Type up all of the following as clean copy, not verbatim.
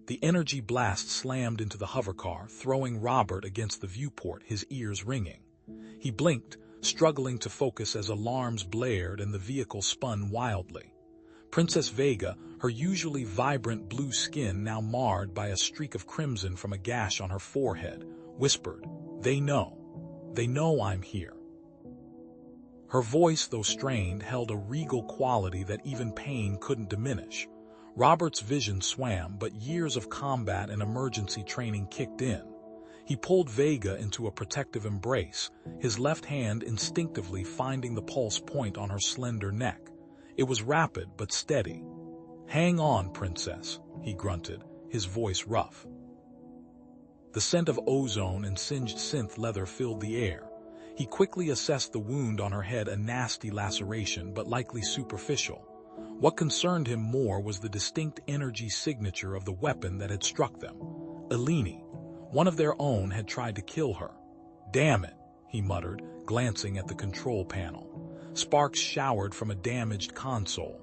The energy blast slammed into the hovercar, throwing Robert against the viewport, his ears ringing. He blinked, struggling to focus as alarms blared and the vehicle spun wildly. Princess Vega, her usually vibrant blue skin now marred by a streak of crimson from a gash on her forehead, whispered, "They know. They know I'm here." Her voice, though strained, held a regal quality that even pain couldn't diminish. Robert's vision swam, but years of combat and emergency training kicked in. He pulled Vega into a protective embrace, his left hand instinctively finding the pulse point on her slender neck. It was rapid but steady. "Hang on, princess," he grunted, his voice rough. The scent of ozone and singed synth leather filled the air. He quickly assessed the wound on her head, a nasty laceration but likely superficial. What concerned him more was the distinct energy signature of the weapon that had struck them. Eleni. One of their own had tried to kill her. "Damn it," he muttered, glancing at the control panel. Sparks showered from a damaged console.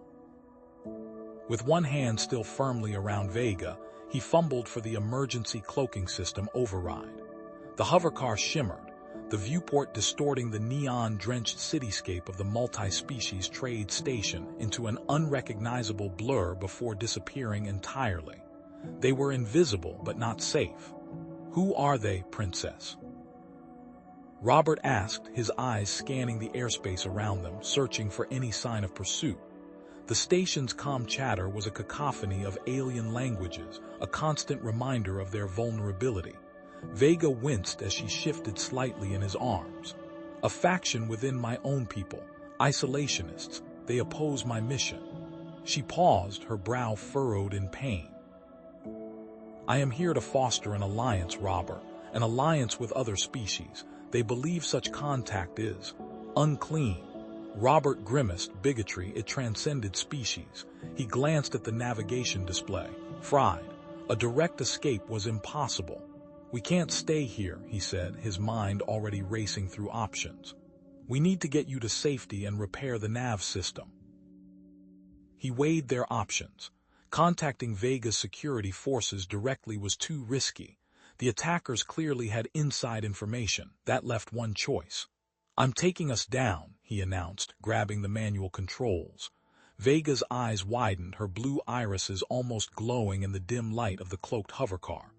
With one hand still firmly around Vega, he fumbled for the emergency cloaking system override. The hovercar shimmered, the viewport distorting the neon-drenched cityscape of the multi-species trade station into an unrecognizable blur before disappearing entirely. They were invisible but not safe. "Who are they, princess?" Robert asked, his eyes scanning the airspace around them, searching for any sign of pursuit. The station's comm chatter was a cacophony of alien languages, a constant reminder of their vulnerability. Vega winced as she shifted slightly in his arms. "A faction within my own people, isolationists. They oppose my mission." She paused, her brow furrowed in pain. "I am here to foster an alliance, Robert, an alliance with other species. They believe such contact is unclean." Robert grimaced, bigotry, it transcended species. He glanced at the navigation display, fried. A direct escape was impossible. "We can't stay here," he said, his mind already racing through options. "We need to get you to safety and repair the nav system." He weighed their options. Contacting Vega's security forces directly was too risky. The attackers clearly had inside information. That left one choice. "I'm taking us down," he announced, grabbing the manual controls. Vega's eyes widened, her blue irises almost glowing in the dim light of the cloaked hovercar.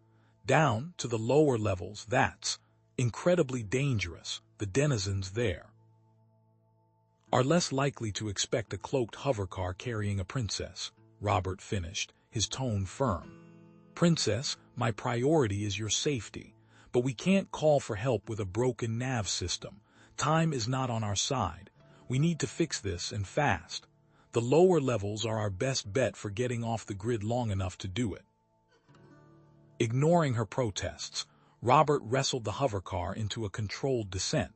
"Down to the lower levels, that's incredibly dangerous. The denizens there are less likely to expect a cloaked hovercar carrying a princess," Robert finished, his tone firm. "Princess, my priority is your safety, but we can't call for help with a broken nav system. Time is not on our side. We need to fix this, and fast. The lower levels are our best bet for getting off the grid long enough to do it." Ignoring her protests, Robert wrestled the hovercar into a controlled descent.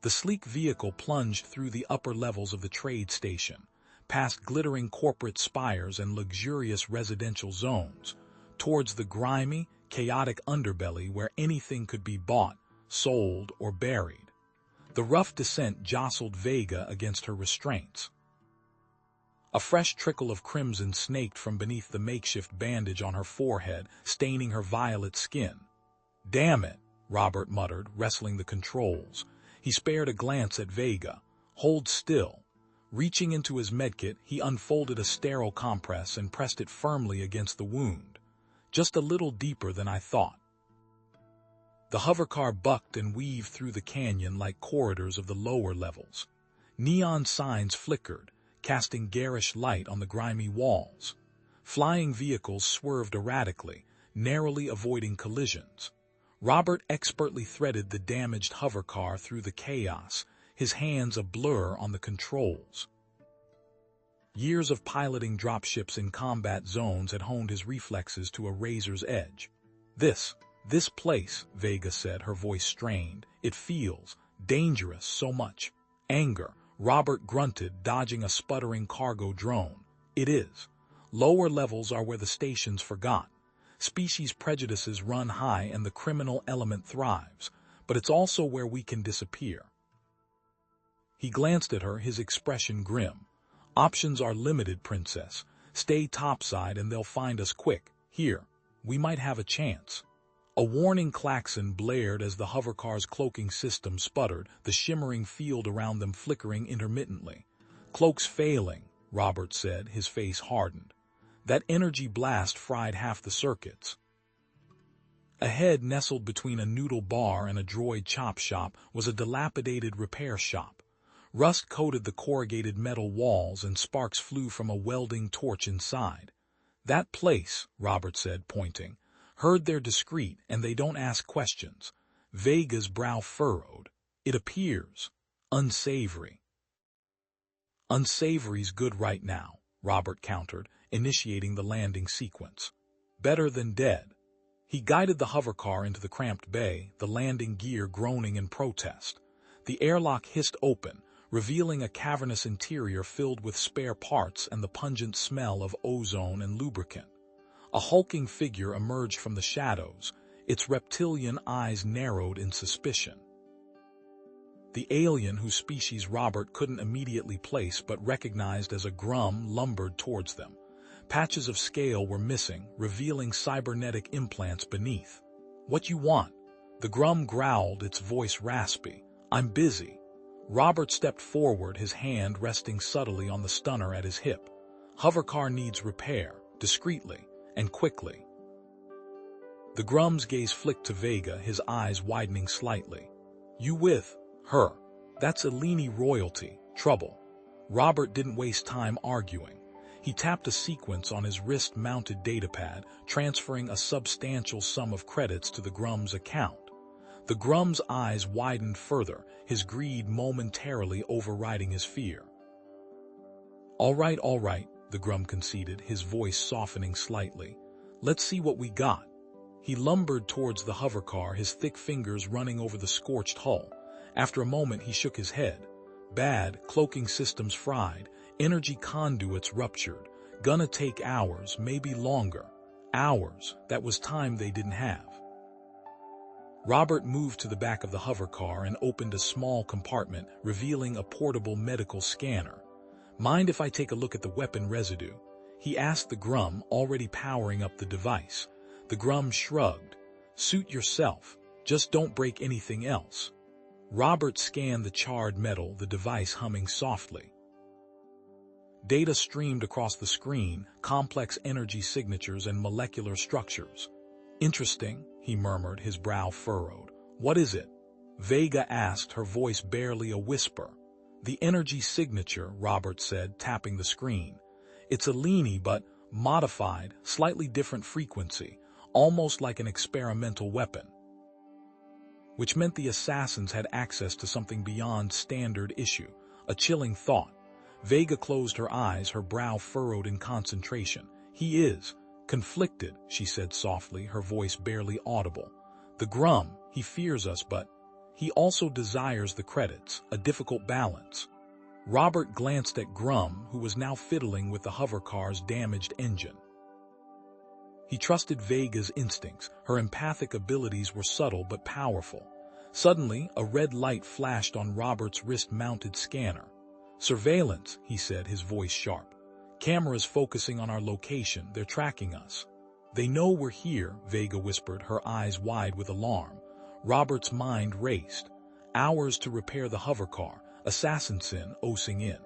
The sleek vehicle plunged through the upper levels of the trade station, past glittering corporate spires and luxurious residential zones, towards the grimy, chaotic underbelly where anything could be bought, sold, or buried. The rough descent jostled Vega against her restraints. A fresh trickle of crimson snaked from beneath the makeshift bandage on her forehead, staining her violet skin. "Damn it," Robert muttered, wrestling the controls. He spared a glance at Vega. "Hold still." Reaching into his medkit, he unfolded a sterile compress and pressed it firmly against the wound. "Just a little deeper than I thought." The hovercar bucked and weaved through the canyon like corridors of the lower levels. Neon signs flickered, casting garish light on the grimy walls. Flying vehicles swerved erratically, narrowly avoiding collisions. Robert expertly threaded the damaged hovercar through the chaos, his hands a blur on the controls. Years of piloting dropships in combat zones had honed his reflexes to a razor's edge. This place," Vega said, her voice strained. "It feels dangerous, so much anger." Robert grunted, dodging a sputtering cargo drone. "It is. Lower levels are where the station's forgot. Species prejudices run high and the criminal element thrives, but it's also where we can disappear." He glanced at her, his expression grim. "Options are limited, princess. Stay topside and they'll find us quick. Here, we might have a chance. A warning klaxon blared as the hovercar's cloaking system sputtered, the shimmering field around them flickering intermittently. "Cloak's failing," Robert said, his face hardened. "That energy blast fried half the circuits." Ahead, nestled between a noodle bar and a droid chop shop, was a dilapidated repair shop. Rust coated the corrugated metal walls and sparks flew from a welding torch inside. "That place," Robert said, pointing. "Heard they're discreet and they don't ask questions." Vega's brow furrowed. "It appears unsavory." "Unsavory's good right now," Robert countered, initiating the landing sequence. "Better than dead." He guided the hovercar into the cramped bay, the landing gear groaning in protest. The airlock hissed open, revealing a cavernous interior filled with spare parts and the pungent smell of ozone and lubricant. A hulking figure emerged from the shadows, its reptilian eyes narrowed in suspicion. The alien, whose species Robert couldn't immediately place but recognized as a grum, lumbered towards them. Patches of scale were missing, revealing cybernetic implants beneath. "What you want?" The grum growled, its voice raspy. "I'm busy." Robert stepped forward, his hand resting subtly on the stunner at his hip. "Hovercar needs repair, discreetly, and quickly." The grum's gaze flicked to Vega, his eyes widening slightly. "You with her? That's Eleni royalty, trouble." Robert didn't waste time arguing. He tapped a sequence on his wrist-mounted datapad, transferring a substantial sum of credits to the grum's account. The grum's eyes widened further, his greed momentarily overriding his fear. All right, the grum conceded, his voice softening slightly. "Let's see what we got." He lumbered towards the hovercar, his thick fingers running over the scorched hull. After a moment, he shook his head. "Bad, cloaking systems fried, energy conduits ruptured. Gonna take hours, maybe longer." Hours, that was time they didn't have. Robert moved to the back of the hovercar and opened a small compartment, revealing a portable medical scanner. "Mind if I take a look at the weapon residue?" he asked the grum, already powering up the device. The grum shrugged. "Suit yourself, just don't break anything else." Robert scanned the charred metal, the device humming softly. Data streamed across the screen, complex energy signatures and molecular structures. "Interesting," he murmured, his brow furrowed. "What is it?" Vega asked, her voice barely a whisper. "The energy signature," Robert said, tapping the screen. "It's Eleni, but modified, slightly different frequency, almost like an experimental weapon." Which meant the assassins had access to something beyond standard issue. A chilling thought. Vega closed her eyes, her brow furrowed in concentration. "He is conflicted," she said softly, her voice barely audible. "The grum, he fears us, but he also desires the credits, a difficult balance." Robert glanced at Grum, who was now fiddling with the hovercar's damaged engine. He trusted Vega's instincts. Her empathic abilities were subtle but powerful. Suddenly, a red light flashed on Robert's wrist-mounted scanner. "Surveillance," he said, his voice sharp. "Cameras focusing on our location, they're tracking us." "They know we're here," Vega whispered, her eyes wide with alarm. Robert's mind raced. Hours to repair the hovercar, Assassination osing in.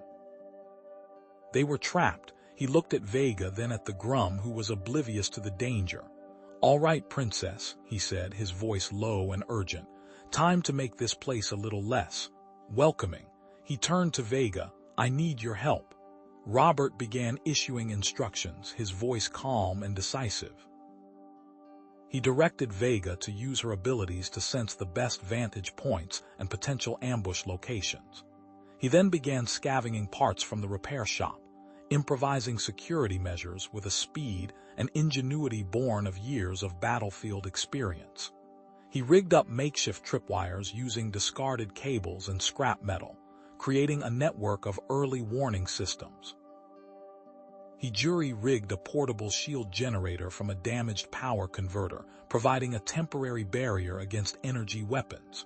They were trapped. He looked at Vega, then at the grum, who was oblivious to the danger. "All right, princess," he said, his voice low and urgent. "Time to make this place a little less welcoming." He turned to Vega. "I need your help." Robert began issuing instructions, his voice calm and decisive. He directed Vega to use her abilities to sense the best vantage points and potential ambush locations. He then began scavenging parts from the repair shop, improvising security measures with a speed and ingenuity born of years of battlefield experience. He rigged up makeshift tripwires using discarded cables and scrap metal, creating a network of early warning systems. He jury-rigged a portable shield generator from a damaged power converter, providing a temporary barrier against energy weapons.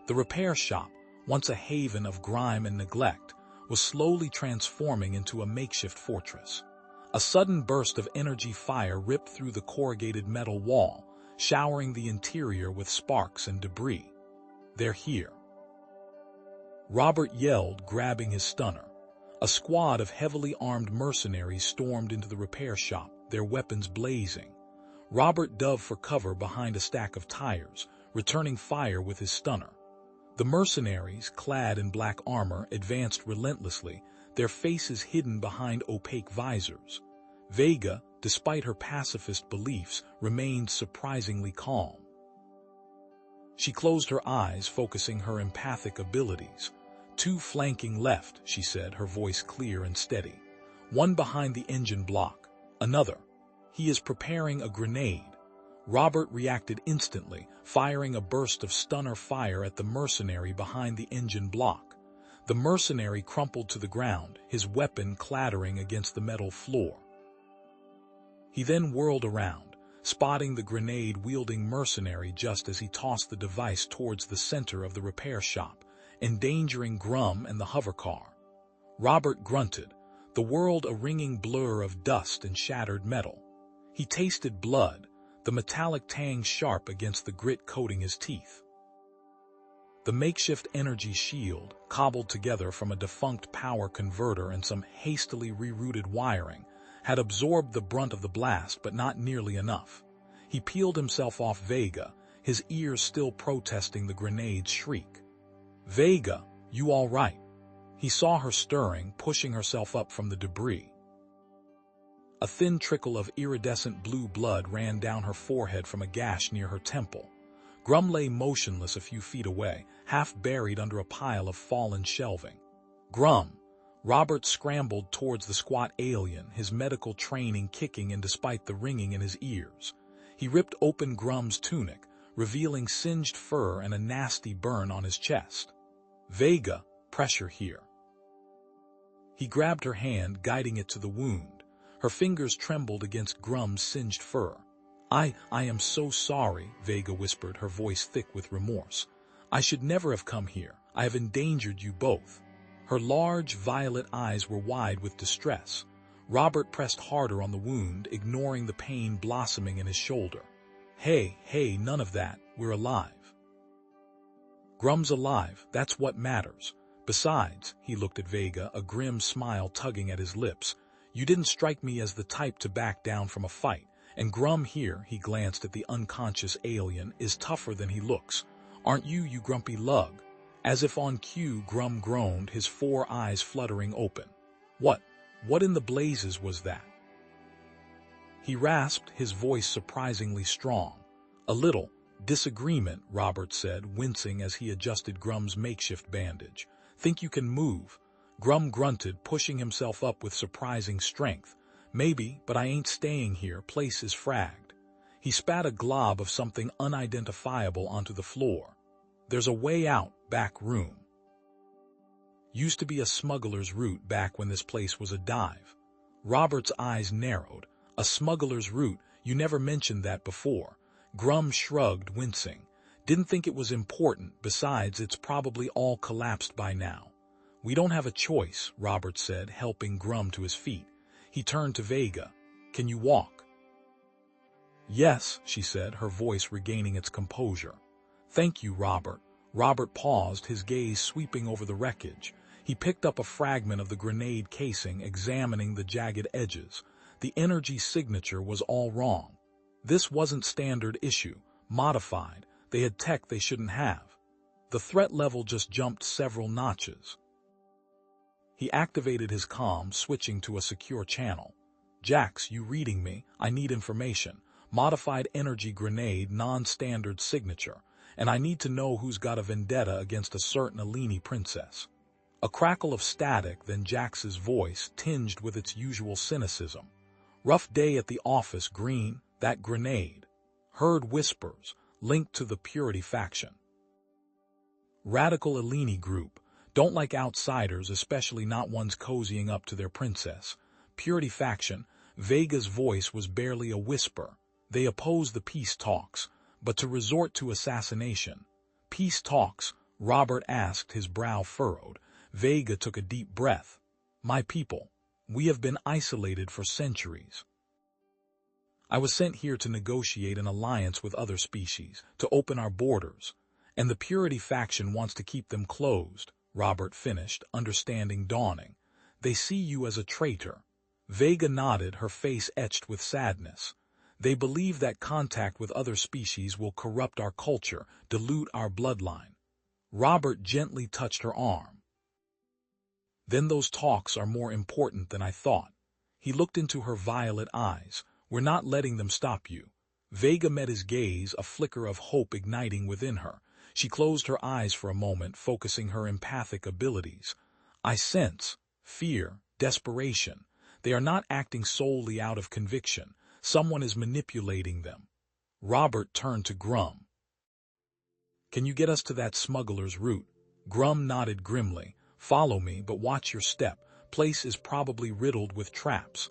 The repair shop, once a haven of grime and neglect, was slowly transforming into a makeshift fortress. A sudden burst of energy fire ripped through the corrugated metal wall, showering the interior with sparks and debris. "They're here," Robert yelled, grabbing his stunner. A squad of heavily armed mercenaries stormed into the repair shop, their weapons blazing. Robert dove for cover behind a stack of tires, returning fire with his stunner. The mercenaries, clad in black armor, advanced relentlessly, their faces hidden behind opaque visors. Vega, despite her pacifist beliefs, remained surprisingly calm. She closed her eyes, focusing her empathic abilities. "Two flanking left," she said, her voice clear and steady. "One behind the engine block. Another. He is preparing a grenade." Robert reacted instantly, firing a burst of stunner fire at the mercenary behind the engine block. The mercenary crumpled to the ground, his weapon clattering against the metal floor. He then whirled around, spotting the grenade-wielding mercenary just as he tossed the device towards the center of the repair shop, endangering Grum and the hovercar. Robert grunted, the world a ringing blur of dust and shattered metal. He tasted blood, the metallic tang sharp against the grit coating his teeth. The makeshift energy shield, cobbled together from a defunct power converter and some hastily rerouted wiring, had absorbed the brunt of the blast, but not nearly enough. He peeled himself off Vega, his ears still protesting the grenade's shriek. "Vega, you all right?" He saw her stirring, pushing herself up from the debris. A thin trickle of iridescent blue blood ran down her forehead from a gash near her temple. Grum lay motionless a few feet away, half buried under a pile of fallen shelving. "Grum!" Robert scrambled towards the squat alien, his medical training kicking in despite the ringing in his ears. He ripped open Grum's tunic, revealing singed fur and a nasty burn on his chest. "Vega, pressure here." He grabbed her hand, guiding it to the wound. Her fingers trembled against Grum's singed fur. I am so sorry," Vega whispered, her voice thick with remorse. "I should never have come here. I have endangered you both." Her large, violet eyes were wide with distress. Robert pressed harder on the wound, ignoring the pain blossoming in his shoulder. Hey, none of that. We're alive." "Grum's alive, that's what matters. Besides," he looked at Vega, a grim smile tugging at his lips, "you didn't strike me as the type to back down from a fight, and Grum here," he glanced at the unconscious alien, "is tougher than he looks. Aren't you, you grumpy lug?" As if on cue, Grum groaned, his 4 eyes fluttering open. What in the blazes was that?" He rasped, his voice surprisingly strong. "A little disagreement," Robert said, wincing as he adjusted Grum's makeshift bandage. "Think you can move?" Grum grunted, pushing himself up with surprising strength. "Maybe, but I ain't staying here, place is fragged." He spat a glob of something unidentifiable onto the floor. "There's a way out, back room. Used to be a smuggler's route back when this place was a dive." Robert's eyes narrowed. "A smuggler's route? You never mentioned that before." Grum shrugged, wincing. "Didn't think it was important, besides it's probably all collapsed by now." "We don't have a choice," Robert said, helping Grum to his feet. He turned to Vega. "Can you walk?" "Yes," she said, her voice regaining its composure. "Thank you, Robert." Robert paused, his gaze sweeping over the wreckage. He picked up a fragment of the grenade casing, examining the jagged edges. The energy signature was all wrong. This wasn't standard issue, modified. They had tech they shouldn't have. The threat level just jumped several notches. He activated his comm, switching to a secure channel. "Jax, you reading me? I need information. Modified energy grenade, non-standard signature. And I need to know who's got a vendetta against a certain Alini princess." A crackle of static, then Jax's voice, tinged with its usual cynicism. "Rough day at the office, Green. That grenade." Heard whispers, linked to the Purity faction. Radical Alini group. Don't like outsiders, especially not ones cozying up to their princess. Purity faction. Vega's voice was barely a whisper. They oppose the peace talks, but to resort to assassination. "Peace talks?" Robert asked, his brow furrowed. Vega took a deep breath. "My people, We have been isolated for centuries. I was sent here to negotiate an alliance with other species, to open our borders, and the Purity faction wants to keep them closed, Robert finished, understanding dawning. They see you as a traitor. Vega nodded, her face etched with sadness. They believe that contact with other species will corrupt our culture, dilute our bloodline. Robert gently touched her arm. Then those talks are more important than I thought. He looked into her violet eyes. We're not letting them stop you. Vega met his gaze, a flicker of hope igniting within her. She closed her eyes for a moment, focusing her empathic abilities. I sense fear, desperation. They are not acting solely out of conviction. Someone is manipulating them. Robert turned to Grum. Can you get us to that smuggler's route? Grum nodded grimly. Follow me, but watch your step. Place is probably riddled with traps.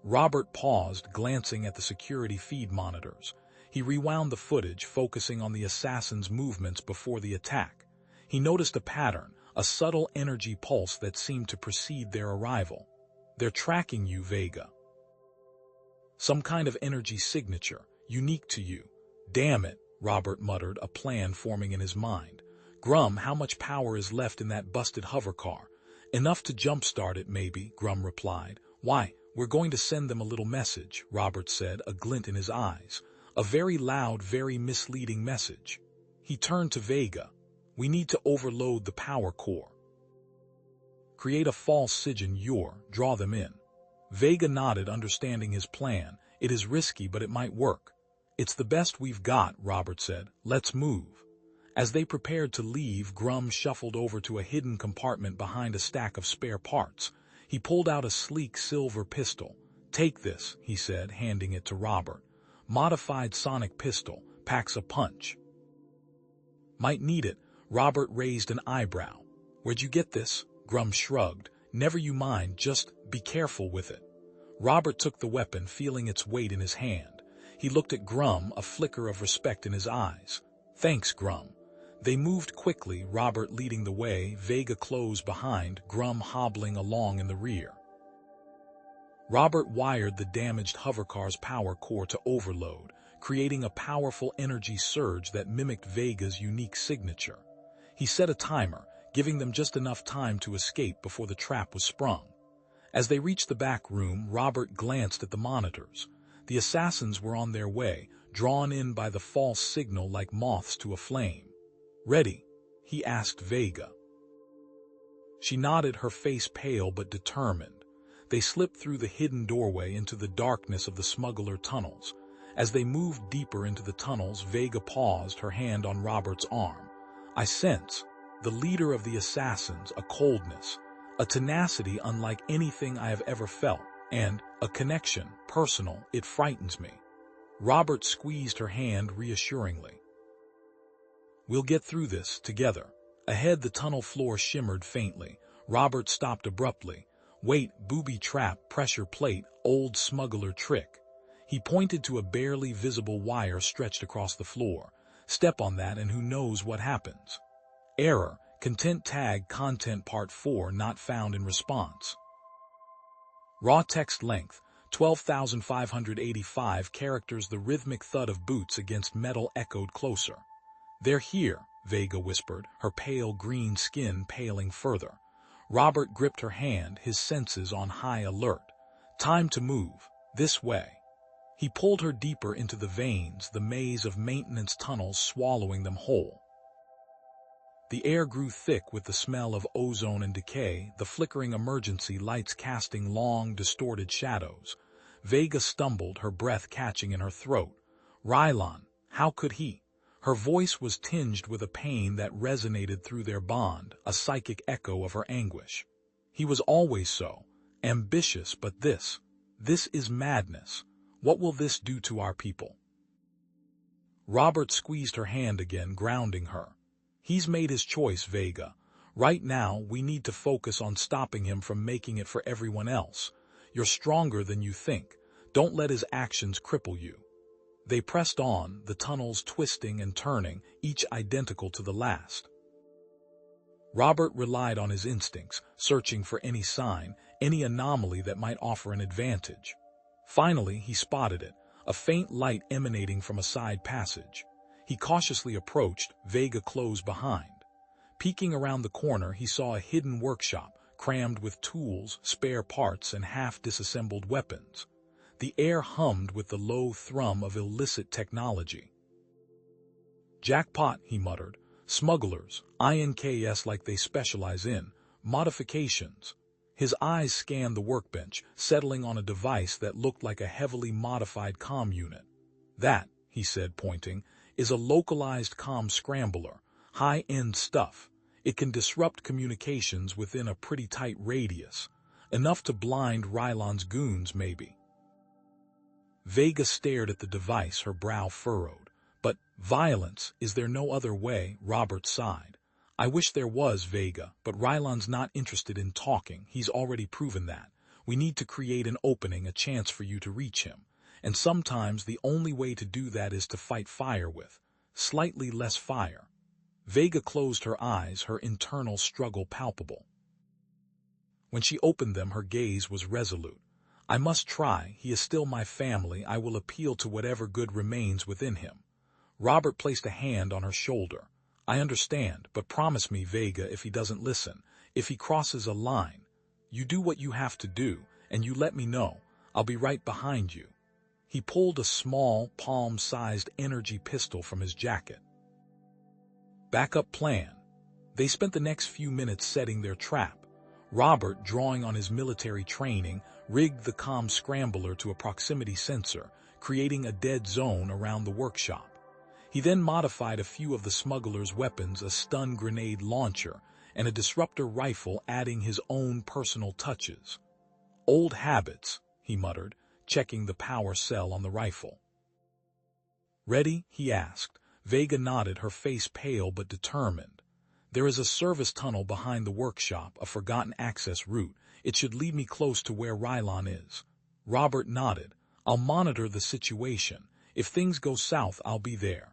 Robert paused, glancing at the security feed monitors. He rewound the footage, focusing on the assassin's movements before the attack. He noticed a pattern, a subtle energy pulse that seemed to precede their arrival. They're tracking you, Vega. Some kind of energy signature, unique to you. Damn it, Robert muttered, a plan forming in his mind. Grum, how much power is left in that busted hovercar? Enough to jumpstart it, maybe, Grum replied. Why, we're going to send them a little message, Robert said, a glint in his eyes. A very loud, very misleading message. He turned to Vega. We need to overload the power core. Create a false sign, draw them in. Vega nodded, understanding his plan. It is risky, but it might work. It's the best we've got, Robert said. Let's move. As they prepared to leave, Grum shuffled over to a hidden compartment behind a stack of spare parts. He pulled out a sleek silver pistol. Take this, he said, handing it to Robert. Modified sonic pistol, packs a punch. Might need it. Robert raised an eyebrow. Where'd you get this? Grum shrugged. Never you mind, just be careful with it. Robert took the weapon, feeling its weight in his hand. He looked at Grum, a flicker of respect in his eyes. Thanks, Grum. They moved quickly, Robert leading the way, Vega close behind, Grum hobbling along in the rear. Robert wired the damaged hovercar's power core to overload, creating a powerful energy surge that mimicked Vega's unique signature. He set a timer, giving them just enough time to escape before the trap was sprung. As they reached the back room, Robert glanced at the monitors. The assassins were on their way, drawn in by the false signal like moths to a flame. Ready? He asked Vega. She nodded, her face pale but determined. They slipped through the hidden doorway into the darkness of the smuggler tunnels. As they moved deeper into the tunnels, Vega paused, her hand on Robert's arm. I sense, the leader of the assassins, a coldness, a tenacity unlike anything I have ever felt, and a connection, personal, it frightens me. Robert squeezed her hand reassuringly. We'll get through this, together. Ahead, the tunnel floor shimmered faintly. Robert stopped abruptly. Wait, booby trap, pressure plate, old smuggler trick. He pointed to a barely visible wire stretched across the floor. Step on that and who knows what happens. Error, content tag, content part 4 not found in response. Raw text length, 12,585 characters. The rhythmic thud of boots against metal echoed closer. They're here, Vega whispered, her pale green skin paling further. Robert gripped her hand, his senses on high alert. Time to move. This way. He pulled her deeper into the veins, the maze of maintenance tunnels swallowing them whole. The air grew thick with the smell of ozone and decay, the flickering emergency lights casting long, distorted shadows. Vega stumbled, her breath catching in her throat. Rylon, how could he? Her voice was tinged with a pain that resonated through their bond, a psychic echo of her anguish. He was always so, ambitious, but this is madness. What will this do to our people? Robert squeezed her hand again, grounding her. He's made his choice, Vega. Right now, we need to focus on stopping him from making it for everyone else. You're stronger than you think. Don't let his actions cripple you. They pressed on, the tunnels twisting and turning, each identical to the last. Robert relied on his instincts, searching for any sign, any anomaly that might offer an advantage. Finally, he spotted it, a faint light emanating from a side passage. He cautiously approached, Vega close behind. Peeking around the corner, he saw a hidden workshop, crammed with tools, spare parts, and half-disassembled weapons. The air hummed with the low thrum of illicit technology. "Jackpot," he muttered. "Smugglers, INKS like they specialize in modifications." His eyes scanned the workbench, settling on a device that looked like a heavily modified comm unit. "That," he said, pointing, "is a localized comm scrambler. High-end stuff. It can disrupt communications within a pretty tight radius. Enough to blind Rylon's goons, maybe." Vega stared at the device, her brow furrowed. "But violence, is there no other way?" Robert sighed. "I wish there was, Vega, but Rylon's not interested in talking. He's already proven that. We need to create an opening, a chance for you to reach him. And sometimes the only way to do that is to fight fire with slightly less fire." Vega closed her eyes, her internal struggle palpable. When she opened them, her gaze was resolute. "I must try. He is still my family. I will appeal to whatever good remains within him." Robert placed a hand on her shoulder. "I understand, but promise me, Vega, if he doesn't listen, if he crosses a line, you do what you have to do, and you let me know. I'll be right behind you." He pulled a small, palm-sized energy pistol from his jacket. Backup plan. They spent the next few minutes setting their trap. Robert, drawing on his military training, rigged the comm scrambler to a proximity sensor, creating a dead zone around the workshop. He then modified a few of the smugglers' weapons, a stun grenade launcher, and a disruptor rifle, adding his own personal touches. "Old habits," he muttered, checking the power cell on the rifle. "Ready?" he asked. Vega nodded, her face pale but determined. "There is a service tunnel behind the workshop, a forgotten access route. It should lead me close to where Rylon is." Robert nodded. "I'll monitor the situation. If things go south, I'll be there."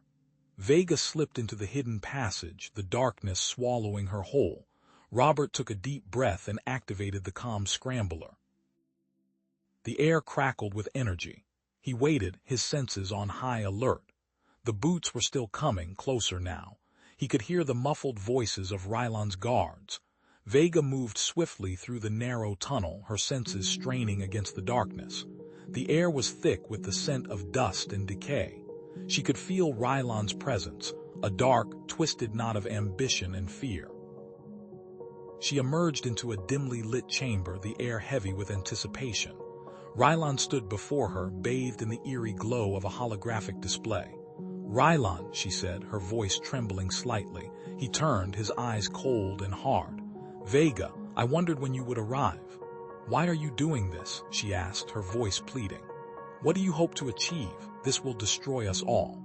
Vega slipped into the hidden passage, the darkness swallowing her whole. Robert took a deep breath and activated the comm scrambler. The air crackled with energy. He waited, his senses on high alert. The boots were still coming, closer now. He could hear the muffled voices of Rylon's guards. Vega moved swiftly through the narrow tunnel, her senses straining against the darkness. The air was thick with the scent of dust and decay. She could feel Rylon's presence, a dark, twisted knot of ambition and fear. She emerged into a dimly lit chamber, the air heavy with anticipation. Rylon stood before her, bathed in the eerie glow of a holographic display. "Rylon," she said, her voice trembling slightly. He turned, his eyes cold and hard. "Vega, I wondered when you would arrive." "Why are you doing this?" she asked, her voice pleading. "What do you hope to achieve? This will destroy us all."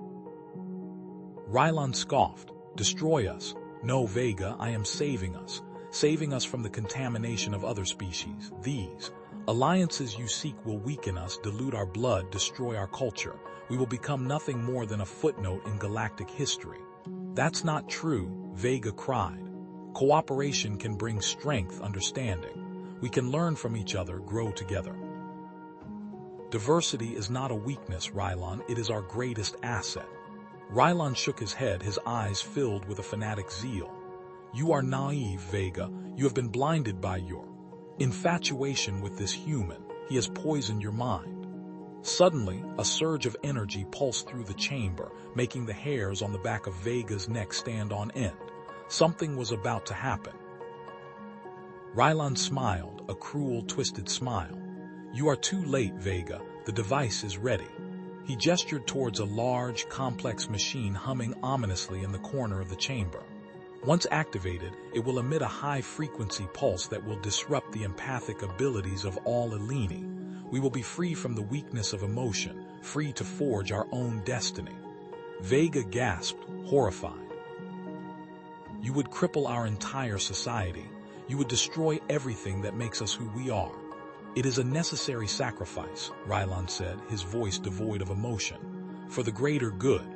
Rylon scoffed. "Destroy us? No, Vega, I am saving us. Saving us from the contamination of other species. These alliances you seek will weaken us, dilute our blood, destroy our culture. We will become nothing more than a footnote in galactic history." "That's not true," Vega cried. "Cooperation can bring strength, understanding. We can learn from each other, grow together." "Diversity is not a weakness, Rylon, it is our greatest asset." Rylon shook his head, his eyes filled with a fanatic zeal. "You are naive, Vega. You have been blinded by your infatuation with this human. He has poisoned your mind." Suddenly, a surge of energy pulsed through the chamber, making the hairs on the back of Vega's neck stand on end. Something was about to happen. Rylon smiled, a cruel, twisted smile. "You are too late, Vega. The device is ready." He gestured towards a large, complex machine humming ominously in the corner of the chamber. Once activated, it will emit a high-frequency pulse that will disrupt the empathic abilities of all Eleni. We will be free from the weakness of emotion, free to forge our own destiny. Vega gasped, horrified. "You would cripple our entire society. You would destroy everything that makes us who we are." "It is a necessary sacrifice," Rylon said, his voice devoid of emotion. "For the greater good."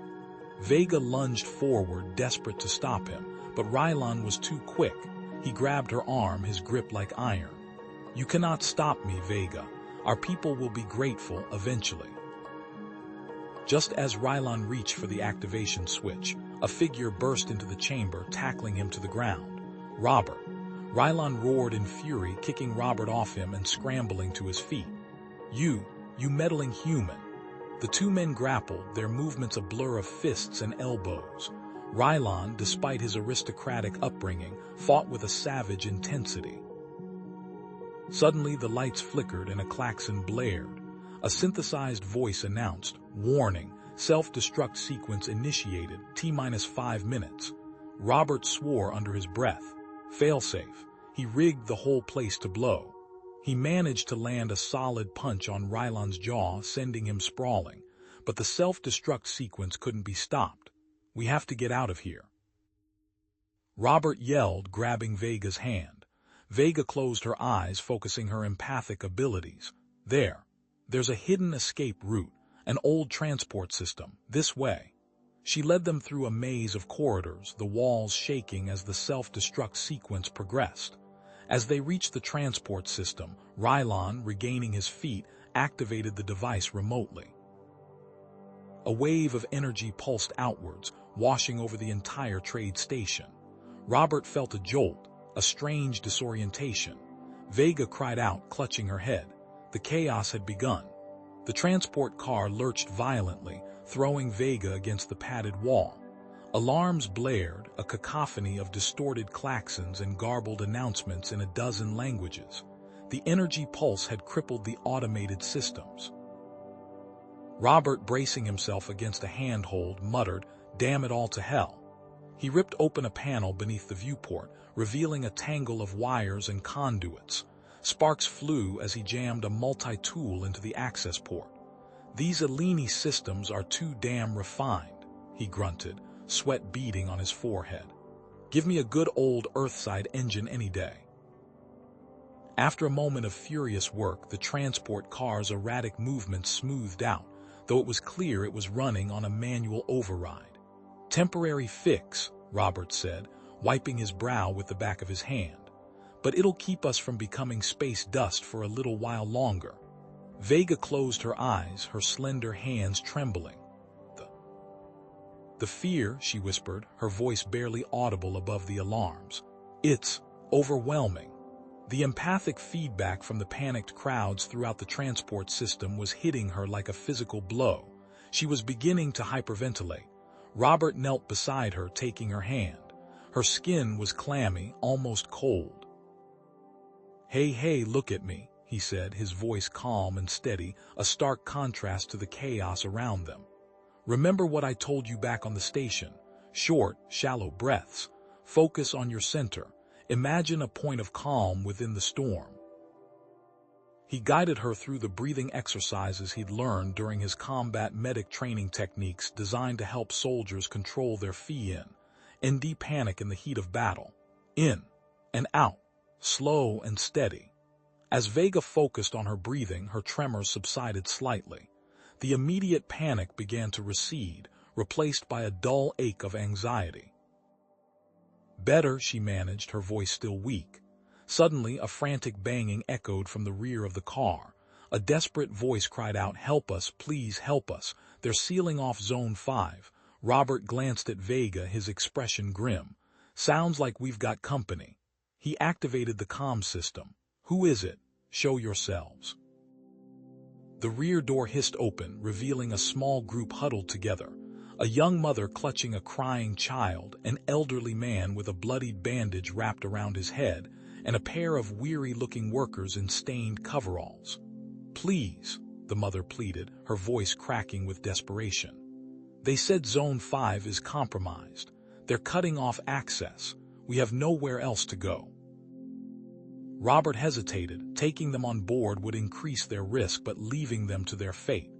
Vega lunged forward, desperate to stop him, but Rylon was too quick. He grabbed her arm, his grip like iron. "You cannot stop me, Vega. Our people will be grateful eventually." Just as Rylon reached for the activation switch, a figure burst into the chamber, tackling him to the ground. "Robert!" Rylon roared in fury, kicking Robert off him and scrambling to his feet. You meddling human." The two men grappled, their movements a blur of fists and elbows. Rylon, despite his aristocratic upbringing, fought with a savage intensity. Suddenly the lights flickered and a klaxon blared. A synthesized voice announced, "Warning, self-destruct sequence initiated, T-5 minutes." Robert swore under his breath. Failsafe. He rigged the whole place to blow. He managed to land a solid punch on Rylon's jaw, sending him sprawling. But the self-destruct sequence couldn't be stopped. "We have to get out of here," Robert yelled, grabbing Vega's hand. Vega closed her eyes, focusing her empathic abilities. There's a hidden escape route, an old transport system, this way." She led them through a maze of corridors, the walls shaking as the self-destruct sequence progressed. As they reached the transport system, Rylon, regaining his feet, activated the device remotely. A wave of energy pulsed outwards, washing over the entire trade station. Robert felt a jolt, a strange disorientation. Vega cried out, clutching her head. The chaos had begun. The transport car lurched violently, throwing Vega against the padded wall. Alarms blared, a cacophony of distorted klaxons and garbled announcements in a dozen languages. The energy pulse had crippled the automated systems. Robert, bracing himself against a handhold, muttered, "Damn it all to hell." He ripped open a panel beneath the viewport, revealing a tangle of wires and conduits. Sparks flew as he jammed a multi-tool into the access port. "These Eleni systems are too damn refined," he grunted, sweat beading on his forehead. "Give me a good old Earthside engine any day." After a moment of furious work, the transport car's erratic movements smoothed out, though it was clear it was running on a manual override. "Temporary fix," Robert said, wiping his brow with the back of his hand. "But it'll keep us from becoming space dust for a little while longer." Vega closed her eyes, her slender hands trembling. The fear," she whispered, her voice barely audible above the alarms. "It's overwhelming." The empathic feedback from the panicked crowds throughout the transport system was hitting her like a physical blow. She was beginning to hyperventilate. Robert knelt beside her, taking her hand. Her skin was clammy, almost cold. Hey, look at me," he said, his voice calm and steady, a stark contrast to the chaos around them. "Remember what I told you back on the station. Short, shallow breaths. Focus on your center. Imagine a point of calm within the storm." He guided her through the breathing exercises he'd learned during his combat medic training techniques designed to help soldiers control their ND panic in the heat of battle. In and out, slow and steady. As Vega focused on her breathing, her tremors subsided slightly. The immediate panic began to recede, replaced by a dull ache of anxiety. "Better," she managed, her voice still weak. Suddenly, a frantic banging echoed from the rear of the car. A desperate voice cried out, "Help us, please help us. They're sealing off Zone 5. Robert glanced at Vega, his expression grim. "Sounds like we've got company." He activated the comm system. "Who is it? Show yourselves." The rear door hissed open, revealing a small group huddled together. A young mother clutching a crying child, an elderly man with a bloodied bandage wrapped around his head, and a pair of weary-looking workers in stained coveralls. "Please," the mother pleaded, her voice cracking with desperation. "They said Zone 5 is compromised. They're cutting off access. We have nowhere else to go." Robert hesitated. Taking them on board would increase their risk, but leaving them to their fate.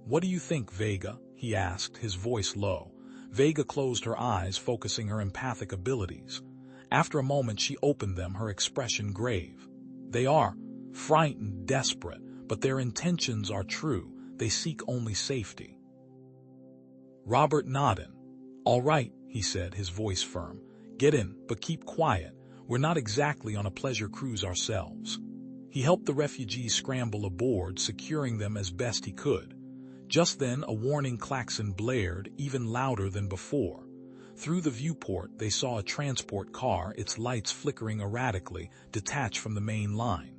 "What do you think, Vega?" he asked, his voice low. Vega closed her eyes, focusing her empathic abilities. After a moment, she opened them, her expression grave. "They are frightened, desperate, but their intentions are true. They seek only safety." Robert nodded. "All right," he said, his voice firm. "Get in, but keep quiet. We're not exactly on a pleasure cruise ourselves." He He helped the refugees scramble aboard, securing them as best he could. Just then, a warning klaxon blared, even louder than before. Through the viewport, they saw a transport car, its lights flickering erratically, detached from the main line.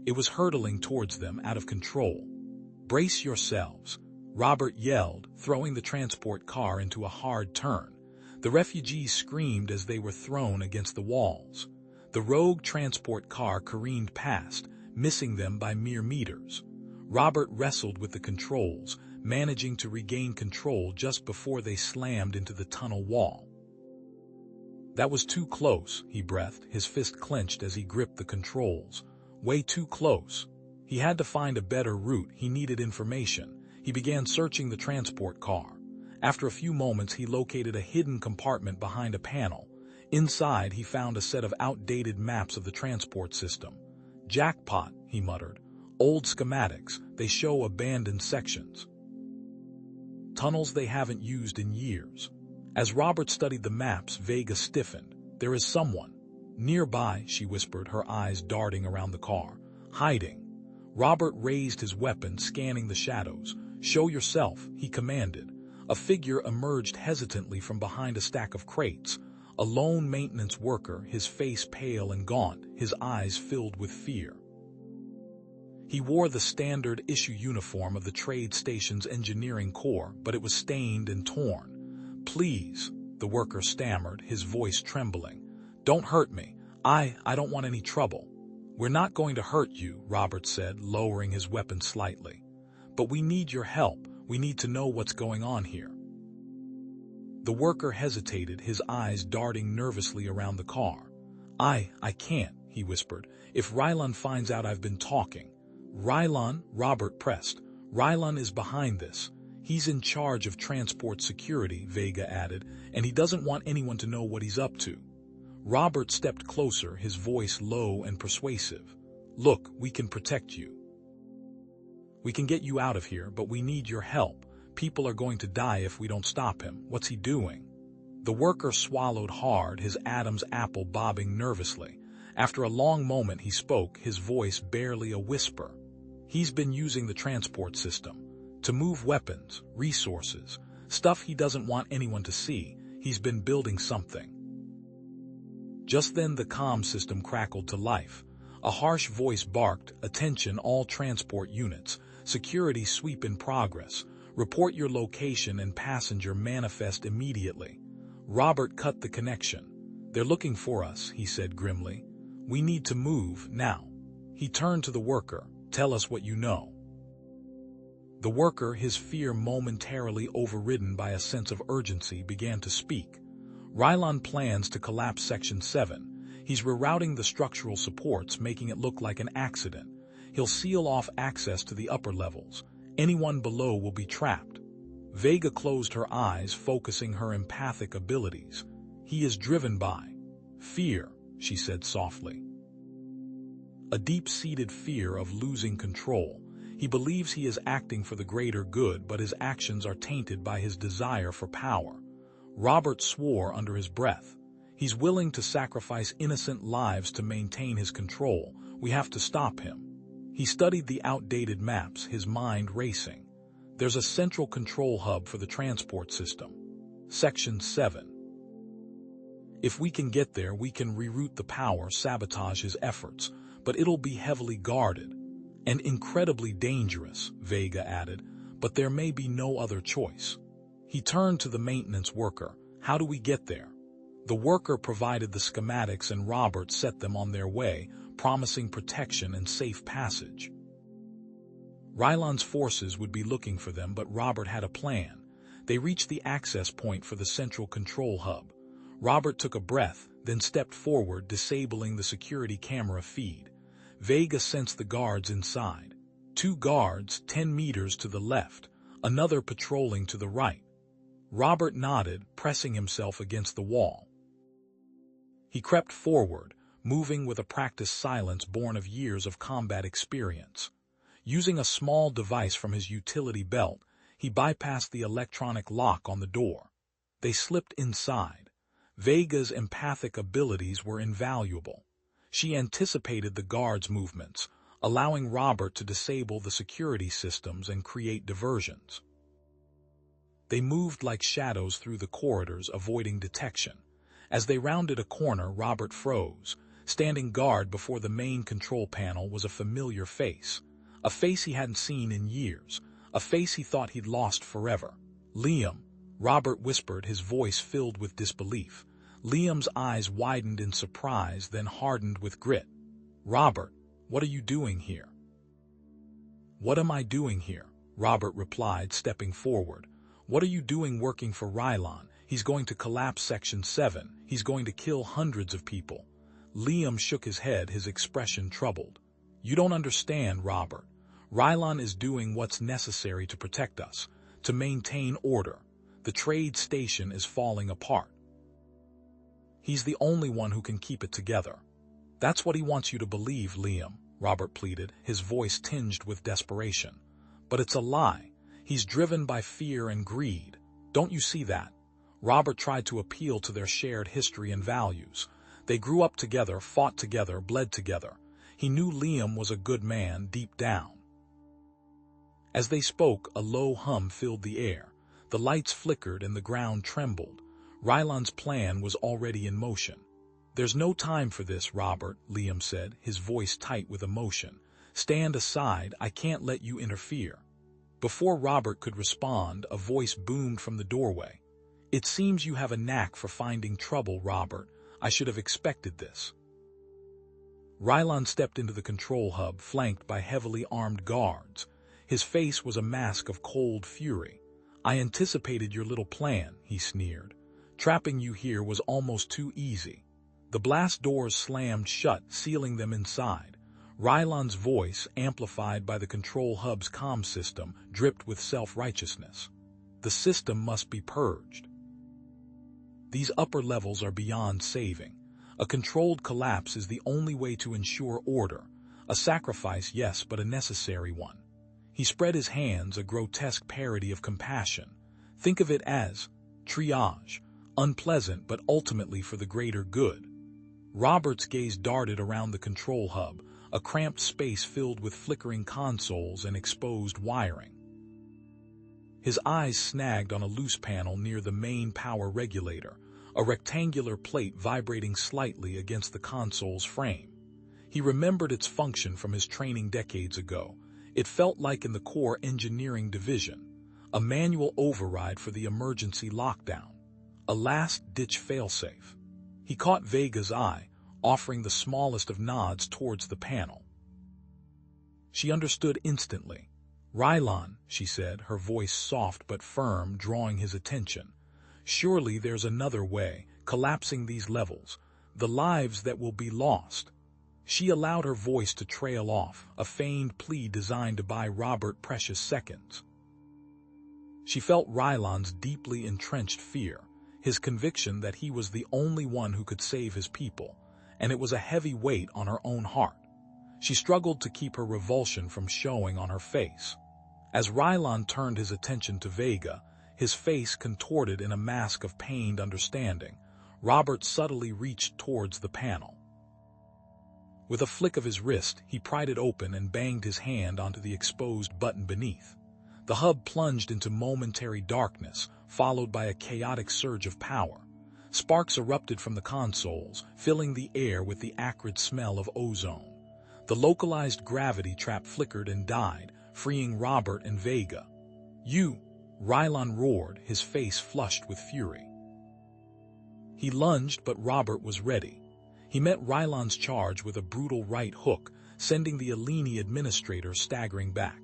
It was hurtling towards them, out of control. "Brace yourselves," Robert yelled, throwing the transport car into a hard turn. The refugees screamed as they were thrown against the walls. The rogue transport car careened past, missing them by mere meters. Robert wrestled with the controls, managing to regain control just before they slammed into the tunnel wall. "That was too close," he breathed, his fist clenched as he gripped the controls. "Way too close." He had to find a better route. He needed information. He began searching the transport car. After a few moments, he located a hidden compartment behind a panel. Inside, he found a set of outdated maps of the transport system. "Jackpot," he muttered. "Old schematics. They show abandoned sections. Tunnels they haven't used in years." As Robert studied the maps, Vega stiffened. "There is someone nearby," she whispered, her eyes darting around the car. "Hiding." Robert raised his weapon, scanning the shadows. "Show yourself," he commanded. A figure emerged hesitantly from behind a stack of crates. A lone maintenance worker, his face pale and gaunt, his eyes filled with fear. He wore the standard-issue uniform of the trade station's engineering corps, but it was stained and torn. "Please," the worker stammered, his voice trembling. "Don't hurt me. I don't want any trouble." "We're not going to hurt you," Robert said, lowering his weapon slightly. "But we need your help. We need to know what's going on here." The worker hesitated, his eyes darting nervously around the car. I can't," he whispered. "If Rylan finds out I've been talking." "Rylan," Robert pressed. "Rylan is behind this. He's in charge of transport security," Vega added, "and he doesn't want anyone to know what he's up to." Robert stepped closer, his voice low and persuasive. "Look, we can protect you. We can get you out of here, but we need your help. People are going to die if we don't stop him. What's he doing?" The worker swallowed hard, his Adam's apple bobbing nervously. After a long moment he spoke, his voice barely a whisper. "He's been using the transport system to move weapons, resources, stuff he doesn't want anyone to see. He's been building something." Just then the comm system crackled to life. A harsh voice barked, "Attention all transport units. Security sweep in progress. Report your location and passenger manifest immediately." Robert cut the connection. "They're looking for us," he said grimly. "We need to move, now." He turned to the worker. "Tell us what you know." The worker, his fear momentarily overridden by a sense of urgency, began to speak. "Rylan plans to collapse Section 7. He's rerouting the structural supports, making it look like an accident. He'll seal off access to the upper levels. Anyone below will be trapped." Vega closed her eyes, focusing her empathic abilities. "He is driven by fear," she said softly. "A deep-seated fear of losing control. He believes he is acting for the greater good, but his actions are tainted by his desire for power." Robert swore under his breath. "He's willing to sacrifice innocent lives to maintain his control. We have to stop him." He studied the outdated maps, his mind racing. "There's a central control hub for the transport system. Section 7. If we can get there, we can reroute the power, sabotage his efforts, but it'll be heavily guarded. And incredibly dangerous," Vega added, "but there may be no other choice." He turned to the maintenance worker. "How do we get there?" The worker provided the schematics and Robert set them on their way, promising protection and safe passage. Rylan's forces would be looking for them, but Robert had a plan. They reached the access point for the central control hub. Robert took a breath, then stepped forward, disabling the security camera feed. Vega sensed the guards inside. 2 guards, 10 meters to the left, another patrolling to the right. Robert nodded, pressing himself against the wall. He crept forward, moving with a practiced silence born of years of combat experience. Using a small device from his utility belt, he bypassed the electronic lock on the door. They slipped inside. Vega's empathic abilities were invaluable. She anticipated the guards' movements, allowing Robert to disable the security systems and create diversions. They moved like shadows through the corridors, avoiding detection. As they rounded a corner, Robert froze. Standing guard before the main control panel was a familiar face. A face he hadn't seen in years. A face he thought he'd lost forever. "Liam," Robert whispered, his voice filled with disbelief. Liam's eyes widened in surprise, then hardened with grit. "Robert, what are you doing here?" "What am I doing here?" Robert replied, stepping forward. "What are you doing working for Rylon? He's going to collapse Section 7. He's going to kill hundreds of people." Liam shook his head, his expression troubled. "You don't understand, Robert. Rylon is doing what's necessary to protect us, to maintain order. The trade station is falling apart. He's the only one who can keep it together." "That's what he wants you to believe, Liam," Robert pleaded, his voice tinged with desperation. "But it's a lie. He's driven by fear and greed. Don't you see that?" Robert tried to appeal to their shared history and values. They grew up together, fought together, bled together. He knew Liam was a good man deep down. As they spoke, a low hum filled the air. The lights flickered and the ground trembled. Rylon's plan was already in motion. "There's no time for this, Robert," Liam said, his voice tight with emotion. "Stand aside, I can't let you interfere." Before Robert could respond, a voice boomed from the doorway. "It seems you have a knack for finding trouble, Robert. I should have expected this." Rylon stepped into the control hub, flanked by heavily armed guards. His face was a mask of cold fury. "I anticipated your little plan," he sneered. "Trapping you here was almost too easy." The blast doors slammed shut, sealing them inside. Rylon's voice, amplified by the control hub's comm system, dripped with self-righteousness. "The system must be purged. These upper levels are beyond saving. A controlled collapse is the only way to ensure order. A sacrifice, yes, but a necessary one." He spread his hands, a grotesque parody of compassion. "Think of it as triage, unpleasant but ultimately for the greater good." Robert's gaze darted around the control hub, a cramped space filled with flickering consoles and exposed wiring. His eyes snagged on a loose panel near the main power regulator, a rectangular plate vibrating slightly against the console's frame. He remembered its function from his training decades ago. It felt like in the core engineering division, a manual override for the emergency lockdown, a last-ditch failsafe. He caught Vega's eye, offering the smallest of nods towards the panel. She understood instantly. "Rylon," she said, her voice soft but firm, drawing his attention. "Surely there's another way, collapsing these levels, the lives that will be lost." She allowed her voice to trail off, a feigned plea designed to buy Robert precious seconds. She felt Rylon's deeply entrenched fear, his conviction that he was the only one who could save his people, and it was a heavy weight on her own heart. She struggled to keep her revulsion from showing on her face. As Rylon turned his attention to Vega, his face contorted in a mask of pained understanding, Robert subtly reached towards the panel. With a flick of his wrist, he pried it open and banged his hand onto the exposed button beneath. The hub plunged into momentary darkness, followed by a chaotic surge of power. Sparks erupted from the consoles, filling the air with the acrid smell of ozone. The localized gravity trap flickered and died, freeing Robert and Vega. "You!" Rylon roared, his face flushed with fury. He lunged, but Robert was ready. He met Rylon's charge with a brutal right hook, sending the Eleni administrator staggering back.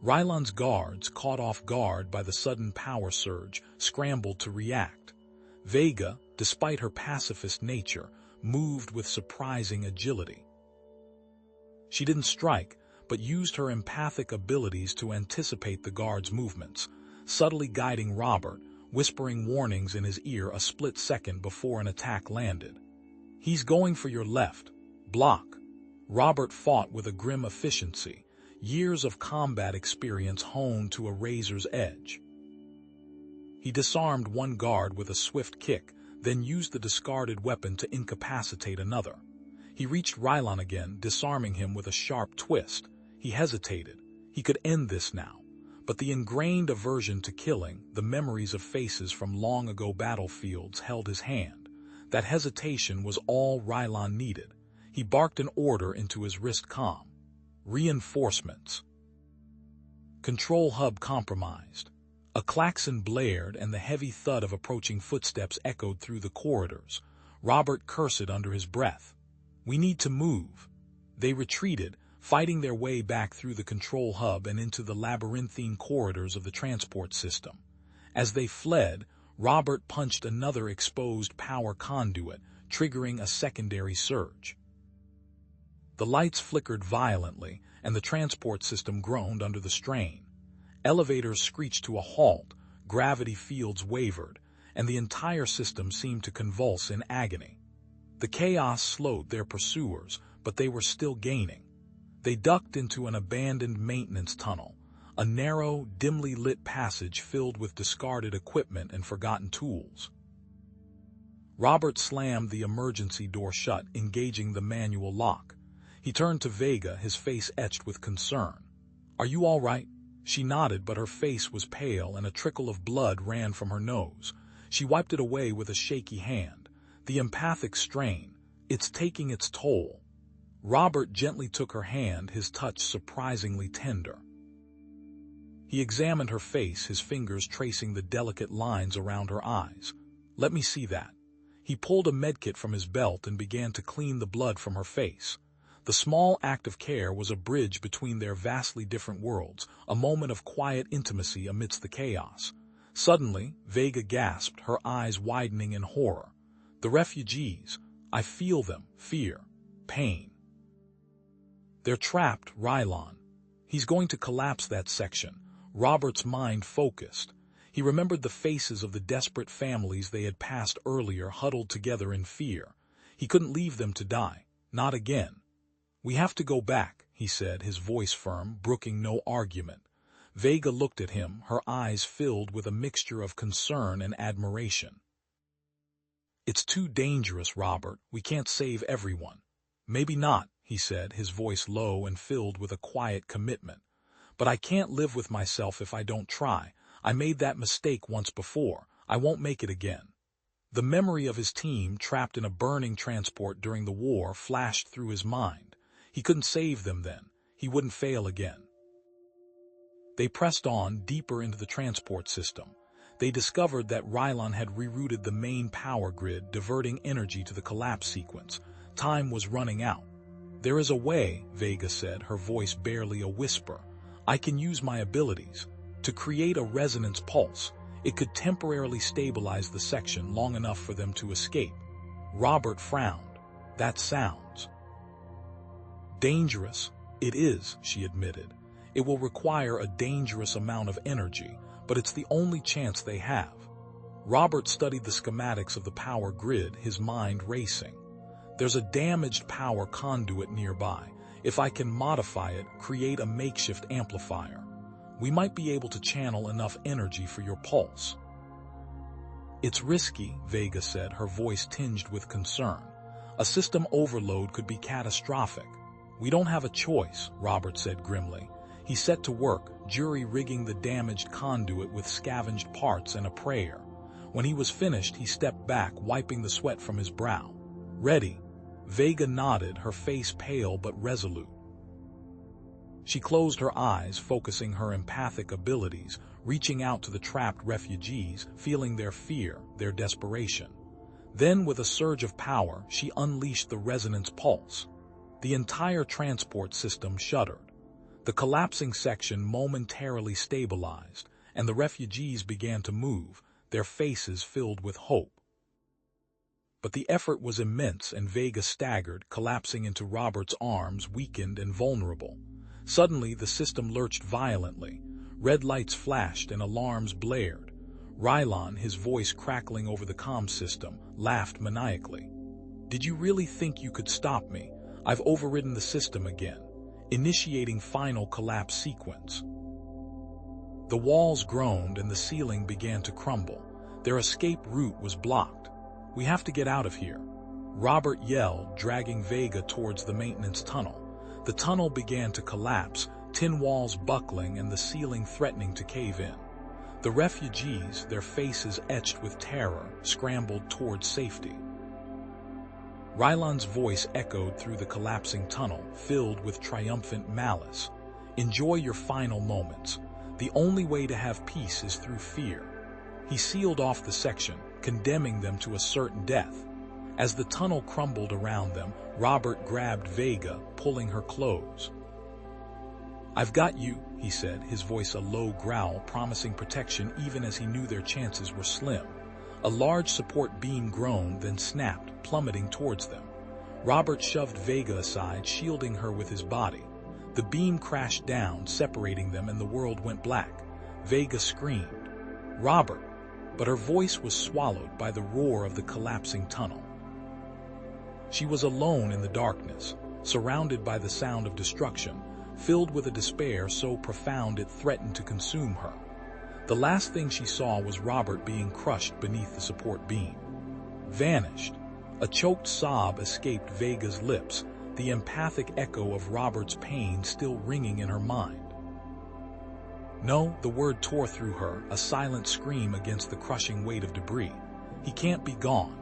Rylon's guards, caught off guard by the sudden power surge, scrambled to react. Vega, despite her pacifist nature, moved with surprising agility. She didn't strike, but used her empathic abilities to anticipate the guards' movements, subtly guiding Robert, whispering warnings in his ear a split second before an attack landed. "He's going for your left. Block." Robert fought with a grim efficiency, years of combat experience honed to a razor's edge. He disarmed one guard with a swift kick, then used the discarded weapon to incapacitate another. He reached Rylon again, disarming him with a sharp twist. He hesitated. He could end this now. But the ingrained aversion to killing, the memories of faces from long-ago battlefields held his hand. That hesitation was all Rylon needed. He barked an order into his wrist comm. Reinforcements. Control hub compromised. A klaxon blared and the heavy thud of approaching footsteps echoed through the corridors. Robert cursed under his breath. We need to move. They retreated, fighting their way back through the control hub and into the labyrinthine corridors of the transport system. As they fled, Robert punched another exposed power conduit, triggering a secondary surge. The lights flickered violently, and the transport system groaned under the strain. Elevators screeched to a halt, gravity fields wavered, and the entire system seemed to convulse in agony. The chaos slowed their pursuers, but they were still gaining. They ducked into an abandoned maintenance tunnel, a narrow, dimly lit passage filled with discarded equipment and forgotten tools. Robert slammed the emergency door shut, engaging the manual lock. He turned to Vega, his face etched with concern. "Are you all right?" She nodded, but her face was pale and a trickle of blood ran from her nose. She wiped it away with a shaky hand. The empathic strain, it's taking its toll. Robert gently took her hand, his touch surprisingly tender. He examined her face, his fingers tracing the delicate lines around her eyes. "Let me see that." He pulled a medkit from his belt and began to clean the blood from her face. The small act of care was a bridge between their vastly different worlds, a moment of quiet intimacy amidst the chaos. Suddenly, Vega gasped, her eyes widening in horror. "The refugees, I feel them, fear, pain. They're trapped, Rylon. He's going to collapse that section." Robert's mind focused. He remembered the faces of the desperate families they had passed earlier, huddled together in fear. He couldn't leave them to die. Not again. "We have to go back," he said, his voice firm, brooking no argument. Vega looked at him, her eyes filled with a mixture of concern and admiration. "It's too dangerous, Robert. We can't save everyone." "Maybe not," he said, his voice low and filled with a quiet commitment. "But I can't live with myself if I don't try. I made that mistake once before. I won't make it again." The memory of his team trapped in a burning transport during the war flashed through his mind. He couldn't save them then. He wouldn't fail again. They pressed on, deeper into the transport system. They discovered that Rylon had rerouted the main power grid, diverting energy to the collapse sequence. Time was running out. "There is a way," Vega said, her voice barely a whisper. "I can use my abilities to create a resonance pulse. It could temporarily stabilize the section long enough for them to escape." Robert frowned. "That sounds dangerous." "It is," she admitted. "It will require a dangerous amount of energy, but it's the only chance they have." Robert studied the schematics of the power grid, his mind racing. "There's a damaged power conduit nearby. If I can modify it, create a makeshift amplifier, we might be able to channel enough energy for your pulse." "It's risky," Vega said, her voice tinged with concern. "A system overload could be catastrophic." "We don't have a choice," Robert said grimly. He set to work, jury-rigging the damaged conduit with scavenged parts and a prayer. When he was finished, he stepped back, wiping the sweat from his brow. "Ready?" Vega nodded, her face pale but resolute. She closed her eyes, focusing her empathic abilities, reaching out to the trapped refugees, feeling their fear, their desperation. Then, with a surge of power, she unleashed the resonance pulse. The entire transport system shuddered. The collapsing section momentarily stabilized, and the refugees began to move, their faces filled with hope. But the effort was immense, and Vega staggered, collapsing into Robert's arms, weakened and vulnerable. Suddenly, the system lurched violently. Red lights flashed and alarms blared. Rylon, his voice crackling over the comm system, laughed maniacally. "Did you really think you could stop me? I've overridden the system again. Initiating final collapse sequence." The walls groaned and the ceiling began to crumble. Their escape route was blocked. "We have to get out of here." Robert yelled, dragging Vega towards the maintenance tunnel. The tunnel began to collapse, tin walls buckling and the ceiling threatening to cave in. The refugees, their faces etched with terror, scrambled towards safety. Rylan's voice echoed through the collapsing tunnel, filled with triumphant malice. "Enjoy your final moments. The only way to have peace is through fear." He sealed off the section, condemning them to a certain death. As the tunnel crumbled around them, Robert grabbed Vega, pulling her close. "I've got you," he said, his voice a low growl, promising protection even as he knew their chances were slim. A large support beam groaned, then snapped, plummeting towards them. Robert shoved Vega aside, shielding her with his body. The beam crashed down, separating them, and the world went black. Vega screamed, "Robert!" but her voice was swallowed by the roar of the collapsing tunnel. She was alone in the darkness, surrounded by the sound of destruction, filled with a despair so profound it threatened to consume her. The last thing she saw was Robert being crushed beneath the support beam. Vanished. A choked sob escaped Vega's lips, the empathic echo of Robert's pain still ringing in her mind. "No," the word tore through her, a silent scream against the crushing weight of debris. "He can't be gone."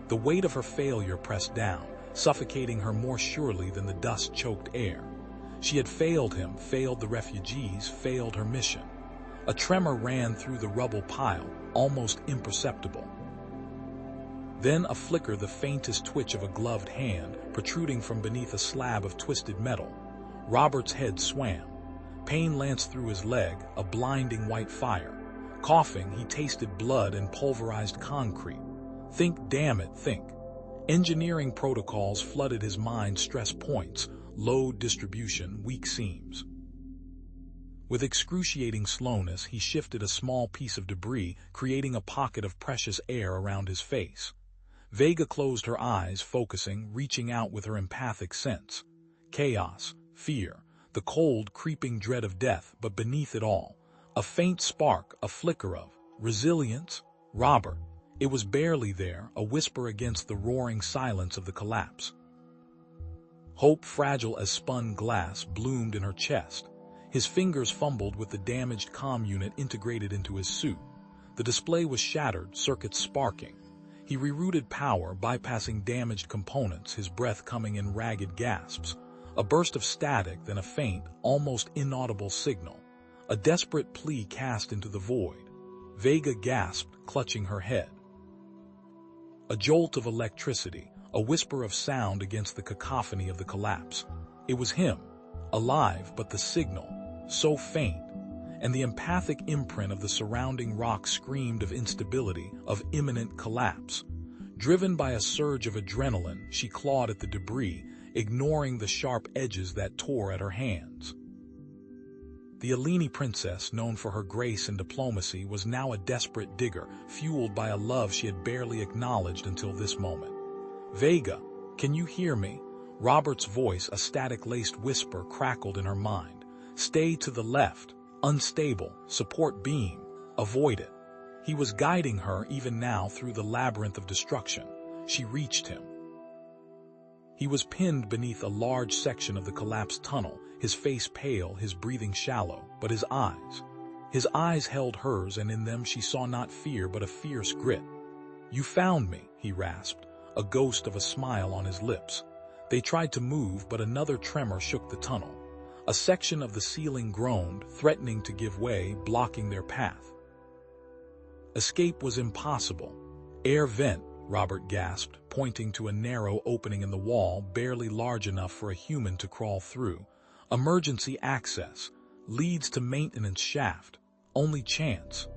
The weight of her failure pressed down, suffocating her more surely than the dust-choked air. She had failed him, failed the refugees, failed her mission. A tremor ran through the rubble pile, almost imperceptible. Then a flicker, the faintest twitch of a gloved hand, protruding from beneath a slab of twisted metal. Robert's head swam. Pain lanced through his leg, a blinding white fire. Coughing, he tasted blood and pulverized concrete. Think, damn it, think. Engineering protocols flooded his mind, stress points, load distribution, weak seams. With excruciating slowness, he shifted a small piece of debris, creating a pocket of precious air around his face. Vega closed her eyes, focusing, reaching out with her empathic sense. Chaos, fear, the cold, creeping dread of death, but beneath it all, a faint spark, a flicker of resilience. Robert. It was barely there, a whisper against the roaring silence of the collapse. Hope, fragile as spun glass, bloomed in her chest. His fingers fumbled with the damaged comm unit integrated into his suit. The display was shattered, circuits sparking. He rerouted power, bypassing damaged components, his breath coming in ragged gasps. A burst of static, then a faint, almost inaudible signal. A desperate plea cast into the void. Vega gasped, clutching her head. A jolt of electricity, a whisper of sound against the cacophony of the collapse. It was him, alive, but the signal, so faint, and the empathic imprint of the surrounding rock screamed of instability, of imminent collapse. Driven by a surge of adrenaline, she clawed at the debris, ignoring the sharp edges that tore at her hands. The Eleni princess, known for her grace and diplomacy, was now a desperate digger, fueled by a love she had barely acknowledged until this moment. "Vega, can you hear me?" Robert's voice, a static-laced whisper, crackled in her mind. "Stay to the left. Unstable. Support beam. Avoid it." He was guiding her even now through the labyrinth of destruction. She reached him. He was pinned beneath a large section of the collapsed tunnel, his face pale, his breathing shallow, but his eyes held hers, and in them she saw not fear but a fierce grit. "You found me," he rasped, a ghost of a smile on his lips. They tried to move, but another tremor shook the tunnel. A section of the ceiling groaned, threatening to give way, blocking their path. Escape was impossible. "Air vent," Robert gasped, pointing to a narrow opening in the wall, barely large enough for a human to crawl through. "Emergency access. Leads to maintenance shaft. Only chance."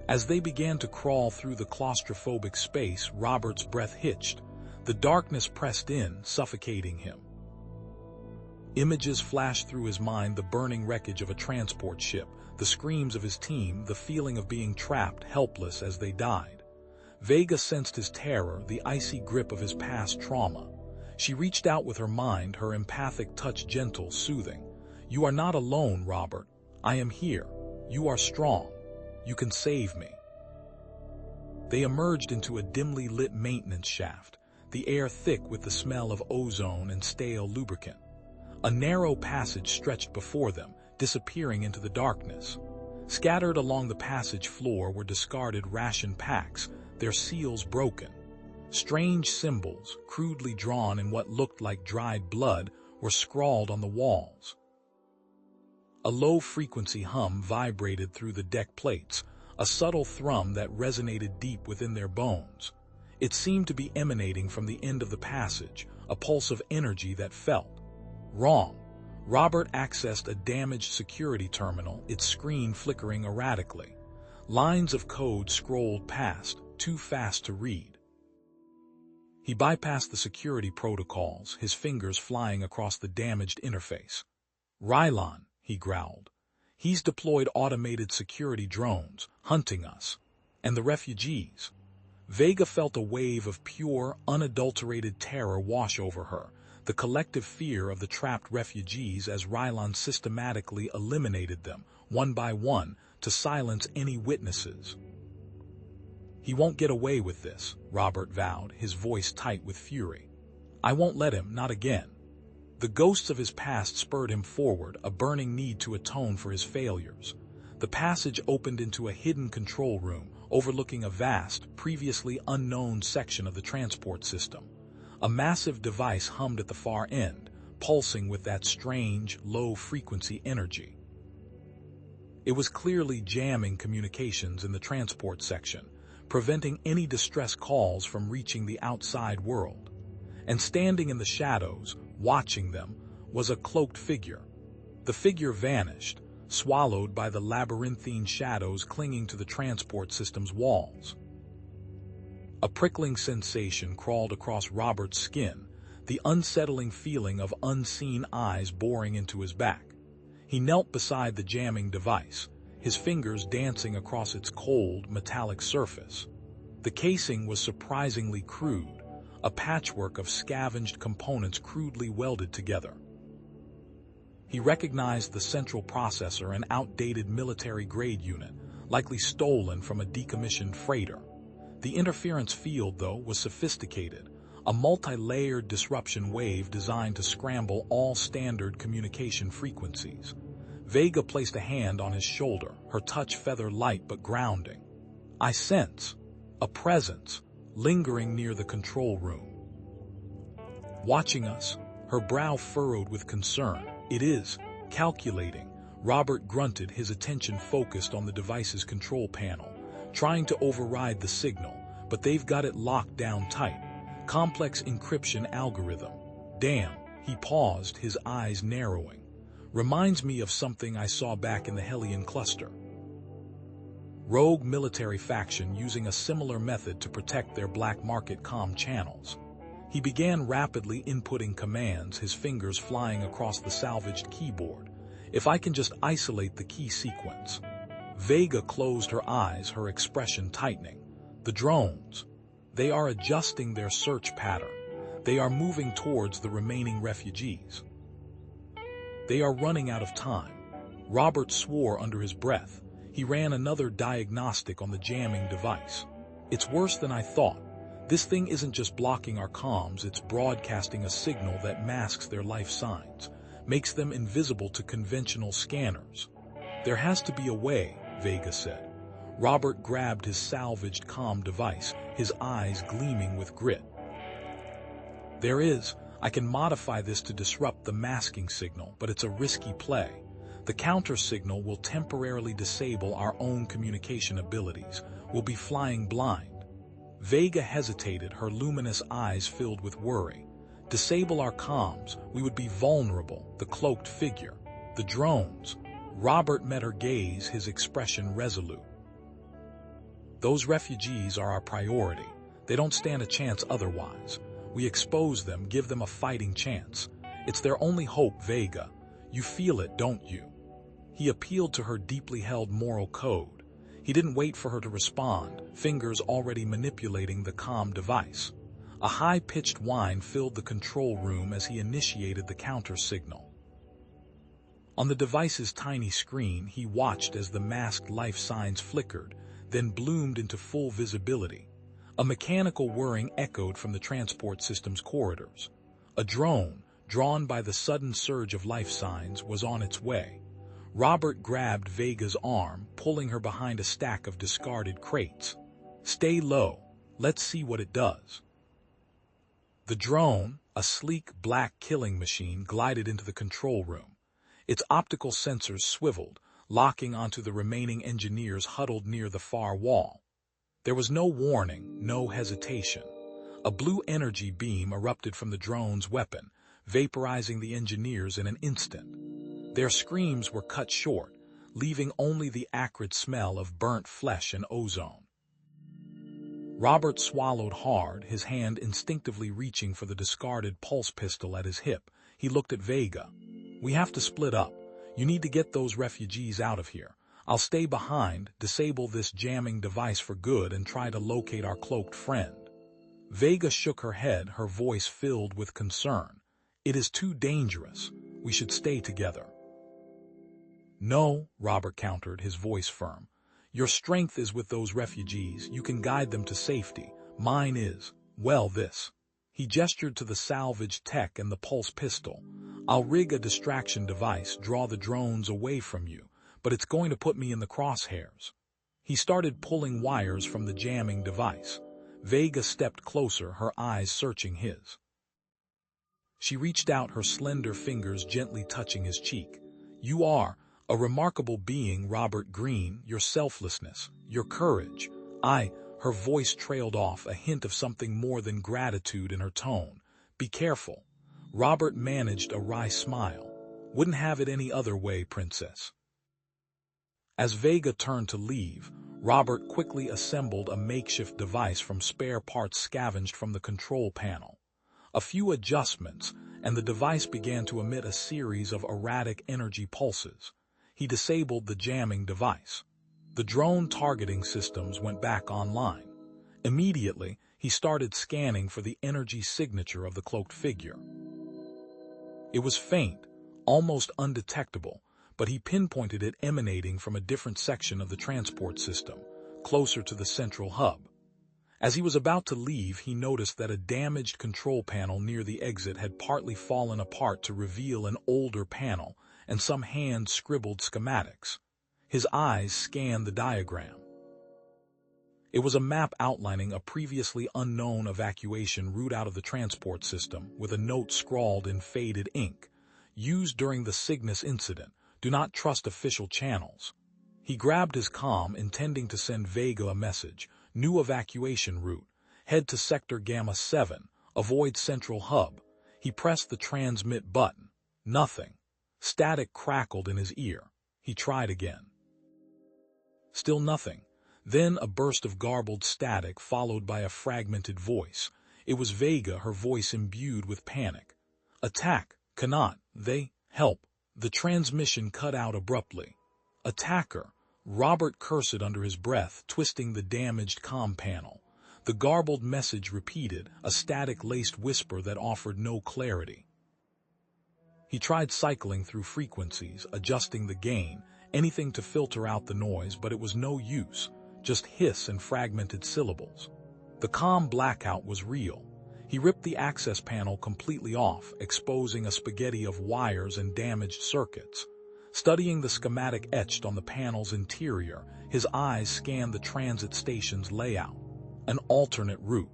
As they began to crawl through the claustrophobic space, Robert's breath hitched. The darkness pressed in, suffocating him. Images flashed through his mind, the burning wreckage of a transport ship, the screams of his team, the feeling of being trapped, helpless as they died. Vega sensed his terror, the icy grip of his past trauma. She reached out with her mind, her empathic touch gentle, soothing. "You are not alone, Robert. I am here. You are strong. You can save me." They emerged into a dimly lit maintenance shaft. the air thick with the smell of ozone and stale lubricant. A narrow passage stretched before them, disappearing into the darkness. Scattered along the passage floor were discarded ration packs, their seals broken. Strange symbols, crudely drawn in what looked like dried blood, were scrawled on the walls. A low-frequency hum vibrated through the deck plates, a subtle thrum that resonated deep within their bones. It seemed to be emanating from the end of the passage, a pulse of energy that felt wrong. Robert accessed a damaged security terminal, its screen flickering erratically. Lines of code scrolled past, too fast to read. He bypassed the security protocols, his fingers flying across the damaged interface. "Rylon," he growled. "He's deployed automated security drones, hunting us. And the refugees." Vega felt a wave of pure, unadulterated terror wash over her, the collective fear of the trapped refugees as Rylon systematically eliminated them, one by one, to silence any witnesses. "He won't get away with this," Robert vowed, his voice tight with fury. "I won't let him, not again." The ghosts of his past spurred him forward, a burning need to atone for his failures. The passage opened into a hidden control room, overlooking a vast, previously unknown section of the transport system. A massive device hummed at the far end, pulsing with that strange, low-frequency energy. It was clearly jamming communications in the transport section, preventing any distress calls from reaching the outside world. And standing in the shadows, watching them, was a cloaked figure. The figure vanished, swallowed by the labyrinthine shadows clinging to the transport system's walls. A prickling sensation crawled across Robert's skin, the unsettling feeling of unseen eyes boring into his back. He knelt beside the jamming device, his fingers dancing across its cold, metallic surface. The casing was surprisingly crude, a patchwork of scavenged components crudely welded together. He recognized the central processor, an outdated military-grade unit, likely stolen from a decommissioned freighter. The interference field, though, was sophisticated, a multi-layered disruption wave designed to scramble all standard communication frequencies. Vega placed a hand on his shoulder, her touch feather light but grounding. "I sense a presence lingering near the control room. Watching us," her brow furrowed with concern. "It is calculating." Robert grunted, his attention focused on the device's control panel, trying to override the signal, but they've got it locked down tight. Complex encryption algorithm. Damn, he paused, his eyes narrowing. "Reminds me of something I saw back in the Hellion cluster." Rogue military faction using a similar method to protect their black market comm channels. He began rapidly inputting commands, his fingers flying across the salvaged keyboard. "If I can just isolate the key sequence." Vega closed her eyes, her expression tightening. "The drones. They are adjusting their search pattern. They are moving towards the remaining refugees. They are running out of time." Robert swore under his breath. He ran another diagnostic on the jamming device. "It's worse than I thought. This thing isn't just blocking our comms, it's broadcasting a signal that masks their life signs, makes them invisible to conventional scanners." "There has to be a way," Vega said. Robert grabbed his salvaged comm device, his eyes gleaming with grit. "There is. I can modify this to disrupt the masking signal, but it's a risky play. The counter signal will temporarily disable our own communication abilities. We'll be flying blind." Vega hesitated, her luminous eyes filled with worry. "Disable our comms, we would be vulnerable." The cloaked figure. "The drones." Robert met her gaze, his expression resolute. "Those refugees are our priority. They don't stand a chance otherwise. We expose them, give them a fighting chance. It's their only hope, Vega. You feel it, don't you?" He appealed to her deeply held moral code. He didn't wait for her to respond, fingers already manipulating the comm device. A high-pitched whine filled the control room as he initiated the counter signal. On the device's tiny screen, he watched as the masked life signs flickered, then bloomed into full visibility. A mechanical whirring echoed from the transport system's corridors. A drone, drawn by the sudden surge of life signs, was on its way. Robert grabbed Vega's arm, pulling her behind a stack of discarded crates. "Stay low. Let's see what it does." The drone, a sleek black killing machine, glided into the control room. Its optical sensors swiveled, locking onto the remaining engineers huddled near the far wall. There was no warning, no hesitation. A blue energy beam erupted from the drone's weapon, vaporizing the engineers in an instant. Their screams were cut short, leaving only the acrid smell of burnt flesh and ozone. Robert swallowed hard, his hand instinctively reaching for the discarded pulse pistol at his hip. He looked at Vega. "We have to split up. You need to get those refugees out of here. I'll stay behind, disable this jamming device for good, and try to locate our cloaked friend." Vega shook her head, her voice filled with concern. "It is too dangerous. We should stay together." "No," Robert countered, his voice firm. "Your strength is with those refugees. You can guide them to safety. Mine is, well, this." He gestured to the salvaged tech and the pulse pistol. "I'll rig a distraction device, draw the drones away from you, but it's going to put me in the crosshairs." He started pulling wires from the jamming device. Vega stepped closer, her eyes searching his. She reached out, her slender fingers gently touching his cheek. "You are a remarkable being, Robert Greene, your selflessness, your courage." Her voice trailed off, a hint of something more than gratitude in her tone. "Be careful." Robert managed a wry smile. "Wouldn't have it any other way, Princess." As Vega turned to leave, Robert quickly assembled a makeshift device from spare parts scavenged from the control panel. A few adjustments, and the device began to emit a series of erratic energy pulses. He disabled the jamming device. The drone targeting systems went back online. Immediately, he started scanning for the energy signature of the cloaked figure. It was faint, almost undetectable, but he pinpointed it emanating from a different section of the transport system, closer to the central hub. As he was about to leave, he noticed that a damaged control panel near the exit had partly fallen apart to reveal an older panel and some hand-scribbled schematics. His eyes scanned the diagram. It was a map outlining a previously unknown evacuation route out of the transport system, with a note scrawled in faded ink. "Used during the Cygnus incident. Do not trust official channels." He grabbed his comm, intending to send Vega a message. "New evacuation route. Head to Sector Gamma 7. Avoid Central Hub." He pressed the transmit button. Nothing. Static crackled in his ear. He tried again. Still nothing. Then a burst of garbled static followed by a fragmented voice. It was Vega, her voice imbued with panic. "Attack. Cannot. They. Help." The transmission cut out abruptly. "Attacker." Robert cursed under his breath, twisting the damaged comm panel. The garbled message repeated, a static-laced whisper that offered no clarity. He tried cycling through frequencies, adjusting the gain, anything to filter out the noise, but it was no use, just hiss and fragmented syllables. The comm blackout was real. He ripped the access panel completely off, exposing a spaghetti of wires and damaged circuits. Studying the schematic etched on the panel's interior, his eyes scanned the transit station's layout. An alternate route.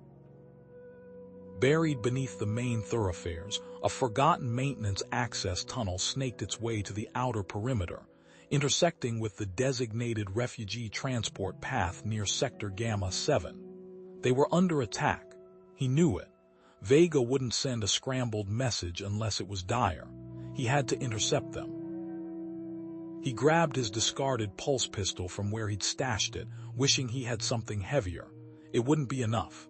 Buried beneath the main thoroughfares, a forgotten maintenance access tunnel snaked its way to the outer perimeter, intersecting with the designated refugee transport path near Sector Gamma 7. They were under attack. He knew it. Vega wouldn't send a scrambled message unless it was dire. He had to intercept them. He grabbed his discarded pulse pistol from where he'd stashed it, wishing he had something heavier. It wouldn't be enough.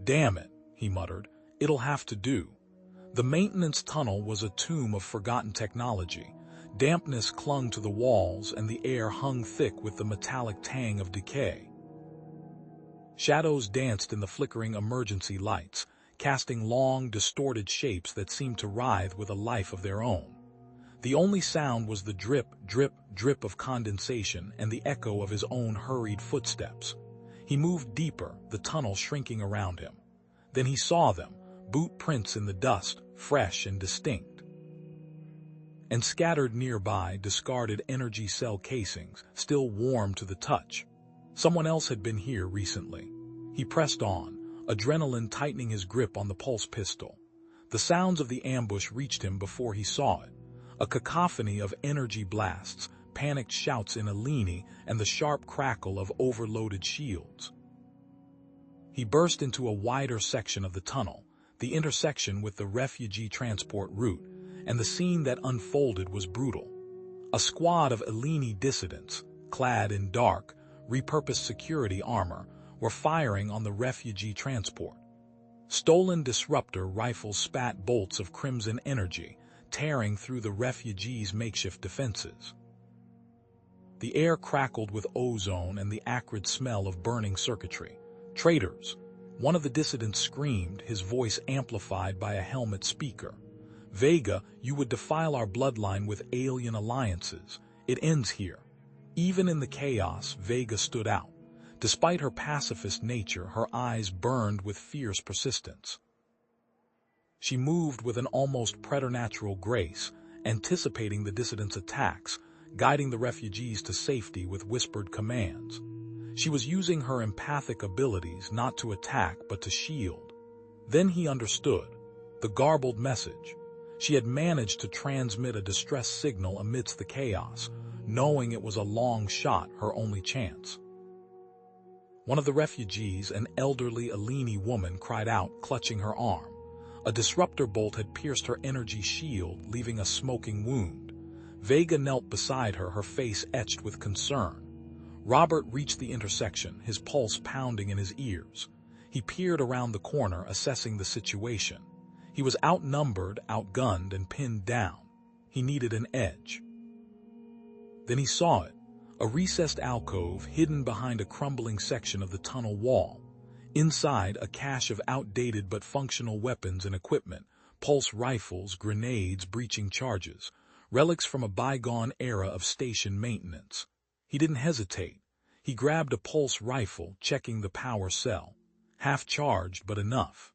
"Damn it," he muttered. "It'll have to do." The maintenance tunnel was a tomb of forgotten technology. Dampness clung to the walls, and the air hung thick with the metallic tang of decay. Shadows danced in the flickering emergency lights, casting long, distorted shapes that seemed to writhe with a life of their own. The only sound was the drip, drip, drip of condensation and the echo of his own hurried footsteps. He moved deeper, the tunnel shrinking around him. Then he saw them, boot prints in the dust, fresh and distinct. And scattered nearby, discarded energy cell casings, still warm to the touch. Someone else had been here recently. He pressed on, adrenaline tightening his grip on the pulse pistol. The sounds of the ambush reached him before he saw it. A cacophony of energy blasts, panicked shouts in Alini, and the sharp crackle of overloaded shields. He burst into a wider section of the tunnel, the intersection with the refugee transport route, and the scene that unfolded was brutal. A squad of Alini dissidents, clad in dark, repurposed security armor, were firing on the refugee transport. Stolen disruptor rifles spat bolts of crimson energy, tearing through the refugees' makeshift defenses. The air crackled with ozone and the acrid smell of burning circuitry. "Traitors!" One of the dissidents screamed, his voice amplified by a helmet speaker. "Vega, you would defile our bloodline with alien alliances. It ends here." Even in the chaos, Vega stood out. Despite her pacifist nature, her eyes burned with fierce persistence. She moved with an almost preternatural grace, anticipating the dissidents' attacks, guiding the refugees to safety with whispered commands. She was using her empathic abilities not to attack but to shield. Then he understood. The garbled message. She had managed to transmit a distress signal amidst the chaos, knowing it was a long shot, her only chance. One of the refugees, an elderly Alini woman, cried out, clutching her arm. A disruptor bolt had pierced her energy shield, leaving a smoking wound. Vega knelt beside her, her face etched with concern. Robert reached the intersection, his pulse pounding in his ears. He peered around the corner, assessing the situation. He was outnumbered, outgunned, and pinned down. He needed an edge. Then he saw it. A recessed alcove hidden behind a crumbling section of the tunnel wall. Inside, a cache of outdated but functional weapons and equipment, pulse rifles, grenades, breaching charges, relics from a bygone era of station maintenance. He didn't hesitate. He grabbed a pulse rifle, checking the power cell. Half charged, but enough.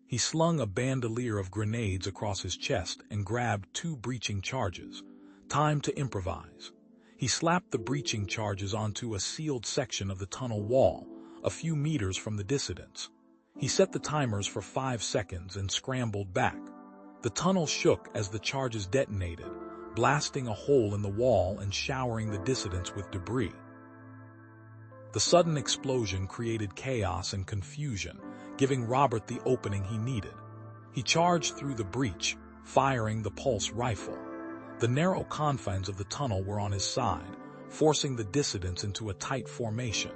He slung a bandolier of grenades across his chest and grabbed 2 breaching charges. Time to improvise. He slapped the breaching charges onto a sealed section of the tunnel wall, a few meters from the dissidents. He set the timers for 5 seconds and scrambled back. The tunnel shook as the charges detonated, blasting a hole in the wall and showering the dissidents with debris. The sudden explosion created chaos and confusion, giving Robert the opening he needed. He charged through the breach, firing the pulse rifle. The narrow confines of the tunnel were on his side, forcing the dissidents into a tight formation.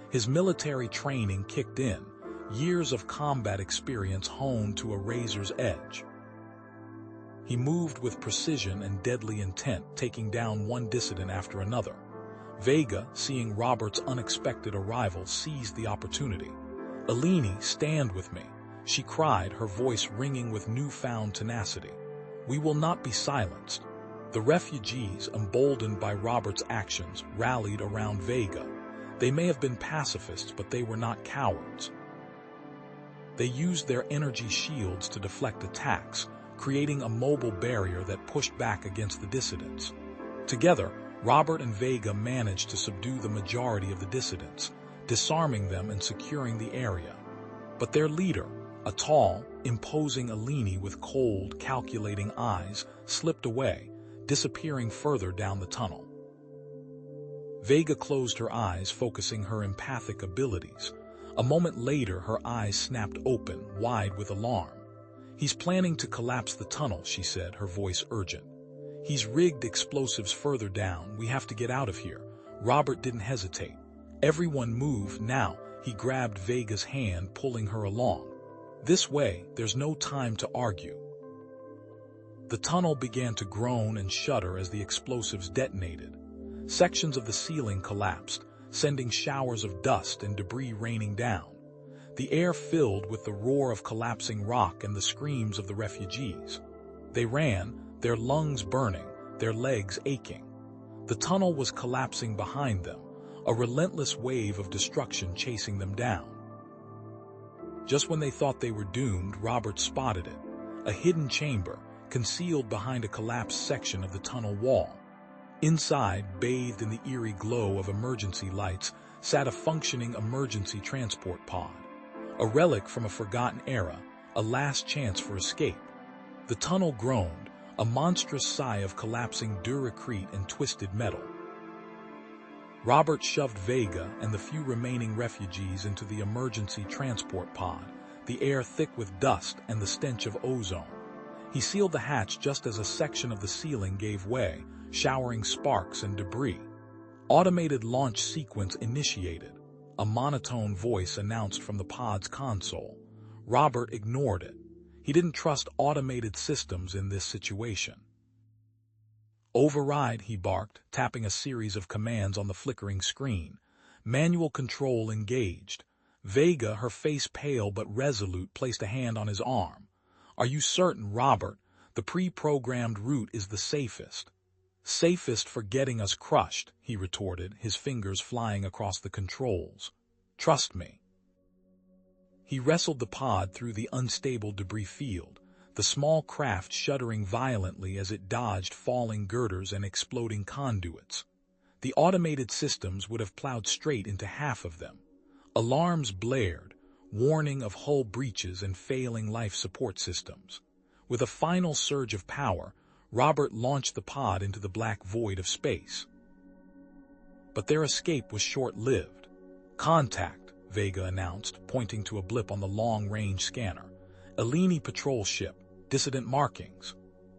His military training kicked in, years of combat experience honed to a razor's edge. He moved with precision and deadly intent, taking down one dissident after another. Vega, seeing Robert's unexpected arrival, seized the opportunity. "Alini, stand with me," she cried, her voice ringing with newfound tenacity. "We will not be silenced." The refugees, emboldened by Robert's actions, rallied around Vega. They may have been pacifists, but they were not cowards. They used their energy shields to deflect attacks, creating a mobile barrier that pushed back against the dissidents. Together, Robert and Vega managed to subdue the majority of the dissidents, disarming them and securing the area. But their leader, a tall, imposing Alini with cold, calculating eyes, slipped away, disappearing further down the tunnel. Vega closed her eyes, focusing her empathic abilities. A moment later, her eyes snapped open, wide with alarm. "He's planning to collapse the tunnel," she said, her voice urgent. "He's rigged explosives further down. We have to get out of here." Robert didn't hesitate. "Everyone move now." He grabbed Vega's hand, pulling her along. "This way, there's no time to argue." The tunnel began to groan and shudder as the explosives detonated. Sections of the ceiling collapsed, sending showers of dust and debris raining down. The air filled with the roar of collapsing rock and the screams of the refugees. They ran, their lungs burning, their legs aching. The tunnel was collapsing behind them, a relentless wave of destruction chasing them down. Just when they thought they were doomed, Robert spotted it, a hidden chamber, concealed behind a collapsed section of the tunnel wall. Inside, bathed in the eerie glow of emergency lights, sat a functioning emergency transport pod, a relic from a forgotten era, a last chance for escape. The tunnel groaned, a monstrous sigh of collapsing duracrete and twisted metal. Robert shoved Vega and the few remaining refugees into the emergency transport pod, the air thick with dust and the stench of ozone. He sealed the hatch just as a section of the ceiling gave way, showering sparks and debris. Automated launch sequence initiated, a monotone voice announced from the pod's console. Robert ignored it. He didn't trust automated systems in this situation. "Override," he barked, tapping a series of commands on the flickering screen. Manual control engaged. Vega, her face pale but resolute, placed a hand on his arm. "Are you certain, Robert? The pre-programmed route is the safest." "Safest for getting us crushed," he retorted, his fingers flying across the controls. "Trust me." He wrestled the pod through the unstable debris field, the small craft shuddering violently as it dodged falling girders and exploding conduits. The automated systems would have plowed straight into half of them. Alarms blared, warning of hull breaches and failing life support systems. With a final surge of power, Robert launched the pod into the black void of space. But their escape was short-lived. "Contact," Vega announced, pointing to a blip on the long-range scanner. "Eleni patrol ship. Dissident markings."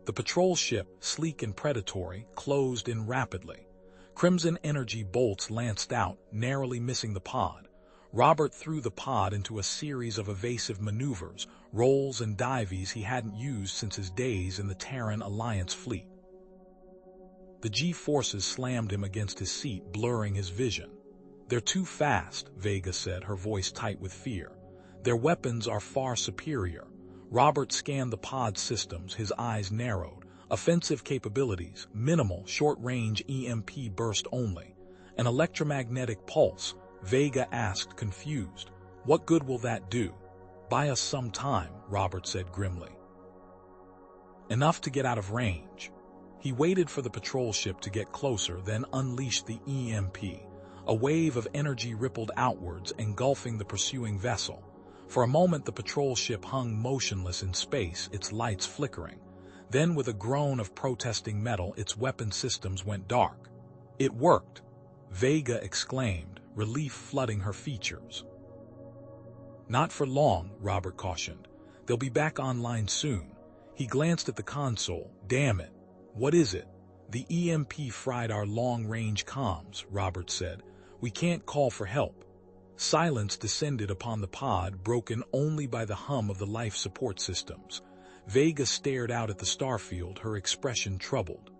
The patrol ship, sleek and predatory, closed in rapidly. Crimson energy bolts lanced out, narrowly missing the pod. Robert threw the pod into a series of evasive maneuvers, rolls and dives he hadn't used since his days in the Terran Alliance fleet. The G-forces slammed him against his seat, blurring his vision. "They're too fast," Vega said, her voice tight with fear. "Their weapons are far superior." Robert scanned the pod systems, his eyes narrowed. Offensive capabilities, minimal, short-range EMP burst only. "An electromagnetic pulse," Vega asked, confused. "What good will that do?" "Buy us some time," Robert said grimly. "Enough to get out of range." He waited for the patrol ship to get closer, then unleashed the EMP. A wave of energy rippled outwards, engulfing the pursuing vessel. For a moment the patrol ship hung motionless in space, its lights flickering. Then, with a groan of protesting metal, its weapon systems went dark. "It worked!" Vega exclaimed, relief flooding her features. "Not for long," Robert cautioned. "They'll be back online soon." He glanced at the console. "Damn it. What is it?" "The EMP fried our long-range comms," Robert said. "We can't call for help." Silence descended upon the pod, broken only by the hum of the life support systems. Vega stared out at the starfield, her expression troubled.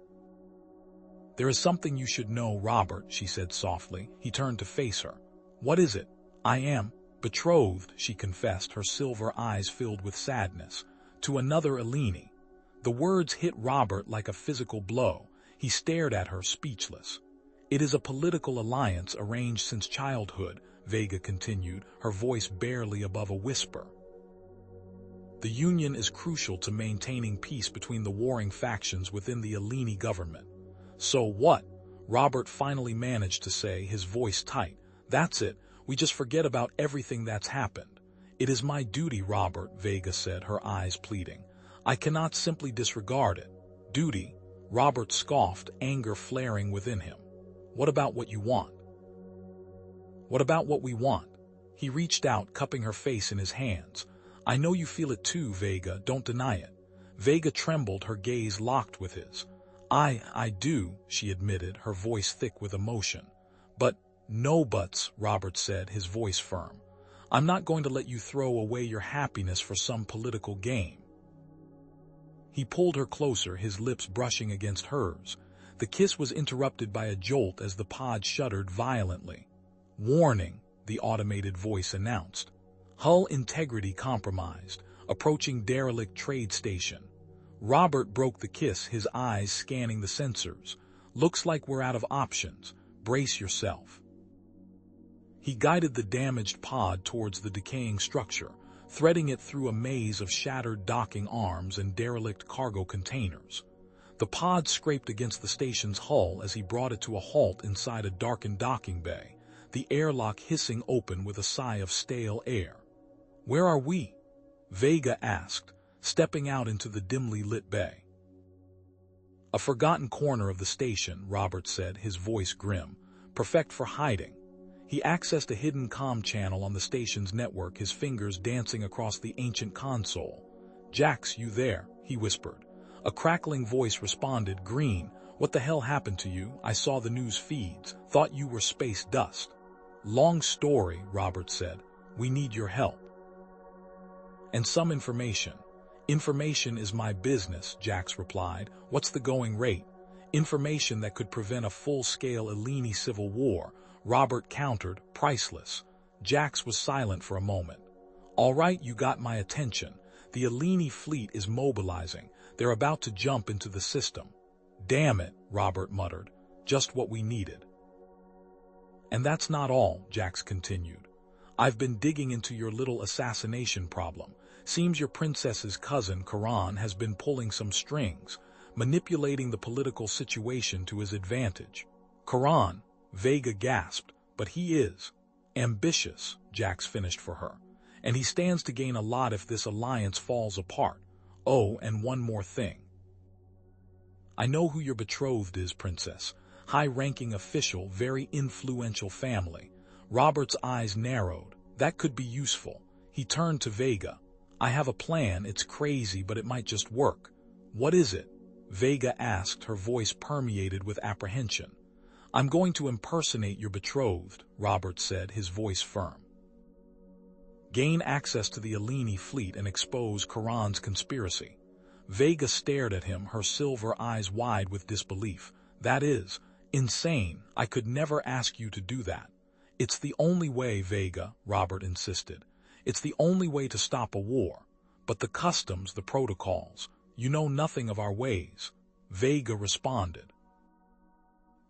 "There is something you should know, Robert," she said softly. He turned to face her. "What is it?" "I am betrothed," she confessed, her silver eyes filled with sadness. "To another Eleni." The words hit Robert like a physical blow. He stared at her, speechless. "It is a political alliance arranged since childhood," Vega continued, her voice barely above a whisper. "The union is crucial to maintaining peace between the warring factions within the Eleni government." "So what?" Robert finally managed to say, his voice tight. "That's it. We just forget about everything that's happened." "It is my duty, Robert," Vega said, her eyes pleading. "I cannot simply disregard it." "Duty?" Robert scoffed, anger flaring within him. "What about what you want?" "What about what we want?" He reached out, cupping her face in his hands. "I know you feel it too, Vega, don't deny it." Vega trembled, her gaze locked with his. I do," she admitted, her voice thick with emotion. "But, no buts," Robert said, his voice firm. "I'm not going to let you throw away your happiness for some political game." He pulled her closer, his lips brushing against hers. The kiss was interrupted by a jolt as the pod shuddered violently. "Warning," the automated voice announced. "Hull integrity compromised. Approaching derelict trade station." Robert broke the kiss, his eyes scanning the sensors. "Looks like we're out of options. Brace yourself." He guided the damaged pod towards the decaying structure, threading it through a maze of shattered docking arms and derelict cargo containers. The pod scraped against the station's hull as he brought it to a halt inside a darkened docking bay, the airlock hissing open with a sigh of stale air. "Where are we?" Vega asked, stepping out into the dimly lit bay. "A forgotten corner of the station," Robert said, his voice grim, "perfect for hiding." He accessed a hidden comm channel on the station's network, his fingers dancing across the ancient console. "Jax, you there?" he whispered. A crackling voice responded, "Green, what the hell happened to you? I saw the news feeds, thought you were space dust." "Long story," Robert said. "We need your help." "And some information." "Information is my business," Jax replied. "What's the going rate?" "Information that could prevent a full-scale Eleni civil war," Robert countered, "priceless." Jax was silent for a moment. "All right, you got my attention. The Eleni fleet is mobilizing. They're about to jump into the system." "Damn it," Robert muttered. "Just what we needed." "And that's not all," Jax continued. "I've been digging into your little assassination problem. Seems your princess's cousin, Karan, has been pulling some strings, manipulating the political situation to his advantage." "Karan," Vega gasped, "but he is ambitious," Jax finished for her. "And he stands to gain a lot if this alliance falls apart. Oh, and one more thing. I know who your betrothed is, Princess. High-ranking official, very influential family." Robert's eyes narrowed. "That could be useful." He turned to Vega. "I have a plan. It's crazy, but it might just work." "What is it?" Vega asked, her voice permeated with apprehension. "I'm going to impersonate your betrothed," Robert said, his voice firm. "Gain access to the Eleni fleet and expose Karan's conspiracy." Vega stared at him, her silver eyes wide with disbelief. "That is insane. I could never ask you to do that." "It's the only way, Vega," Robert insisted. "It's the only way to stop a war. But the customs, the protocols, you know nothing of our ways." Vega responded.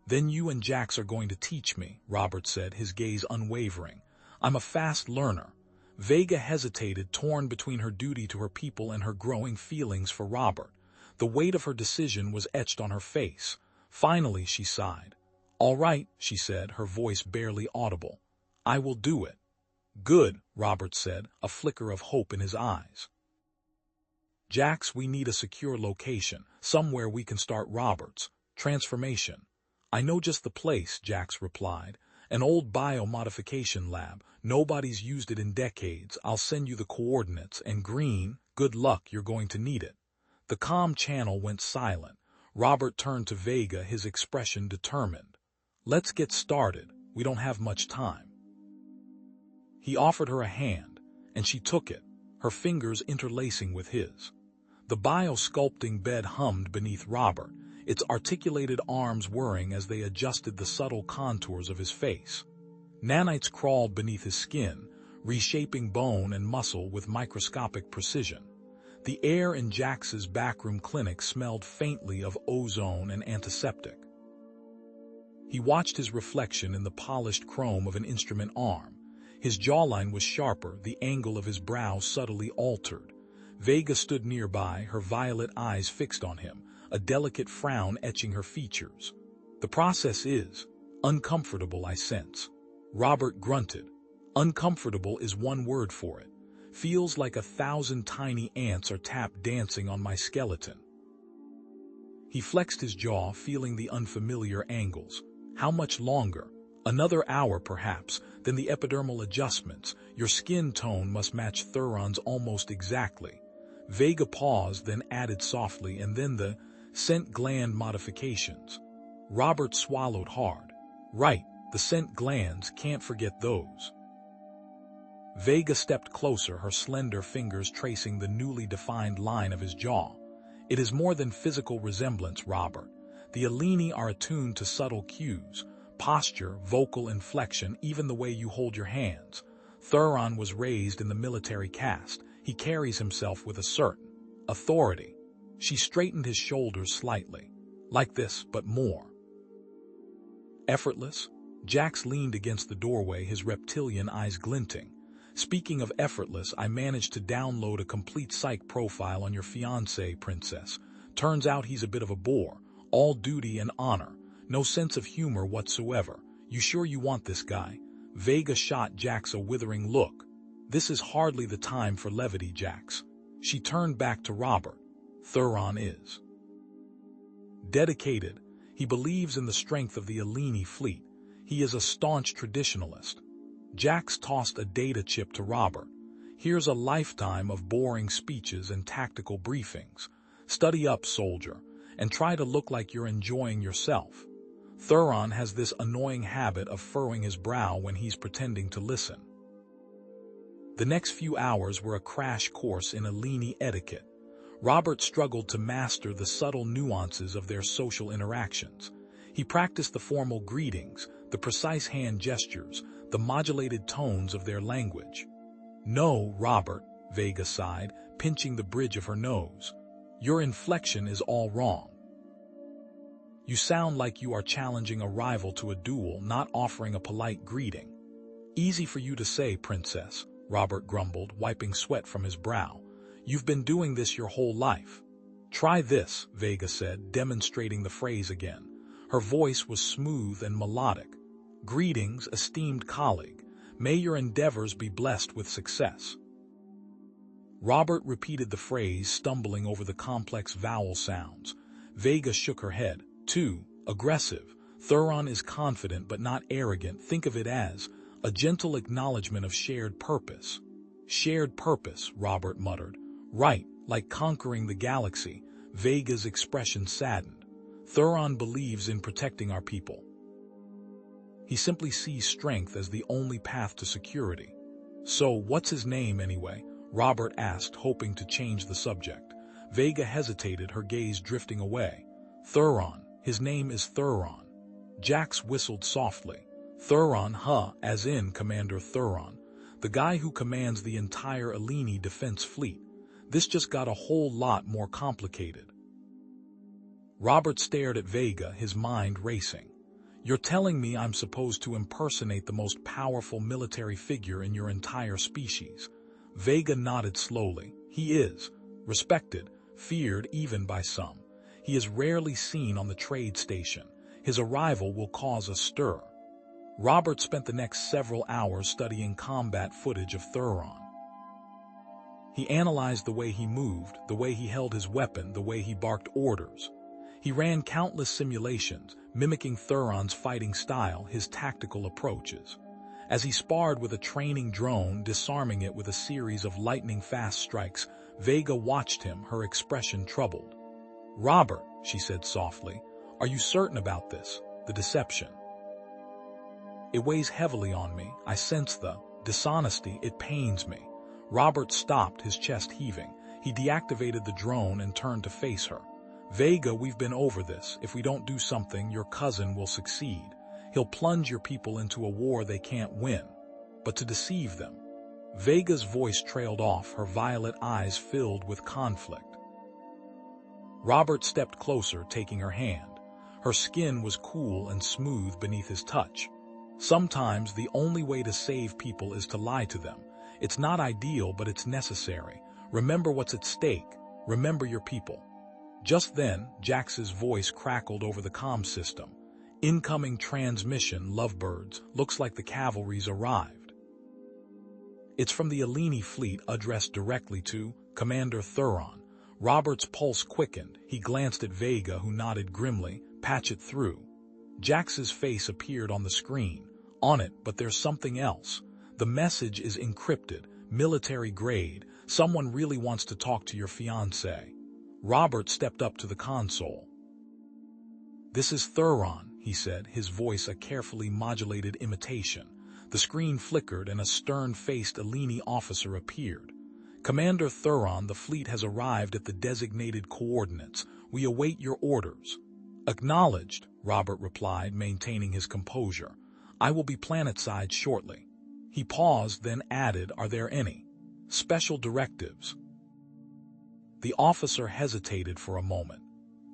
"Then you and Jax are going to teach me," Robert said, his gaze unwavering. "I'm a fast learner." Vega hesitated, torn between her duty to her people and her growing feelings for Robert. The weight of her decision was etched on her face. Finally, she sighed. "All right," she said, her voice barely audible. "I will do it." "Good," Robert said, a flicker of hope in his eyes. "Jax, we need a secure location, somewhere we can start Robert's transformation." "I know just the place," Jax replied. "An old biomodification lab. Nobody's used it in decades. I'll send you the coordinates, and Green, good luck, you're going to need it." The comm channel went silent. Robert turned to Vega, his expression determined. "Let's get started. We don't have much time." He offered her a hand, and she took it, her fingers interlacing with his. The bio-sculpting bed hummed beneath Robert, its articulated arms whirring as they adjusted the subtle contours of his face. Nanites crawled beneath his skin, reshaping bone and muscle with microscopic precision. The air in Jax's backroom clinic smelled faintly of ozone and antiseptic. He watched his reflection in the polished chrome of an instrument arm. His jawline was sharper, the angle of his brow subtly altered. Vega stood nearby, her violet eyes fixed on him, a delicate frown etching her features. "The process is uncomfortable, I sense." Robert grunted. "Uncomfortable is one word for it. Feels like 1,000 tiny ants are tap dancing on my skeleton." He flexed his jaw, feeling the unfamiliar angles. "How much longer?" "Another hour, perhaps. Then the epidermal adjustments. Your skin tone must match Thuron's almost exactly." Vega paused, then added softly, "And then the scent gland modifications." Robert swallowed hard. "Right, the scent glands, can't forget those." Vega stepped closer, her slender fingers tracing the newly defined line of his jaw. "It is more than physical resemblance, Robert. The Eleni are attuned to subtle cues, posture, vocal inflection, even the way you hold your hands. Thuron was raised in the military caste. He carries himself with a certain authority." She straightened his shoulders slightly. "Like this, but more effortless." Jax leaned against the doorway, his reptilian eyes glinting. "Speaking of effortless, I managed to download a complete psych profile on your fiancé, Princess. Turns out he's a bit of a bore. All duty and honor. No sense of humor whatsoever. You sure you want this guy?" Vega shot Jax a withering look. "This is hardly the time for levity, Jax." She turned back to Robert. "Thuron is dedicated. He believes in the strength of the Alini fleet. He is a staunch traditionalist." Jax tossed a data chip to Robert. "Here's a lifetime of boring speeches and tactical briefings. Study up, soldier, and try to look like you're enjoying yourself. Thuron has this annoying habit of furrowing his brow when he's pretending to listen." The next few hours were a crash course in Alini etiquette. Robert struggled to master the subtle nuances of their social interactions. He practiced the formal greetings, the precise hand gestures, the modulated tones of their language. "No, Robert," Vega sighed, pinching the bridge of her nose. "Your inflection is all wrong. You sound like you are challenging a rival to a duel, not offering a polite greeting." "Easy for you to say, Princess," Robert grumbled, wiping sweat from his brow. "You've been doing this your whole life." "Try this," Vega said, demonstrating the phrase again. Her voice was smooth and melodic. "Greetings, esteemed colleague. May your endeavors be blessed with success." Robert repeated the phrase, stumbling over the complex vowel sounds. Vega shook her head. "Too aggressive. Thuron is confident but not arrogant. Think of it as a gentle acknowledgement of shared purpose." "Shared purpose," Robert muttered. "Right, like conquering the galaxy." Vega's expression saddened. "Thuron believes in protecting our people. He simply sees strength as the only path to security." "So, what's his name anyway?" Robert asked, hoping to change the subject. Vega hesitated, her gaze drifting away. "Thuron. His name is Thuron." Jax whistled softly. "Thuron, huh, as in Commander Thuron, the guy who commands the entire Alini defense fleet. This just got a whole lot more complicated." Robert stared at Vega, his mind racing. "You're telling me I'm supposed to impersonate the most powerful military figure in your entire species?" Vega nodded slowly. "He is respected, feared even by some. He is rarely seen on the trade station. His arrival will cause a stir." Robert spent the next several hours studying combat footage of Thuron. He analyzed the way he moved, the way he held his weapon, the way he barked orders. He ran countless simulations, mimicking Thuron's fighting style, his tactical approaches. As he sparred with a training drone, disarming it with a series of lightning-fast strikes, Vega watched him, her expression troubled. "Robert," she said softly, "are you certain about this, the deception? It weighs heavily on me. I sense the dishonesty. It pains me." Robert stopped, his chest heaving. He deactivated the drone and turned to face her. "Vega, we've been over this. If we don't do something, your cousin will succeed. He'll plunge your people into a war they can't win. But to deceive them." Vega's voice trailed off, her violet eyes filled with conflict. Robert stepped closer, taking her hand. Her skin was cool and smooth beneath his touch. "Sometimes the only way to save people is to lie to them. It's not ideal, but it's necessary. Remember what's at stake. Remember your people." Just then, Jax's voice crackled over the comm system. "Incoming transmission, lovebirds. Looks like the cavalry's arrived." "It's from the Alini fleet, addressed directly to Commander Thuron." Robert's pulse quickened. He glanced at Vega, who nodded grimly. "Patch it through." Jax's face appeared on the screen. "On it, but there's something else. The message is encrypted, military grade. Someone really wants to talk to your fiancé." Robert stepped up to the console. "This is Thuron," he said, his voice a carefully modulated imitation. The screen flickered and a stern-faced Alini officer appeared. "Commander Thuron, the fleet has arrived at the designated coordinates. We await your orders." "Acknowledged," Robert replied, maintaining his composure. "I will be planetside shortly." He paused, then added, "Are there any special directives?" The officer hesitated for a moment.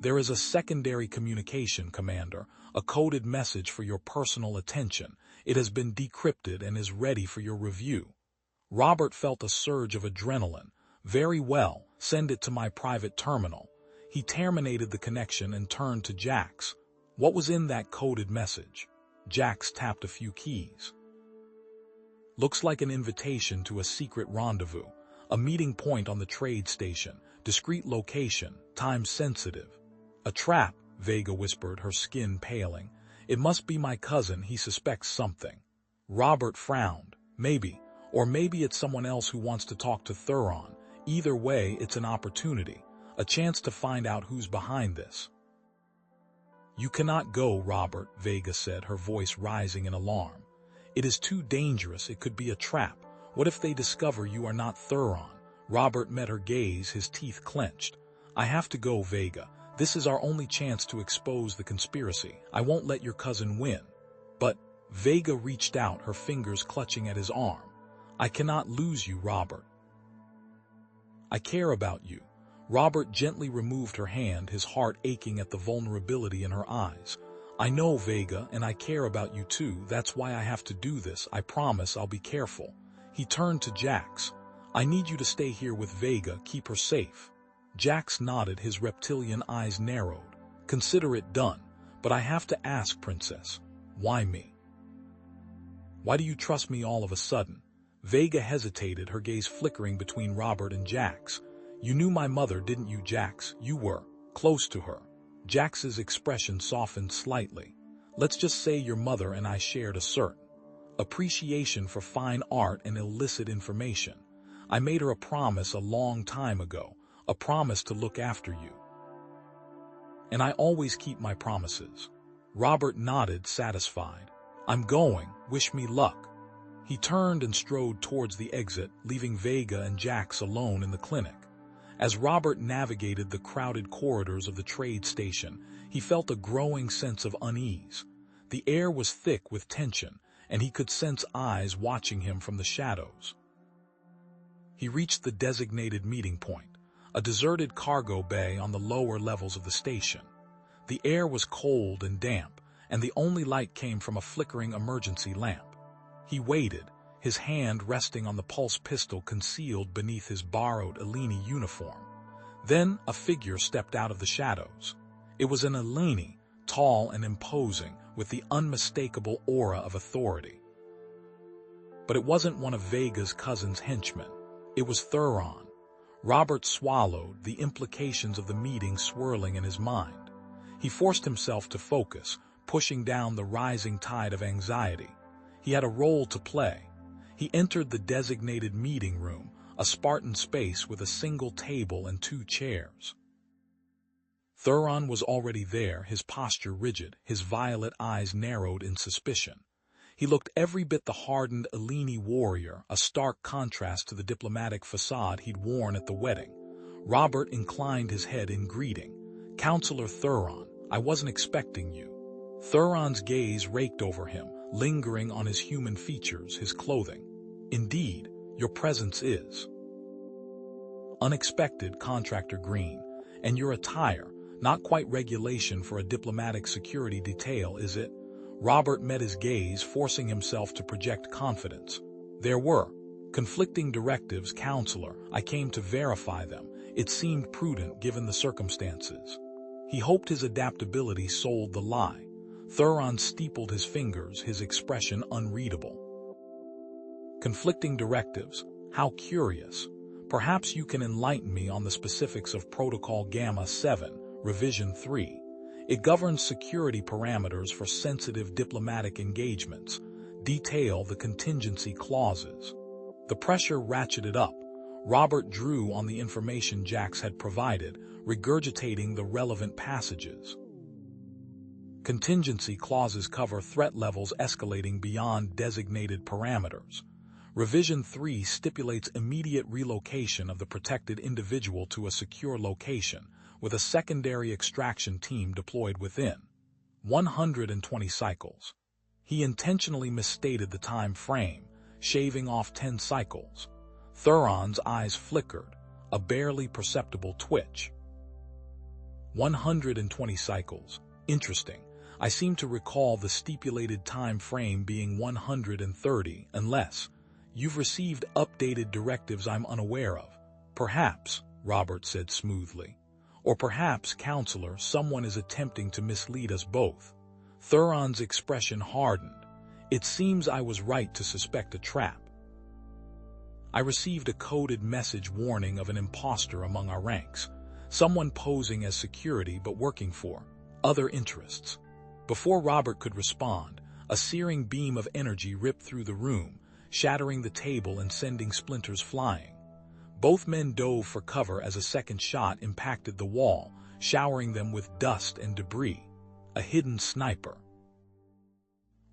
There is a secondary communication, Commander, a coded message for your personal attention. It has been decrypted and is ready for your review. Robert felt a surge of adrenaline. Very well, send it to my private terminal. He terminated the connection and turned to Jax. What was in that coded message? Jax tapped a few keys. Looks like an invitation to a secret rendezvous, a meeting point on the trade station, discreet location, time sensitive. A trap, Vega whispered, her skin paling. It must be my cousin, he suspects something. Robert frowned. Maybe, or maybe it's someone else who wants to talk to Thuron. Either way, it's an opportunity, a chance to find out who's behind this. You cannot go, Robert, Vega said, her voice rising in alarm. It is too dangerous, it could be a trap. What if they discover you are not Thuron? Robert met her gaze, his teeth clenched. I have to go, Vega. This is our only chance to expose the conspiracy. I won't let your cousin win. But Vega reached out, her fingers clutching at his arm. I cannot lose you, Robert. I care about you. Robert gently removed her hand, his heart aching at the vulnerability in her eyes. I know, Vega, and I care about you too. That's why I have to do this. I promise I'll be careful. He turned to Jax. I need you to stay here with Vega. Keep her safe. Jax nodded, his reptilian eyes narrowed. Consider it done. But I have to ask, Princess. Why me? Why do you trust me all of a sudden? Vega hesitated, her gaze flickering between Robert and Jax. You knew my mother, didn't you, Jax? You were close to her. Jax's expression softened slightly. Let's just say your mother and I shared a certain appreciation for fine art and illicit information. I made her a promise a long time ago, a promise to look after you. And I always keep my promises. Robert nodded, satisfied. I'm going, wish me luck. He turned and strode towards the exit, leaving Vega and Jax alone in the clinic. As Robert navigated the crowded corridors of the trade station, he felt a growing sense of unease. The air was thick with tension, and he could sense eyes watching him from the shadows. He reached the designated meeting point, a deserted cargo bay on the lower levels of the station. The air was cold and damp, and the only light came from a flickering emergency lamp. He waited, his hand resting on the pulse pistol concealed beneath his borrowed Eleni uniform. Then a figure stepped out of the shadows. It was an Eleni, tall and imposing, with the unmistakable aura of authority. But it wasn't one of Vega's cousin's henchmen. It was Thuron. Robert swallowed, the implications of the meeting swirling in his mind. He forced himself to focus, pushing down the rising tide of anxiety. He had a role to play. He entered the designated meeting room, a Spartan space with a single table and 2 chairs. Thuron was already there, his posture rigid, his violet eyes narrowed in suspicion. He looked every bit the hardened Eleni warrior, a stark contrast to the diplomatic facade he'd worn at the wedding. Robert inclined his head in greeting. Counselor Thuron, I wasn't expecting you. Thuron's gaze raked over him, lingering on his human features, his clothing. Indeed, your presence is unexpected, Contractor Green, and your attire, not quite regulation for a diplomatic security detail, is it? Robert met his gaze, forcing himself to project confidence. There were conflicting directives, Counselor. I came to verify them. It seemed prudent given the circumstances. He hoped his adaptability sold the lie. Thuron steepled his fingers, his expression unreadable. Conflicting directives? How curious. Perhaps you can enlighten me on the specifics of Protocol Gamma 7, Revision 3. It governs security parameters for sensitive diplomatic engagements. Detail the contingency clauses. The pressure ratcheted up. Robert drew on the information Jax had provided, regurgitating the relevant passages. Contingency clauses cover threat levels escalating beyond designated parameters. Revision 3 stipulates immediate relocation of the protected individual to a secure location, with a secondary extraction team deployed within 120 cycles. He intentionally misstated the time frame, shaving off 10 cycles. Thuron's eyes flickered, a barely perceptible twitch. 120 cycles. Interesting. I seem to recall the stipulated time frame being 130, unless you've received updated directives I'm unaware of. Perhaps, Robert said smoothly. Or perhaps, Counselor, someone is attempting to mislead us both. Thuron's expression hardened. It seems I was right to suspect a trap. I received a coded message warning of an imposter among our ranks, someone posing as security but working for other interests. Before Robert could respond, a searing beam of energy ripped through the room, shattering the table and sending splinters flying. Both men dove for cover as a second shot impacted the wall, showering them with dust and debris. A hidden sniper.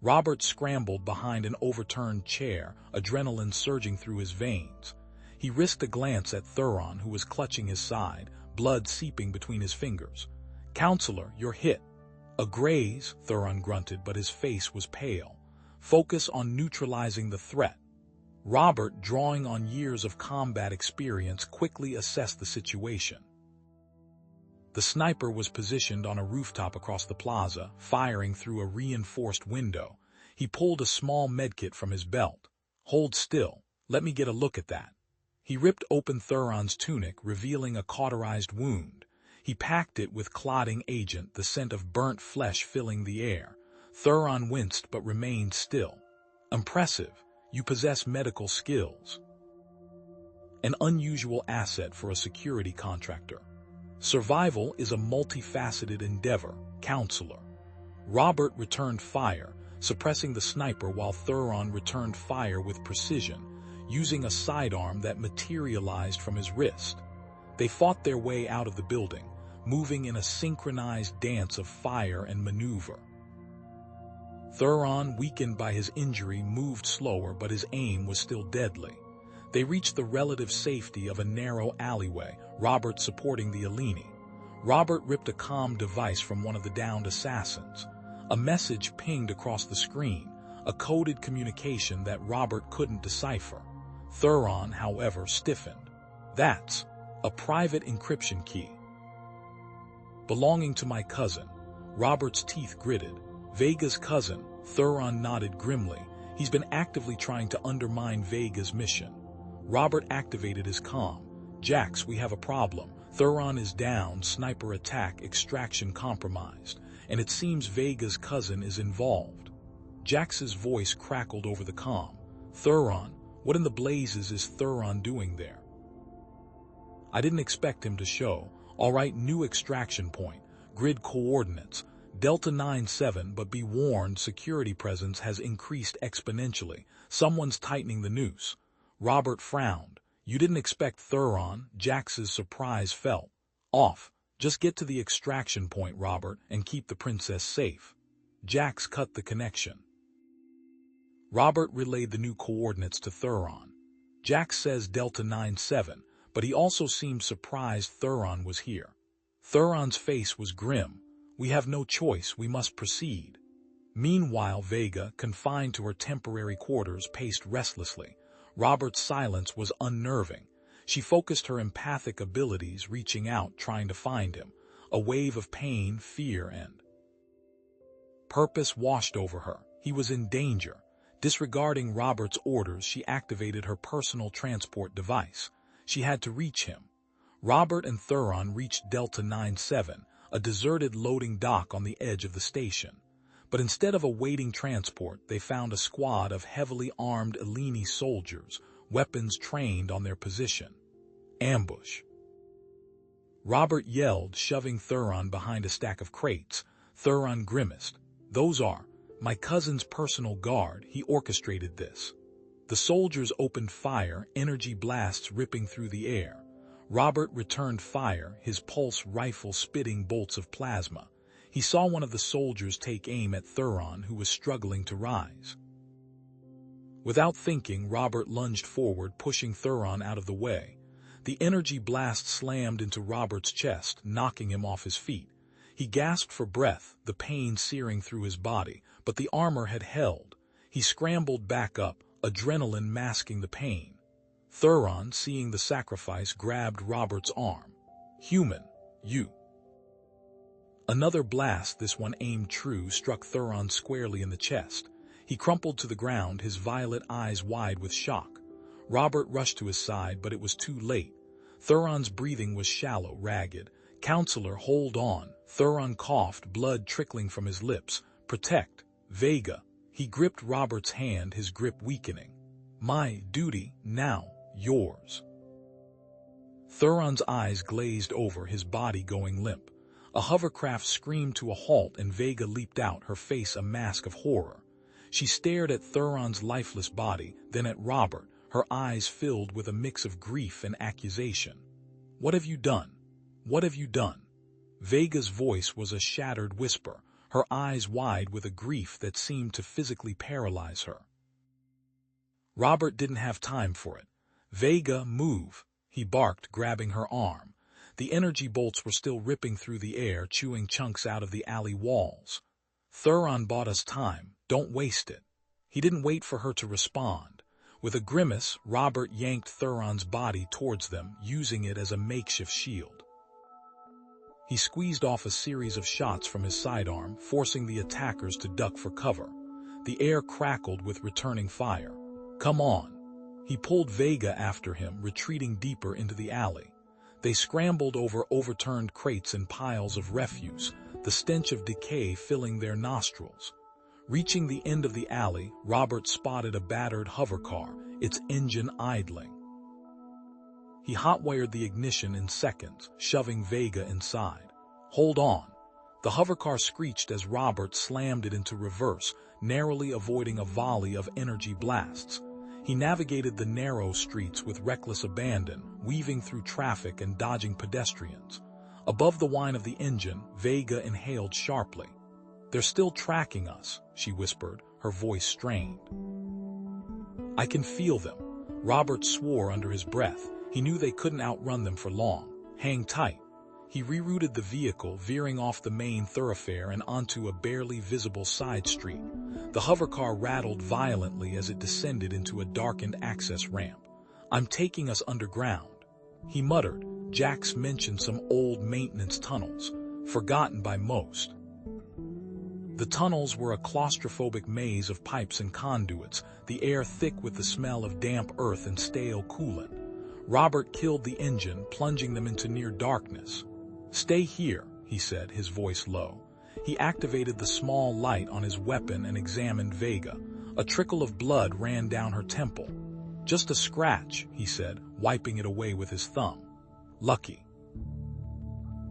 Robert scrambled behind an overturned chair, adrenaline surging through his veins. He risked a glance at Thuron, who was clutching his side, blood seeping between his fingers. "Counselor, you're hit." "A graze," Thuron grunted, but his face was pale. "Focus on neutralizing the threat." Robert, drawing on years of combat experience, quickly assessed the situation. The sniper was positioned on a rooftop across the plaza, firing through a reinforced window. He pulled a small medkit from his belt. "Hold still. Let me get a look at that." He ripped open Thuron's tunic, revealing a cauterized wound. He packed it with clotting agent, the scent of burnt flesh filling the air. Thuron winced but remained still. "Impressive. You possess medical skills." An unusual asset for a security contractor. "Survival is a multifaceted endeavor, Counselor." Robert returned fire, suppressing the sniper while Thuron returned fire with precision, using a sidearm that materialized from his wrist. They fought their way out of the building, moving in a synchronized dance of fire and maneuver. Thuron, weakened by his injury, moved slower, but his aim was still deadly. They reached the relative safety of a narrow alleyway, Robert supporting the Alini. Robert ripped a comm device from one of the downed assassins. A message pinged across the screen, a coded communication that Robert couldn't decipher. Thuron, however, stiffened. "That's a private encryption key. Belonging to my cousin." Robert's teeth gritted. "Vega's cousin?" Thuron nodded grimly. "He's been actively trying to undermine Vega's mission." Robert activated his comm. "Jax, we have a problem. Thuron is down, sniper attack, extraction compromised, and it seems Vega's cousin is involved." Jax's voice crackled over the comm. "Thuron, what in the blazes is Thuron doing there?" "I didn't expect him to show. All right, new extraction point. Grid coordinates. Delta 97, but be warned, security presence has increased exponentially. Someone's tightening the noose." Robert frowned. "You didn't expect Thuron?" Jax's surprise felt. "Off. Just get to the extraction point, Robert, and keep the princess safe." Jax cut the connection. Robert relayed the new coordinates to Thuron. "Jax says Delta 97, but he also seemed surprised Thuron was here." Thuron's face was grim. "We have no choice, we must proceed." Meanwhile, Vega, confined to her temporary quarters, paced restlessly. Robert's silence was unnerving. She focused her empathic abilities, reaching out, trying to find him. A wave of pain, fear, and purpose washed over her. He was in danger. Disregarding Robert's orders, she activated her personal transport device. She had to reach him. Robert and Thuron reached Delta 97, a deserted loading dock on the edge of the station. But instead of awaiting transport, they found a squad of heavily armed Alini soldiers, weapons trained on their position. Ambush. Robert yelled, shoving Thuron behind a stack of crates. Thuron grimaced. "Those are my cousin's personal guard. He orchestrated this." The soldiers opened fire, energy blasts ripping through the air. Robert returned fire, his pulse rifle spitting bolts of plasma. He saw one of the soldiers take aim at Thuron, who was struggling to rise. Without thinking, Robert lunged forward, pushing Thuron out of the way. The energy blast slammed into Robert's chest, knocking him off his feet. He gasped for breath, the pain searing through his body, but the armor had held. He scrambled back up, adrenaline masking the pain. Thuron, seeing the sacrifice, grabbed Robert's arm. "Human, you." Another blast, this one aimed true, struck Thuron squarely in the chest. He crumpled to the ground, his violet eyes wide with shock. Robert rushed to his side, but it was too late. Thuron's breathing was shallow, ragged. "Counselor, hold on." Thuron coughed, blood trickling from his lips. "Protect. Vega." He gripped Robert's hand, his grip weakening. "My duty, now, yours." Thuron's eyes glazed over, his body going limp. A hovercraft screamed to a halt and Vega leaped out, her face a mask of horror. She stared at Thuron's lifeless body, then at Robert, her eyes filled with a mix of grief and accusation. "What have you done? What have you done?" Vega's voice was a shattered whisper, her eyes wide with a grief that seemed to physically paralyze her. Robert didn't have time for it. "Vega, move," he barked, grabbing her arm. The energy bolts were still ripping through the air, chewing chunks out of the alley walls. "Thuron bought us time. Don't waste it." He didn't wait for her to respond. With a grimace, Robert yanked Thuron's body towards them, using it as a makeshift shield. He squeezed off a series of shots from his sidearm, forcing the attackers to duck for cover. The air crackled with returning fire. "Come on." He pulled Vega after him, retreating deeper into the alley. They scrambled over overturned crates and piles of refuse, the stench of decay filling their nostrils. Reaching the end of the alley, Robert spotted a battered hovercar, its engine idling. He hotwired the ignition in seconds, shoving Vega inside. "Hold on." The hovercar screeched as Robert slammed it into reverse, narrowly avoiding a volley of energy blasts. He navigated the narrow streets with reckless abandon, weaving through traffic and dodging pedestrians. Above the whine of the engine, Vega inhaled sharply. "They're still tracking us," she whispered, her voice strained. "I can feel them." Robert swore under his breath. He knew they couldn't outrun them for long. "Hang tight." He rerouted the vehicle, veering off the main thoroughfare and onto a barely visible side street. The hovercar rattled violently as it descended into a darkened access ramp. "I'm taking us underground," he muttered. Jax mentioned some old maintenance tunnels, forgotten by most. The tunnels were a claustrophobic maze of pipes and conduits, the air thick with the smell of damp earth and stale coolant. Robert killed the engine, plunging them into near darkness. "Stay here," he said, his voice low. He activated the small light on his weapon and examined Vega. A trickle of blood ran down her temple. "Just a scratch," he said, wiping it away with his thumb. "Lucky."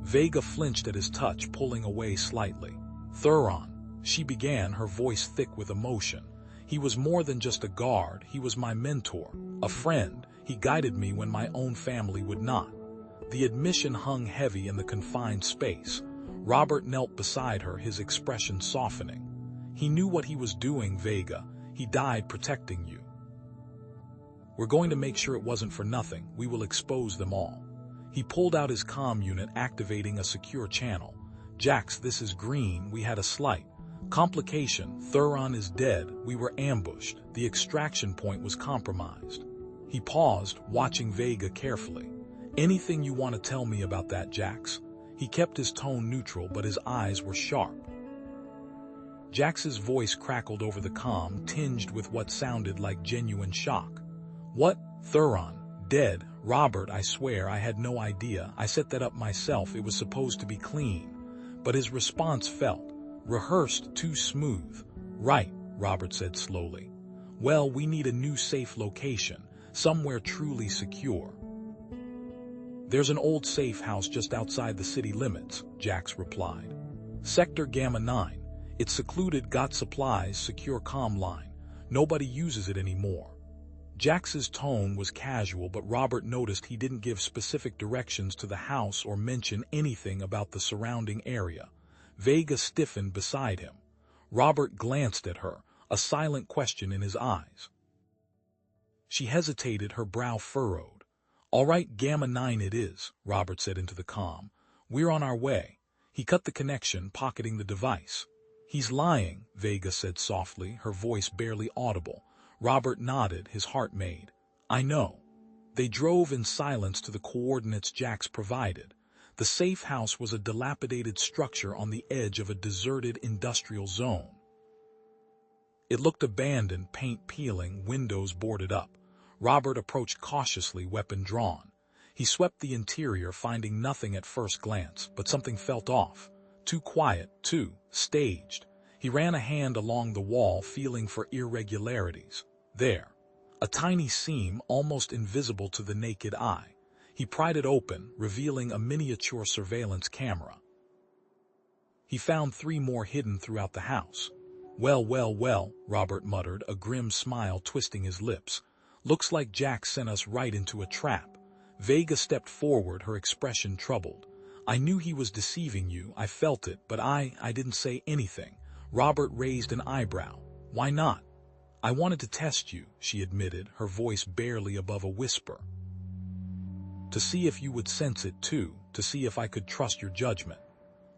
Vega flinched at his touch, pulling away slightly. "Thuron," she began, her voice thick with emotion. "He was more than just a guard, he was my mentor, a friend. He guided me when my own family would not." The admission hung heavy in the confined space. Robert knelt beside her, his expression softening. "He knew what he was doing, Vega. He died protecting you. We're going to make sure it wasn't for nothing. We will expose them all." He pulled out his comm unit, activating a secure channel. "Jax, this is Green. We had a slight complication. Thuron is dead. We were ambushed. The extraction point was compromised." He paused, watching Vega carefully. "Anything you want to tell me about that, Jax?" He kept his tone neutral, but his eyes were sharp. Jax's voice crackled over the comm, tinged with what sounded like genuine shock. "What? Thuron? Dead? Robert, I swear I had no idea. I set that up myself. It was supposed to be clean." But his response felt rehearsed, too smooth. "Right," Robert said slowly. "Well, we need a new safe location, somewhere truly secure." "There's an old safe house just outside the city limits," Jax replied. "Sector Gamma 9. It's secluded, got supplies, secure comm line. Nobody uses it anymore." Jax's tone was casual, but Robert noticed he didn't give specific directions to the house or mention anything about the surrounding area. Vega stiffened beside him. Robert glanced at her, a silent question in his eyes. She hesitated, her brow furrowed. "All right, Gamma 9 it is," Robert said into the comm. "We're on our way." He cut the connection, pocketing the device. "He's lying," Vega said softly, her voice barely audible. Robert nodded, his heart made. "I know." They drove in silence to the coordinates Jax provided. The safe house was a dilapidated structure on the edge of a deserted industrial zone. It looked abandoned, paint peeling, windows boarded up. Robert approached cautiously, weapon drawn. He swept the interior, finding nothing at first glance, but something felt off. Too quiet, too staged. He ran a hand along the wall, feeling for irregularities. There, a tiny seam, almost invisible to the naked eye. He pried it open, revealing a miniature surveillance camera. He found 3 more hidden throughout the house. Well, Robert muttered, a grim smile twisting his lips. Looks like Jack sent us right into a trap. Vega stepped forward, her expression troubled. I knew he was deceiving you, I felt it, but I didn't say anything. Robert raised an eyebrow. Why not? I wanted to test you, she admitted, her voice barely above a whisper. To see if you would sense it too, to see if I could trust your judgment.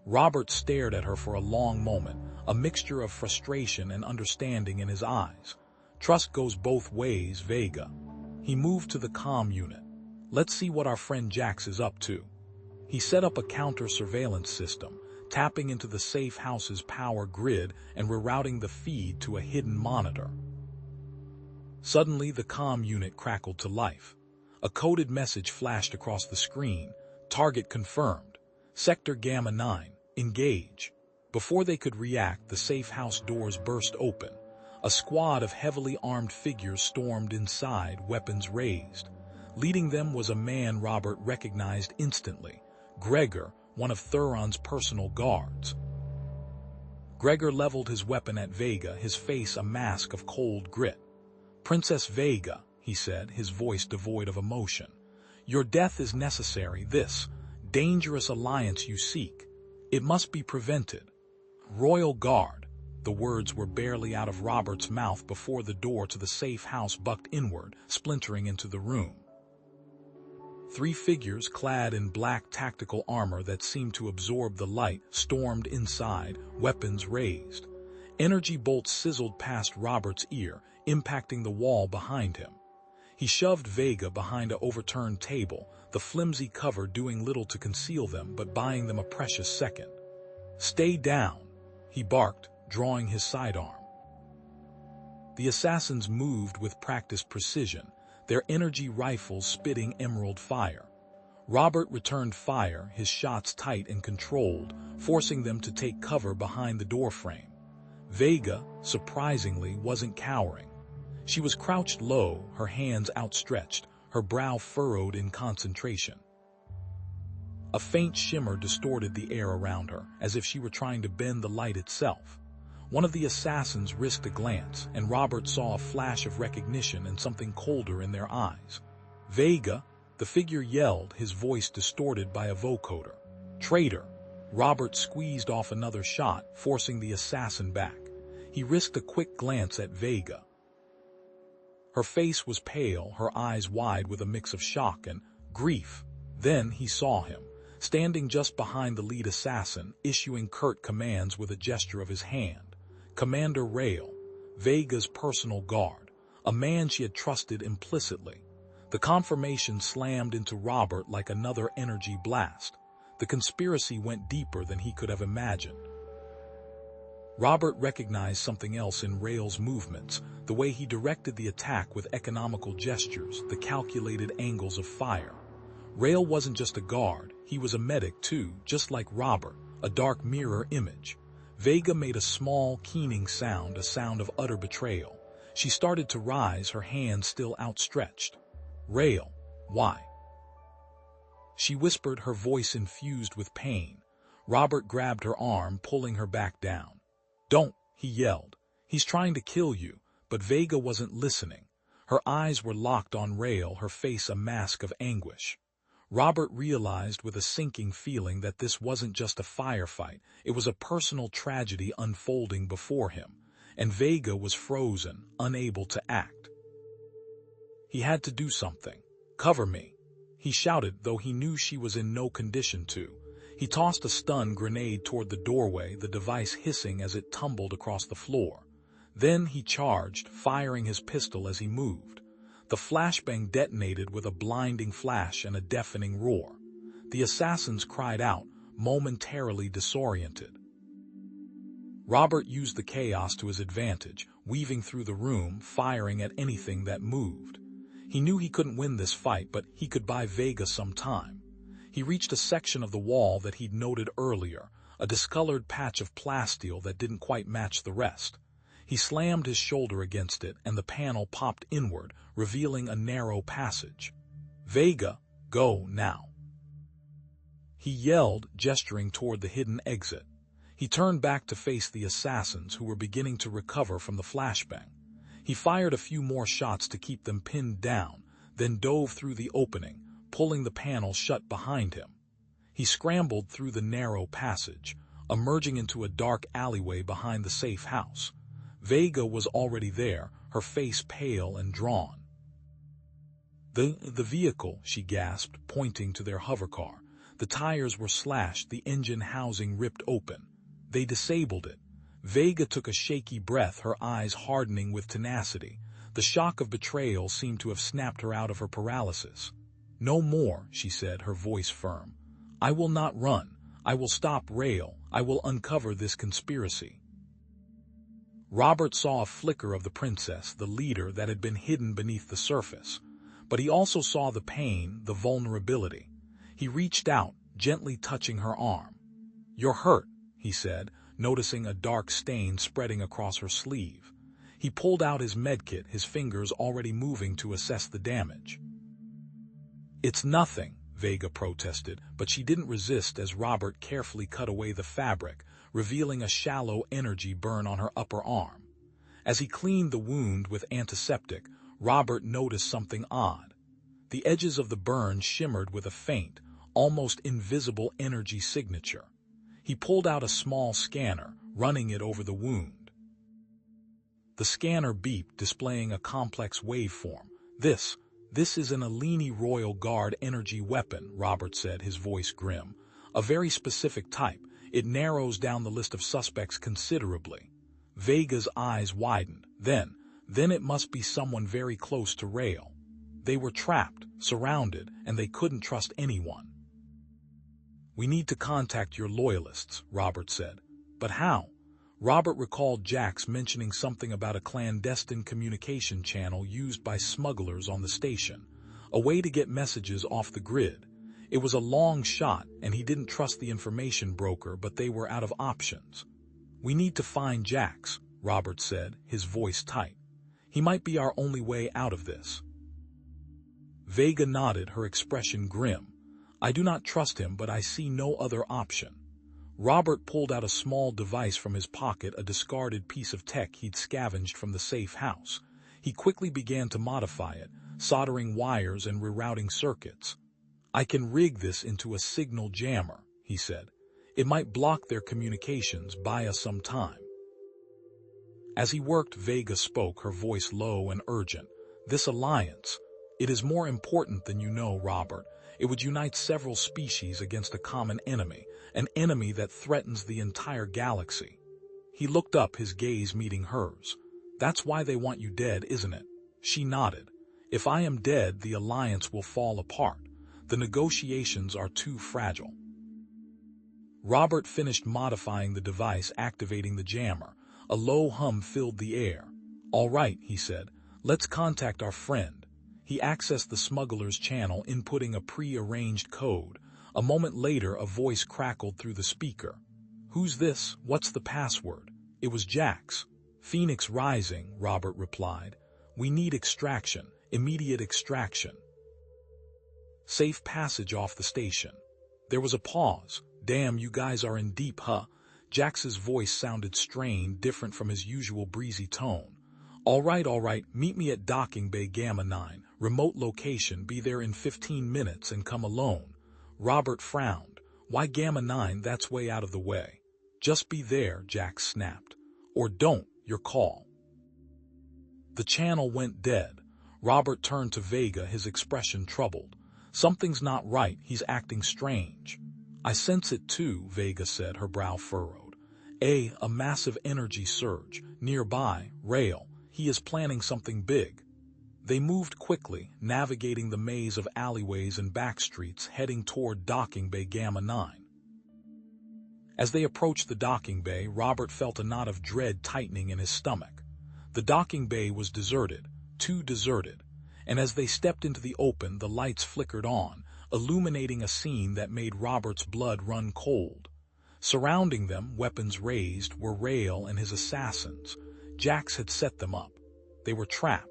Robert stared at her for a long moment, a mixture of frustration and understanding in his eyes. Trust goes both ways, Vega. He moved to the comm unit. Let's see what our friend Jax is up to. He set up a counter-surveillance system, tapping into the safe house's power grid and rerouting the feed to a hidden monitor. Suddenly, the comm unit crackled to life. A coded message flashed across the screen. Target confirmed. Sector Gamma 9, engage. Before they could react, the safe house doors burst open. A squad of heavily armed figures stormed inside, weapons raised. Leading them was a man Robert recognized instantly, Gregor, one of Thuron's personal guards. Gregor leveled his weapon at Vega, his face a mask of cold grit. Princess Vega, he said, his voice devoid of emotion. Your death is necessary, this dangerous alliance you seek. It must be prevented. Royal Guard. The words were barely out of Robert's mouth before the door to the safe house bucked inward, splintering into the room. 3 figures clad in black tactical armor that seemed to absorb the light stormed inside, weapons raised. Energy bolts sizzled past Robert's ear, impacting the wall behind him. He shoved Vega behind an overturned table, the flimsy cover doing little to conceal them but buying them a precious second. Stay down, he barked, drawing his sidearm. The assassins moved with practiced precision, their energy rifles spitting emerald fire. Robert returned fire, his shots tight and controlled, forcing them to take cover behind the doorframe. Vega, surprisingly, wasn't cowering. She was crouched low, her hands outstretched, her brow furrowed in concentration. A faint shimmer distorted the air around her, as if she were trying to bend the light itself. One of the assassins risked a glance, and Robert saw a flash of recognition and something colder in their eyes. Vega, the figure yelled, his voice distorted by a vocoder. Traitor! Robert squeezed off another shot, forcing the assassin back. He risked a quick glance at Vega. Her face was pale, her eyes wide with a mix of shock and grief. Then he saw him, standing just behind the lead assassin, issuing curt commands with a gesture of his hand. Commander Rail, Vega's personal guard, a man she had trusted implicitly. The confirmation slammed into Robert like another energy blast. The conspiracy went deeper than he could have imagined. Robert recognized something else in Rail's movements, the way he directed the attack with economical gestures, the calculated angles of fire. Rail wasn't just a guard, he was a medic too, just like Robert, a dark mirror image. Vega made a small, keening sound, a sound of utter betrayal. She started to rise, her hands still outstretched. Rail, why? She whispered, her voice infused with pain. Robert grabbed her arm, pulling her back down. Don't, he yelled. He's trying to kill you, but Vega wasn't listening. Her eyes were locked on Rail, her face a mask of anguish. Robert realized with a sinking feeling that this wasn't just a firefight, it was a personal tragedy unfolding before him, and Vega was frozen, unable to act. He had to do something. Cover me, he shouted, though he knew she was in no condition to. He tossed a stun grenade toward the doorway, the device hissing as it tumbled across the floor. Then he charged, firing his pistol as he moved. The flashbang detonated with a blinding flash and a deafening roar. The assassins cried out, momentarily disoriented. Robert used the chaos to his advantage, weaving through the room, firing at anything that moved. He knew he couldn't win this fight, but he could buy Vega some time. He reached a section of the wall that he'd noted earlier, a discolored patch of plasteel that didn't quite match the rest. He slammed his shoulder against it, and the panel popped inward, revealing a narrow passage. "Vega, go now," he yelled, gesturing toward the hidden exit. He turned back to face the assassins, who were beginning to recover from the flashbang. He fired a few more shots to keep them pinned down, then dove through the opening, pulling the panel shut behind him. He scrambled through the narrow passage, emerging into a dark alleyway behind the safe house. Vega was already there, her face pale and drawn. The vehicle," she gasped, pointing to their hovercar. The tires were slashed, the engine housing ripped open. They disabled it. Vega took a shaky breath, her eyes hardening with tenacity. The shock of betrayal seemed to have snapped her out of her paralysis. "No more," she said, her voice firm. "I will not run. I will stop Rail. I will uncover this conspiracy." Robert saw a flicker of the princess, the leader that had been hidden beneath the surface. But he also saw the pain, the vulnerability. He reached out, gently touching her arm. "You're hurt," he said, noticing a dark stain spreading across her sleeve. He pulled out his medkit, his fingers already moving to assess the damage. "It's nothing," Vega protested, but she didn't resist as Robert carefully cut away the fabric, revealing a shallow energy burn on her upper arm. As he cleaned the wound with antiseptic, Robert noticed something odd. The edges of the burn shimmered with a faint, almost invisible energy signature. He pulled out a small scanner, running it over the wound. The scanner beeped, displaying a complex waveform. This is an Alini Royal Guard energy weapon," Robert said, his voice grim. "A very specific type. It narrows down the list of suspects considerably." Vega's eyes widened. Then it must be someone very close to Rail. They were trapped, surrounded, and they couldn't trust anyone. "We need to contact your loyalists," Robert said. "But how?" Robert recalled Jax mentioning something about a clandestine communication channel used by smugglers on the station, a way to get messages off the grid. It was a long shot, and he didn't trust the information broker, but they were out of options. "We need to find Jax," Robert said, his voice tight. "He might be our only way out of this." Vega nodded, her expression grim. "I do not trust him, but I see no other option." Robert pulled out a small device from his pocket, a discarded piece of tech he'd scavenged from the safe house. He quickly began to modify it, soldering wires and rerouting circuits. "I can rig this into a signal jammer," he said. "It might block their communications, buy us some time." As he worked, Vega spoke, her voice low and urgent. "This alliance, it is more important than you know, Robert. It would unite several species against a common enemy, an enemy that threatens the entire galaxy." He looked up, his gaze meeting hers. "That's why they want you dead, isn't it?" She nodded. "If I am dead, the alliance will fall apart. The negotiations are too fragile." Robert finished modifying the device, activating the jammer. A low hum filled the air. "All right," he said. "Let's contact our friend." He accessed the smuggler's channel, inputting a pre-arranged code. A moment later, a voice crackled through the speaker. "Who's this? What's the password?" It was Jax. "Phoenix Rising," Robert replied. "We need extraction, immediate extraction. Safe passage off the station." There was a pause. "Damn, you guys are in deep, huh?" Jax's voice sounded strained, different from his usual breezy tone. All right, meet me at Docking Bay Gamma 9, remote location, be there in 15 minutes and come alone." Robert frowned. "Why Gamma 9? That's way out of the way." "Just be there," Jax snapped. "Or don't, your call." The channel went dead. Robert turned to Vega, his expression troubled. "Something's not right, he's acting strange." "I sense it too," Vega said, her brow furrowed. A massive energy surge. Nearby, Rail. He is planning something big." They moved quickly, navigating the maze of alleyways and back streets, heading toward docking bay Gamma 9. As they approached the docking bay, Robert felt a knot of dread tightening in his stomach. The docking bay was deserted, too deserted, and as they stepped into the open, the lights flickered on, illuminating a scene that made Robert's blood run cold. Surrounding them, weapons raised, were Rael and his assassins. Jax had set them up. They were trapped.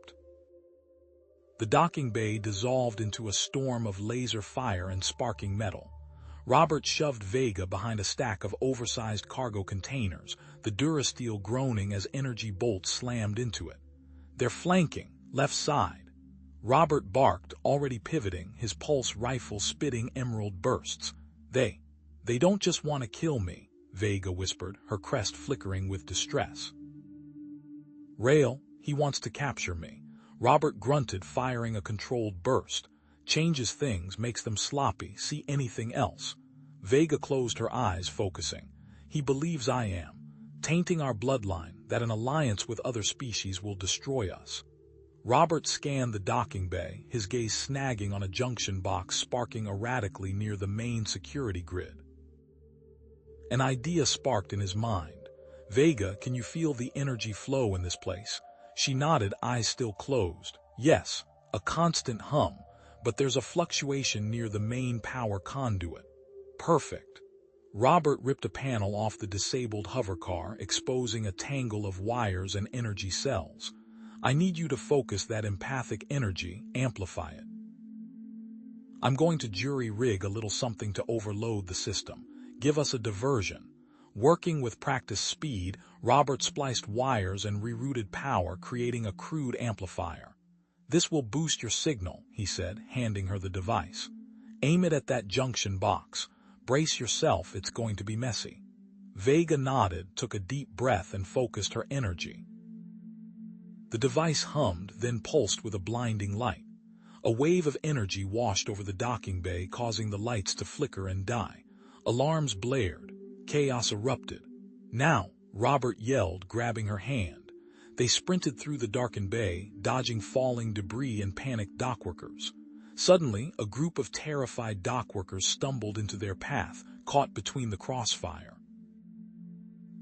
The docking bay dissolved into a storm of laser fire and sparking metal. Robert shoved Vega behind a stack of oversized cargo containers, the durasteel groaning as energy bolts slammed into it. "They're flanking, left side." Robert barked, already pivoting, his pulse rifle spitting emerald bursts. They don't just want to kill me," Vega whispered, her crest flickering with distress. "Rael, he wants to capture me." Robert grunted, firing a controlled burst. "Changes things, makes them sloppy, see anything else." Vega closed her eyes, focusing. "He believes I am, tainting our bloodline, that an alliance with other species will destroy us." Robert scanned the docking bay, his gaze snagging on a junction box sparking erratically near the main security grid. An idea sparked in his mind. "Vega, can you feel the energy flow in this place?" She nodded, eyes still closed. "Yes, a constant hum, but there's a fluctuation near the main power conduit." "Perfect." Robert ripped a panel off the disabled hovercar, exposing a tangle of wires and energy cells. "I need you to focus that empathic energy, amplify it. I'm going to jury-rig a little something to overload the system. Give us a diversion." Working with practiced speed, Robert spliced wires and rerouted power, creating a crude amplifier. "This will boost your signal," he said, handing her the device. "Aim it at that junction box. Brace yourself, it's going to be messy." Vega nodded, took a deep breath, and focused her energy. The device hummed, then pulsed with a blinding light. A wave of energy washed over the docking bay, causing the lights to flicker and die. Alarms blared. Chaos erupted. "Now!" Robert yelled, grabbing her hand. They sprinted through the darkened bay, dodging falling debris and panicked dockworkers. Suddenly, a group of terrified dockworkers stumbled into their path, caught between the crossfire.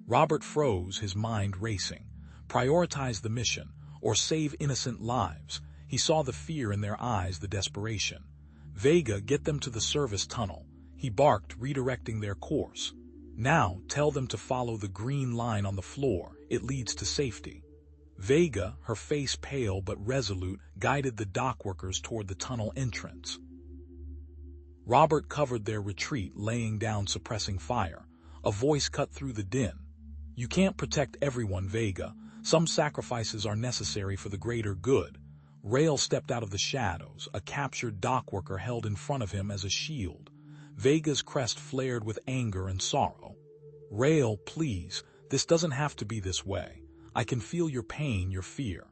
Robert froze, his mind racing. Prioritize the mission, or save innocent lives. He saw the fear in their eyes, the desperation. "Vega, get them to the service tunnel," he barked, redirecting their course. "Now, tell them to follow the green line on the floor. It leads to safety." Vega, her face pale but resolute, guided the dockworkers toward the tunnel entrance. Robert covered their retreat, laying down suppressing fire. A voice cut through the din. "You can't protect everyone, Vega. Some sacrifices are necessary for the greater good." Rael stepped out of the shadows, a captured dockworker held in front of him as a shield. Vega's crest flared with anger and sorrow. "Rael, please, this doesn't have to be this way. I can feel your pain, your fear.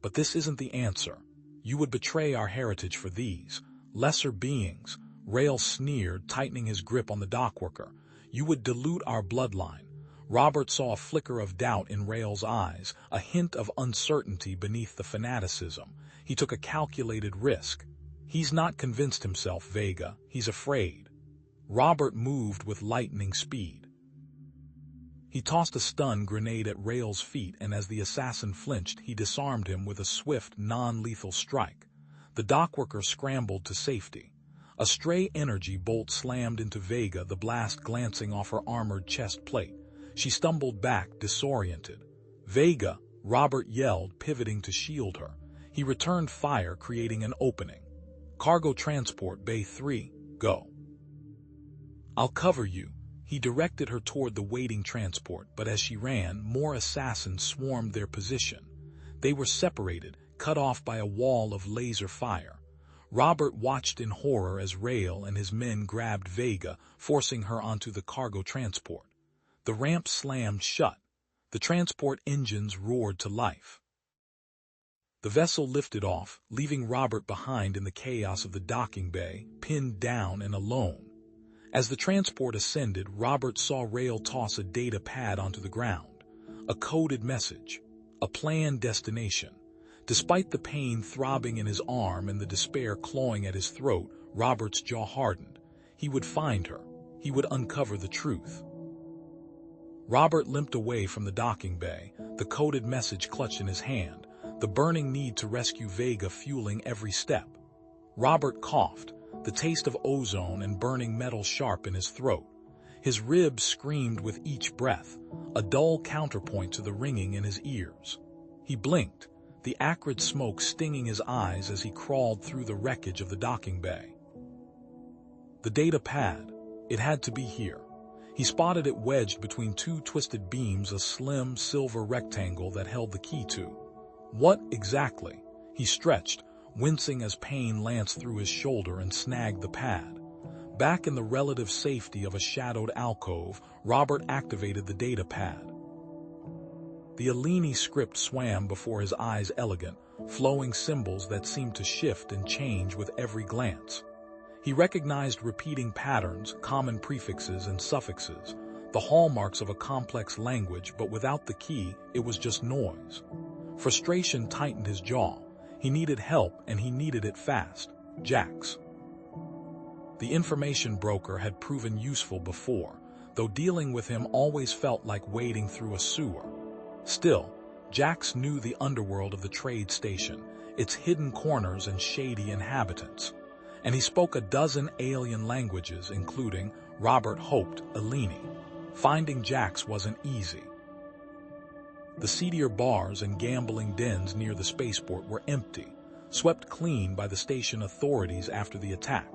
But this isn't the answer. You would betray our heritage for these lesser beings." Rael sneered, tightening his grip on the dockworker. "You would dilute our bloodline." Robert saw a flicker of doubt in Rael's eyes, a hint of uncertainty beneath the fanaticism. He took a calculated risk. "He's not convinced himself, Vega. He's afraid." Robert moved with lightning speed. He tossed a stun grenade at Rael's feet, and as the assassin flinched, he disarmed him with a swift, non-lethal strike. The dockworker scrambled to safety. A stray energy bolt slammed into Vega, the blast glancing off her armored chest plate. She stumbled back, disoriented. "Vega!" Robert yelled, pivoting to shield her. He returned fire, creating an opening. "Cargo transport, Bay 3, go." "I'll cover you." He directed her toward the waiting transport, but as she ran, more assassins swarmed their position. They were separated, cut off by a wall of laser fire. Robert watched in horror as Rael and his men grabbed Vega, forcing her onto the cargo transport. The ramp slammed shut. The transport engines roared to life. The vessel lifted off, leaving Robert behind in the chaos of the docking bay, pinned down and alone. As the transport ascended, Robert saw Rael toss a data pad onto the ground. A coded message. A planned destination. Despite the pain throbbing in his arm and the despair clawing at his throat, Robert's jaw hardened. He would find her. He would uncover the truth. Robert limped away from the docking bay, the coded message clutched in his hand, the burning need to rescue Vega fueling every step. Robert coughed, the taste of ozone and burning metal sharp in his throat. His ribs screamed with each breath, a dull counterpoint to the ringing in his ears. He blinked, the acrid smoke stinging his eyes as he crawled through the wreckage of the docking bay. The data pad. It had to be here. He spotted it wedged between two twisted beams, a slim silver rectangle that held the key to. What exactly? He stretched, wincing as pain lanced through his shoulder and snagged the pad. Back in the relative safety of a shadowed alcove, Robert activated the data pad. The Alini script swam before his eyes, elegant, flowing symbols that seemed to shift and change with every glance. He recognized repeating patterns, common prefixes and suffixes, the hallmarks of a complex language, but without the key, it was just noise. Frustration tightened his jaw. He needed help, and he needed it fast. Jax. The information broker had proven useful before, though dealing with him always felt like wading through a sewer. Still, Jax knew the underworld of the trade station, its hidden corners and shady inhabitants. And he spoke a dozen alien languages, including, Robert hoped, Alini. Finding Jax wasn't easy. The seedier bars and gambling dens near the spaceport were empty, swept clean by the station authorities after the attack.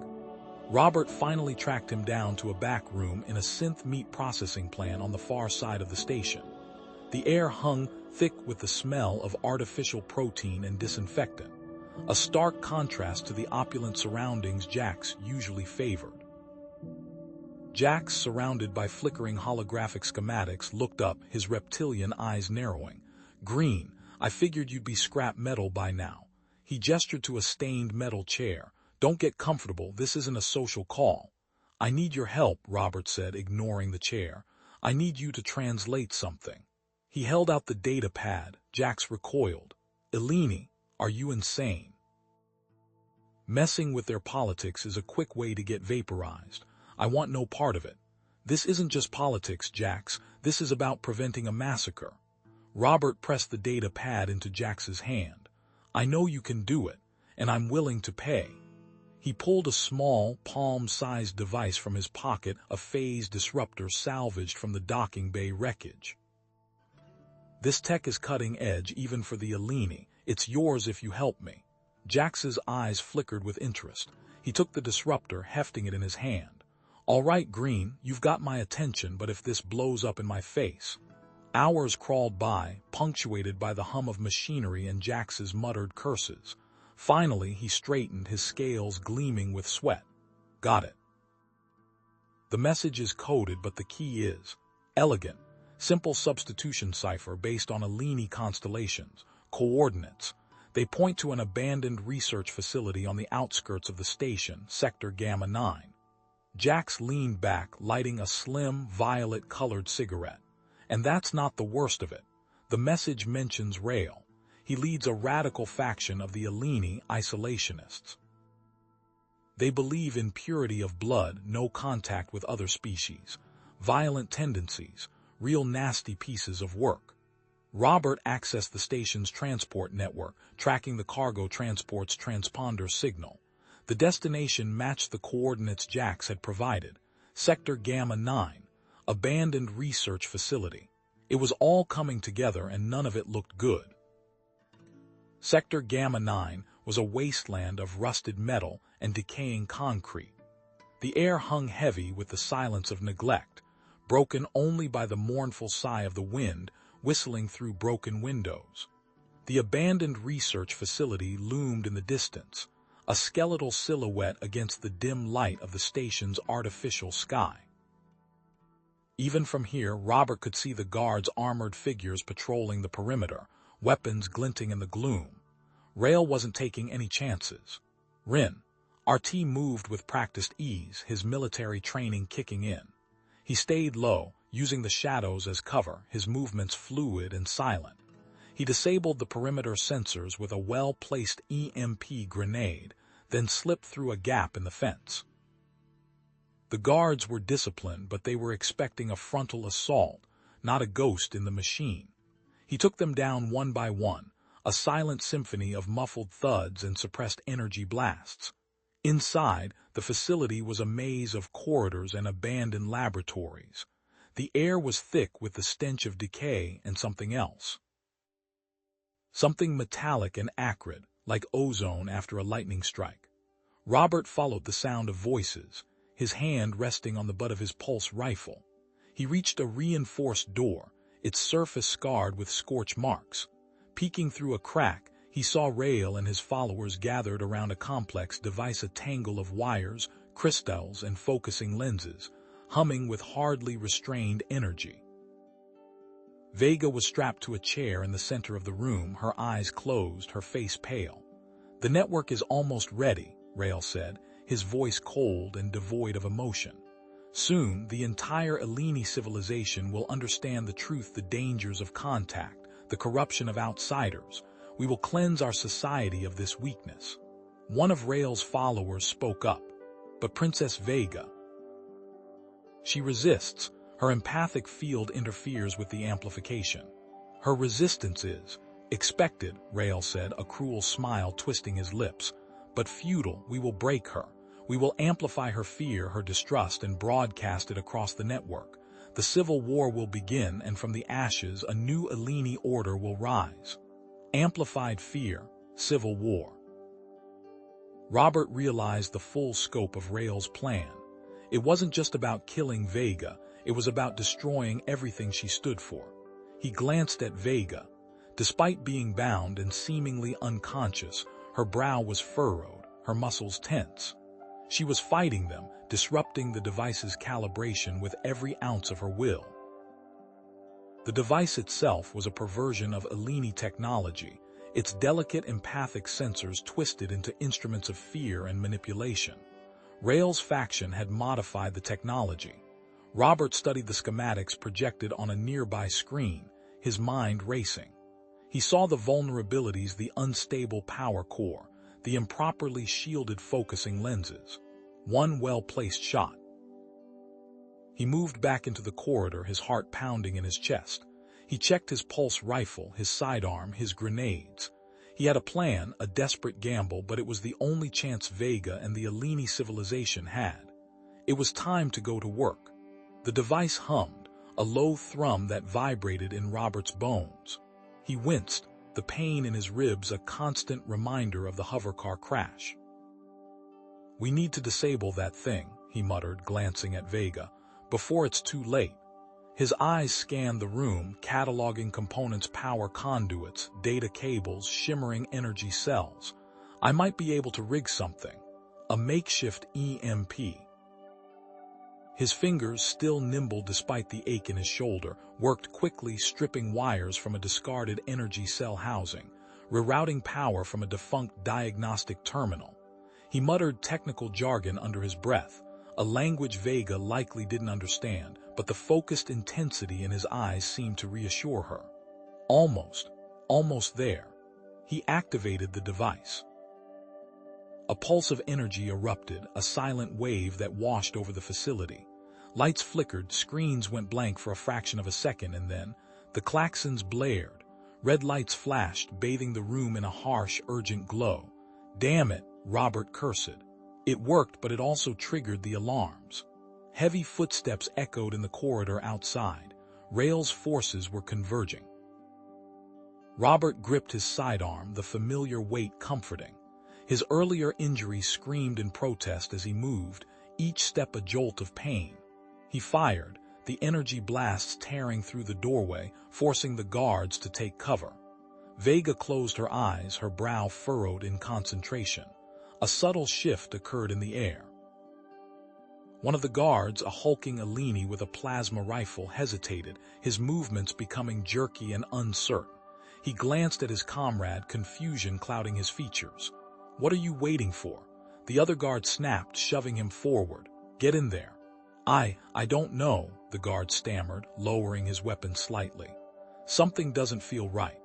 Robert finally tracked him down to a back room in a synth meat processing plant on the far side of the station. The air hung thick with the smell of artificial protein and disinfectant, a stark contrast to the opulent surroundings Jax usually favored. Jax, surrounded by flickering holographic schematics, looked up, his reptilian eyes narrowing. Green, I figured you'd be scrap metal by now. He gestured to a stained metal chair. Don't get comfortable, this isn't a social call. I need your help, Robert said, ignoring the chair. I need you to translate something. He held out the data pad. Jax recoiled. Alini, are you insane? Messing with their politics is a quick way to get vaporized. I want no part of it. This isn't just politics, Jax. This is about preventing a massacre. Robert pressed the data pad into Jax's hand. I know you can do it, and I'm willing to pay. He pulled a small, palm-sized device from his pocket, a phase disruptor salvaged from the docking bay wreckage. This tech is cutting edge even for the Alini. It's yours if you help me. Jax's eyes flickered with interest. He took the disruptor, hefting it in his hand. All right, Green, you've got my attention, but if this blows up in my face... Hours crawled by, punctuated by the hum of machinery and Jax's muttered curses. Finally, he straightened, his scales gleaming with sweat. Got it. The message is coded, but the key is elegant. Simple substitution cipher based on Alini constellations, coordinates. They point to an abandoned research facility on the outskirts of the station, Sector Gamma 9. Jax leaned back, lighting a slim, violet-colored cigarette. And that's not the worst of it. The message mentions Rail. He leads a radical faction of the Alini isolationists. They believe in purity of blood, no contact with other species, violent tendencies, real nasty pieces of work. Robert accessed the station's transport network, tracking the cargo transport's transponder signal. The destination matched the coordinates Jax had provided, Sector Gamma 9, abandoned research facility. It was all coming together and none of it looked good. Sector Gamma 9 was a wasteland of rusted metal and decaying concrete. The air hung heavy with the silence of neglect, broken only by the mournful sigh of the wind whistling through broken windows. The abandoned research facility loomed in the distance, a skeletal silhouette against the dim light of the station's artificial sky. Even from here, Robert could see the guards' armored figures patrolling the perimeter, weapons glinting in the gloom. Rail wasn't taking any chances. Rin, RT moved with practiced ease, his military training kicking in. He stayed low, using the shadows as cover, his movements fluid and silent. He disabled the perimeter sensors with a well-placed EMP grenade, then slipped through a gap in the fence. The guards were disciplined, but they were expecting a frontal assault, not a ghost in the machine. He took them down one by one, a silent symphony of muffled thuds and suppressed energy blasts. Inside, the facility was a maze of corridors and abandoned laboratories. The air was thick with the stench of decay and something else. Something metallic and acrid, like ozone after a lightning strike. Robert followed the sound of voices, his hand resting on the butt of his pulse rifle. He reached a reinforced door, its surface scarred with scorch marks. Peeking through a crack, he saw Rael and his followers gathered around a complex device, a tangle of wires, crystals, and focusing lenses, humming with hardly restrained energy. Vega was strapped to a chair in the center of the room, her eyes closed, her face pale. "The network is almost ready," Rael said, his voice cold and devoid of emotion. "Soon, the entire Eleni civilization will understand the truth, the dangers of contact, the corruption of outsiders. We will cleanse our society of this weakness." One of Rael's followers spoke up. "But Princess Vega, she resists. Her empathic field interferes with the amplification." "Her resistance is expected," Rael said, a cruel smile twisting his lips. "But futile. We will break her. We will amplify her fear, her distrust, and broadcast it across the network. The civil war will begin, and from the ashes a new Eleni order will rise." Amplified fear, civil war. Robert realized the full scope of Rael's plan. It wasn't just about killing Vega, it was about destroying everything she stood for. He glanced at Vega. Despite being bound and seemingly unconscious, her brow was furrowed, her muscles tense. She was fighting them, disrupting the device's calibration with every ounce of her will. The device itself was a perversion of Eleni technology, its delicate empathic sensors twisted into instruments of fear and manipulation. Rael's faction had modified the technology. Robert studied the schematics projected on a nearby screen, his mind racing. He saw the vulnerabilities, the unstable power core, the improperly shielded focusing lenses. One well-placed shot. He moved back into the corridor, his heart pounding in his chest. He checked his pulse rifle, his sidearm, his grenades. He had a plan, a desperate gamble, but it was the only chance Vega and the Eleni civilization had. It was time to go to work. The device hummed, a low thrum that vibrated in Robert's bones. He winced, the pain in his ribs a constant reminder of the hovercar crash. "We need to disable that thing," he muttered, glancing at Vega, "before it's too late." His eyes scanned the room, cataloging components, power conduits, data cables, shimmering energy cells. "I might be able to rig something. A makeshift EMP." His fingers, still nimble despite the ache in his shoulder, worked quickly, stripping wires from a discarded energy cell housing, rerouting power from a defunct diagnostic terminal. He muttered technical jargon under his breath, a language Vega likely didn't understand, but the focused intensity in his eyes seemed to reassure her. Almost there. He activated the device. A pulse of energy erupted, a silent wave that washed over the facility. Lights flickered, screens went blank for a fraction of a second, and then the klaxons blared. Red lights flashed, bathing the room in a harsh, urgent glow. "Damn it," Robert cursed. It worked, but it also triggered the alarms. Heavy footsteps echoed in the corridor outside. Rael's forces were converging. Robert gripped his sidearm, the familiar weight comforting. His earlier injury screamed in protest as he moved, each step a jolt of pain. He fired, the energy blasts tearing through the doorway, forcing the guards to take cover. Vega closed her eyes, her brow furrowed in concentration. A subtle shift occurred in the air. One of the guards, a hulking Eleni with a plasma rifle, hesitated, his movements becoming jerky and uncertain. He glanced at his comrade, confusion clouding his features. "What are you waiting for?" The other guard snapped, shoving him forward. "Get in there." I don't know," the guard stammered, lowering his weapon slightly. "Something doesn't feel right."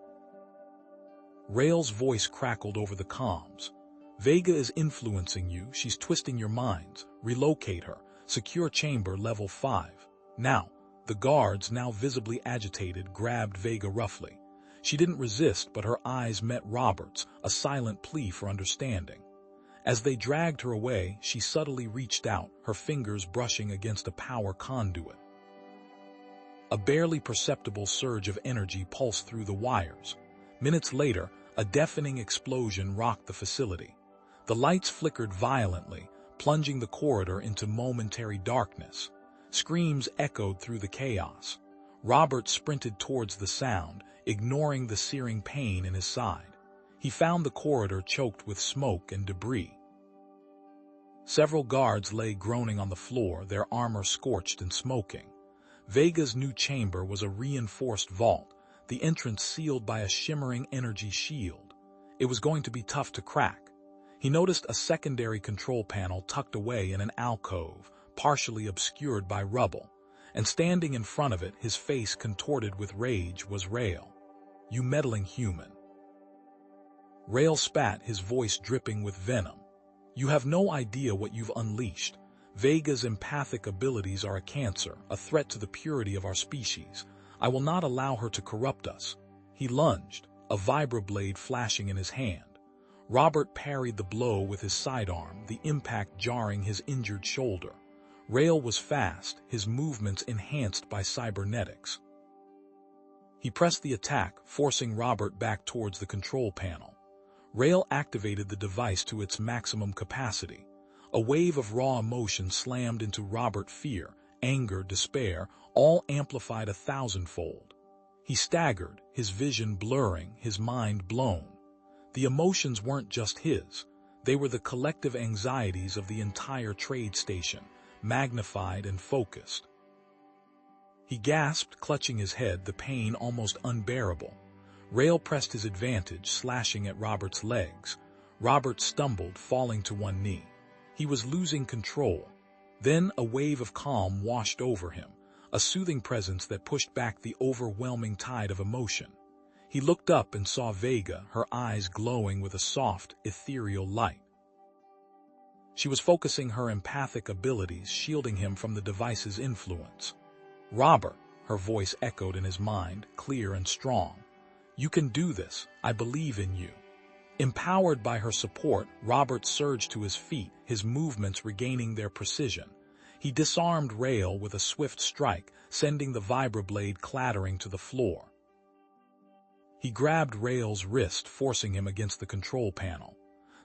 Rael's voice crackled over the comms. Vega is influencing you, she's twisting your minds. Relocate her. Secure chamber level 5. Now. The guards, now visibly agitated, grabbed Vega roughly. She didn't resist, but her eyes met Robert's, a silent plea for understanding. As they dragged her away, she subtly reached out, her fingers brushing against a power conduit. A barely perceptible surge of energy pulsed through the wires. Minutes later, a deafening explosion rocked the facility. The lights flickered violently, plunging the corridor into momentary darkness. Screams echoed through the chaos. Robert sprinted towards the sound, ignoring the searing pain in his side. He found the corridor choked with smoke and debris. Several guards lay groaning on the floor, their armor scorched and smoking. Vega's new chamber was a reinforced vault, the entrance sealed by a shimmering energy shield. It was going to be tough to crack. He noticed a secondary control panel tucked away in an alcove, partially obscured by rubble, and standing in front of it, his face contorted with rage, was Rael. "You meddling human." Rael spat, his voice dripping with venom. "You have no idea what you've unleashed. Vega's empathic abilities are a cancer, a threat to the purity of our species. I will not allow her to corrupt us." He lunged, a vibroblade flashing in his hand. Robert parried the blow with his sidearm, the impact jarring his injured shoulder. Rael was fast, his movements enhanced by cybernetics. He pressed the attack, forcing Robert back towards the control panel. Rael activated the device to its maximum capacity. A wave of raw emotion slammed into Robert: fear, anger, despair, all amplified 1,000-fold. He staggered, his vision blurring, his mind blown. The emotions weren't just his. They were the collective anxieties of the entire trade station, magnified and focused. He gasped, clutching his head, the pain almost unbearable. Rael pressed his advantage, slashing at Robert's legs. Robert stumbled, falling to one knee. He was losing control. Then a wave of calm washed over him, a soothing presence that pushed back the overwhelming tide of emotion. He looked up and saw Vega, her eyes glowing with a soft, ethereal light. She was focusing her empathic abilities, shielding him from the device's influence. "Robert," her voice echoed in his mind, clear and strong. "You can do this. I believe in you." Empowered by her support, Robert surged to his feet, his movements regaining their precision. He disarmed Rael with a swift strike, sending the vibroblade clattering to the floor. He grabbed Rael's wrist, forcing him against the control panel.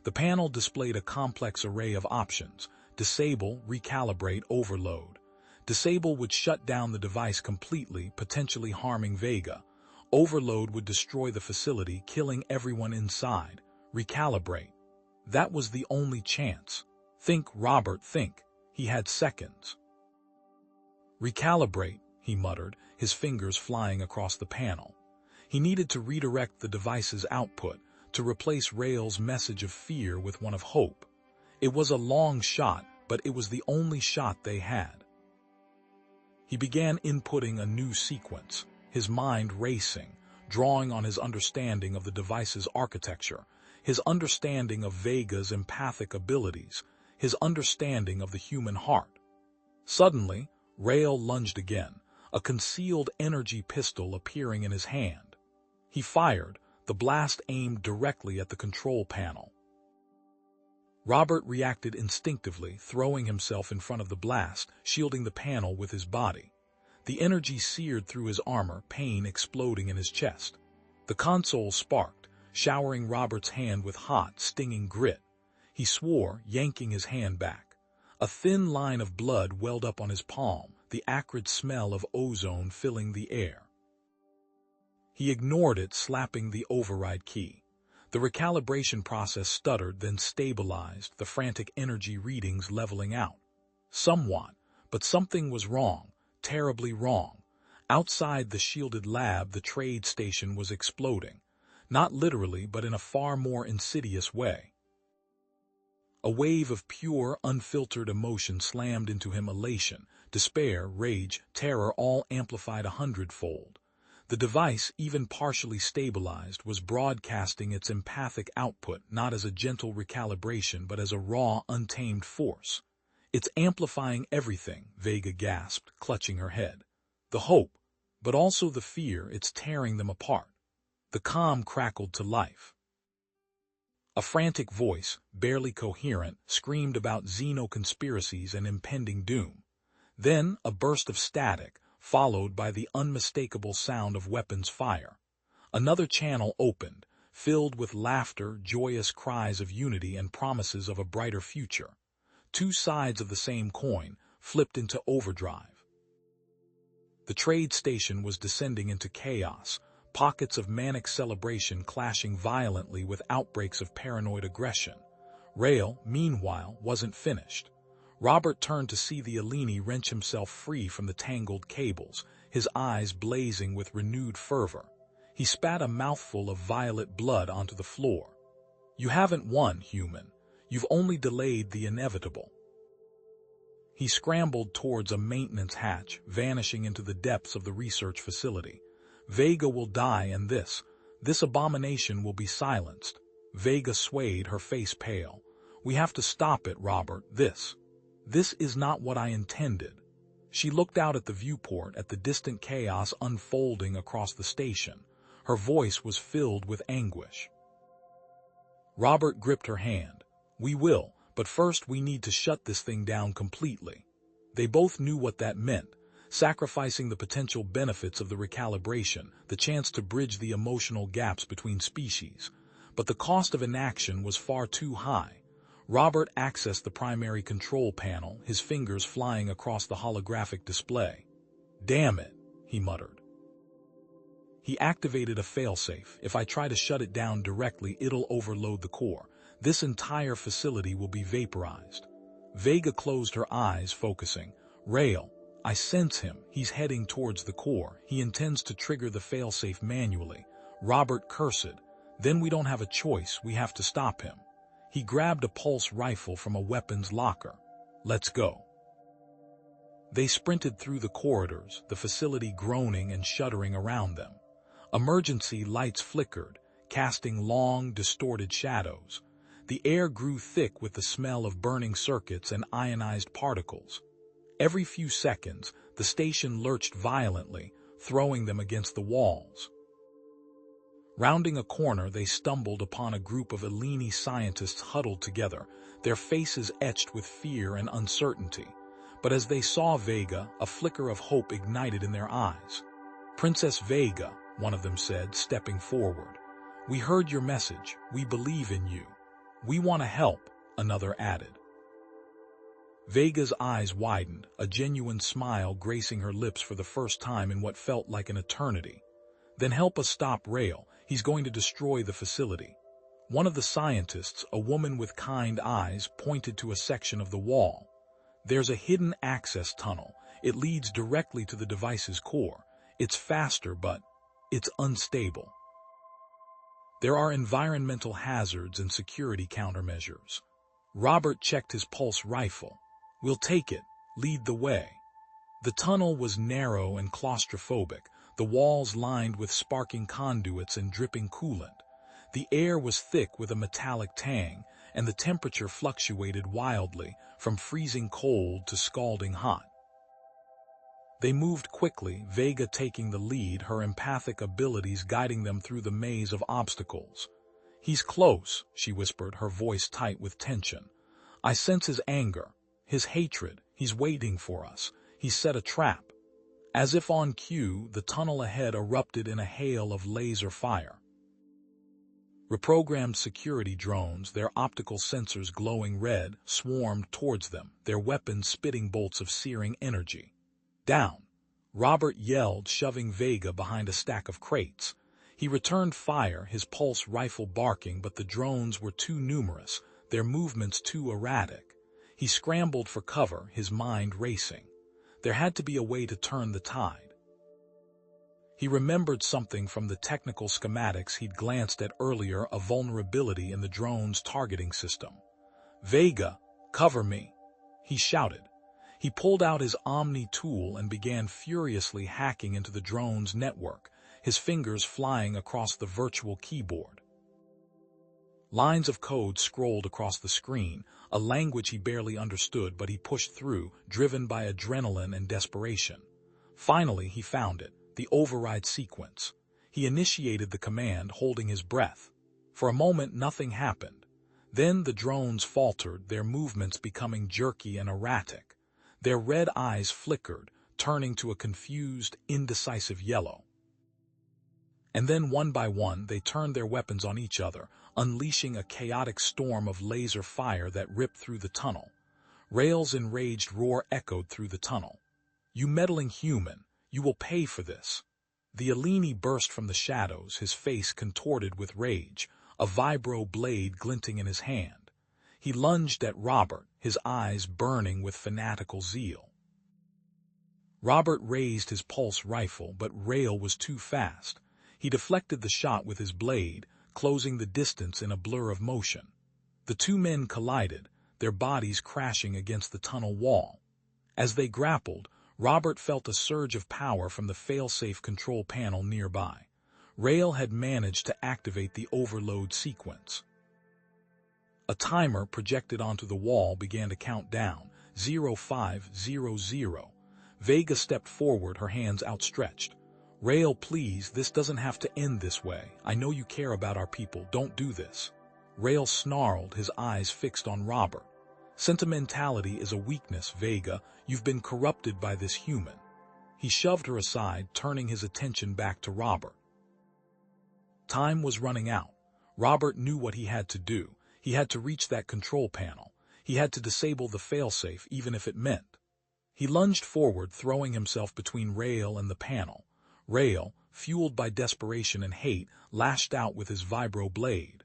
The panel displayed a complex array of options: disable, recalibrate, overload. Disable would shut down the device completely, potentially harming Vega. Overload would destroy the facility, killing everyone inside. Recalibrate. That was the only chance. Think, Robert, think. He had seconds. "Recalibrate," he muttered, his fingers flying across the panel. He needed to redirect the device's output, to replace Rael's message of fear with one of hope. It was a long shot, but it was the only shot they had. He began inputting a new sequence, his mind racing, drawing on his understanding of the device's architecture, his understanding of Vega's empathic abilities, his understanding of the human heart. Suddenly, Rael lunged again, a concealed energy pistol appearing in his hand. He fired, the blast aimed directly at the control panel. Robert reacted instinctively, throwing himself in front of the blast, shielding the panel with his body. The energy seared through his armor, pain exploding in his chest. The console sparked, showering Robert's hand with hot, stinging grit. He swore, yanking his hand back. A thin line of blood welled up on his palm, the acrid smell of ozone filling the air. He ignored it, slapping the override key. The recalibration process stuttered, then stabilized, the frantic energy readings leveling out. Somewhat, but something was wrong, terribly wrong. Outside the shielded lab, the trade station was exploding. Not literally, but in a far more insidious way. A wave of pure, unfiltered emotion slammed into him: elation, despair, rage, terror, all amplified 100-fold. The device, even partially stabilized, was broadcasting its empathic output not as a gentle recalibration but as a raw, untamed force. "It's amplifying everything," Vega gasped, clutching her head. "The hope, but also the fear, it's tearing them apart." The comm crackled to life. A frantic voice, barely coherent, screamed about xeno-conspiracies and impending doom. Then a burst of static, followed by the unmistakable sound of weapons fire. Another channel opened, filled with laughter, joyous cries of unity, and promises of a brighter future. Two sides of the same coin, flipped into overdrive. The trade station was descending into chaos, pockets of manic celebration clashing violently with outbreaks of paranoid aggression. Rail, meanwhile, wasn't finished. Robert turned to see the Alini wrench himself free from the tangled cables, his eyes blazing with renewed fervor. He spat a mouthful of violet blood onto the floor. "You haven't won, human. You've only delayed the inevitable." He scrambled towards a maintenance hatch, vanishing into the depths of the research facility. "Vega will die, and this abomination will be silenced." Vega swayed, her face pale. "We have to stop it, Robert. This is not what I intended." She looked out at the viewport, at the distant chaos unfolding across the station. Her voice was filled with anguish. Robert gripped her hand. "We will, but first we need to shut this thing down completely." They both knew what that meant. Sacrificing the potential benefits of the recalibration, the chance to bridge the emotional gaps between species. But the cost of inaction was far too high. Robert accessed the primary control panel, his fingers flying across the holographic display. "Damn it," he muttered. He activated a failsafe. "If I try to shut it down directly, it'll overload the core. This entire facility will be vaporized." Vega closed her eyes, focusing. "Rail, I sense him. He's heading towards the core. He intends to trigger the failsafe manually." Robert cursed. "Then we don't have a choice. We have to stop him." He grabbed a pulse rifle from a weapons locker. "Let's go." They sprinted through the corridors, the facility groaning and shuddering around them. Emergency lights flickered, casting long, distorted shadows. The air grew thick with the smell of burning circuits and ionized particles. Every few seconds, the station lurched violently, throwing them against the walls. Rounding a corner, they stumbled upon a group of Alini scientists huddled together, their faces etched with fear and uncertainty. But as they saw Vega, a flicker of hope ignited in their eyes. "Princess Vega," one of them said, stepping forward. "We heard your message. We believe in you." "We want to help," another added. Vega's eyes widened, a genuine smile gracing her lips for the first time in what felt like an eternity. "Then help us stop Rail. He's going to destroy the facility." One of the scientists, a woman with kind eyes, pointed to a section of the wall. "There's a hidden access tunnel. It leads directly to the device's core. It's faster, but it's unstable. There are environmental hazards and security countermeasures." Robert checked his pulse rifle. "We'll take it. Lead the way." The tunnel was narrow and claustrophobic, the walls lined with sparking conduits and dripping coolant. The air was thick with a metallic tang, and the temperature fluctuated wildly, from freezing cold to scalding hot. They moved quickly, Vega taking the lead, her empathic abilities guiding them through the maze of obstacles. "He's close," she whispered, her voice tight with tension. "I sense his anger, his hatred. He's waiting for us. He's set a trap." As if on cue, the tunnel ahead erupted in a hail of laser fire. Reprogrammed security drones, their optical sensors glowing red, swarmed towards them, their weapons spitting bolts of searing energy. "Down!" Robert yelled, shoving Vega behind a stack of crates. He returned fire, his pulse rifle barking, but the drones were too numerous, their movements too erratic. He scrambled for cover, his mind racing. There had to be a way to turn the tide. He remembered something from the technical schematics he'd glanced at earlier, a vulnerability in the drone's targeting system. "Vega, cover me!" he shouted. He pulled out his Omni tool and began furiously hacking into the drone's network, his fingers flying across the virtual keyboard. Lines of code scrolled across the screen, a language he barely understood, but he pushed through, driven by adrenaline and desperation. Finally, he found it, the override sequence. He initiated the command, holding his breath. For a moment, nothing happened. Then the drones faltered, their movements becoming jerky and erratic. Their red eyes flickered, turning to a confused, indecisive yellow. And then, one by one, they turned their weapons on each other, unleashing a chaotic storm of laser fire that ripped through the tunnel. Rael's enraged roar echoed through the tunnel. "You meddling human, you will pay for this." The Alini burst from the shadows, his face contorted with rage, a vibro blade glinting in his hand. He lunged at Robert, his eyes burning with fanatical zeal. Robert raised his pulse rifle, but Rael was too fast. He deflected the shot with his blade, closing the distance in a blur of motion. The two men collided, their bodies crashing against the tunnel wall. As they grappled, Robert felt a surge of power from the failsafe control panel nearby. Rael had managed to activate the overload sequence. A timer projected onto the wall began to count down, 0500. Vega stepped forward, her hands outstretched. "Rael, please, this doesn't have to end this way. I know you care about our people. Don't do this." Rael snarled, his eyes fixed on Robert. "Sentimentality is a weakness, Vega. You've been corrupted by this human." He shoved her aside, turning his attention back to Robert. Time was running out. Robert knew what he had to do. He had to reach that control panel. He had to disable the failsafe, even if it meant. He lunged forward, throwing himself between Rael and the panel. Rael, fueled by desperation and hate, lashed out with his vibro blade.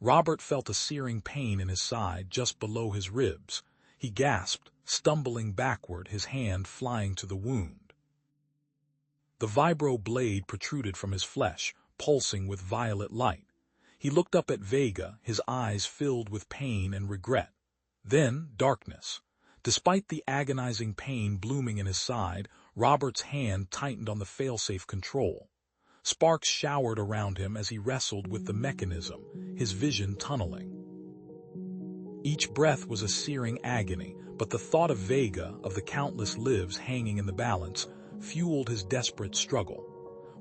Robert felt a searing pain in his side, just below his ribs. He gasped, stumbling backward, his hand flying to the wound. The vibro blade protruded from his flesh, pulsing with violet light. He looked up at Vega, his eyes filled with pain and regret. Then, darkness. Despite the agonizing pain blooming in his side, Robert's hand tightened on the failsafe control. Sparks showered around him as he wrestled with the mechanism, his vision tunneling. Each breath was a searing agony, but the thought of Vega, of the countless lives hanging in the balance, fueled his desperate struggle.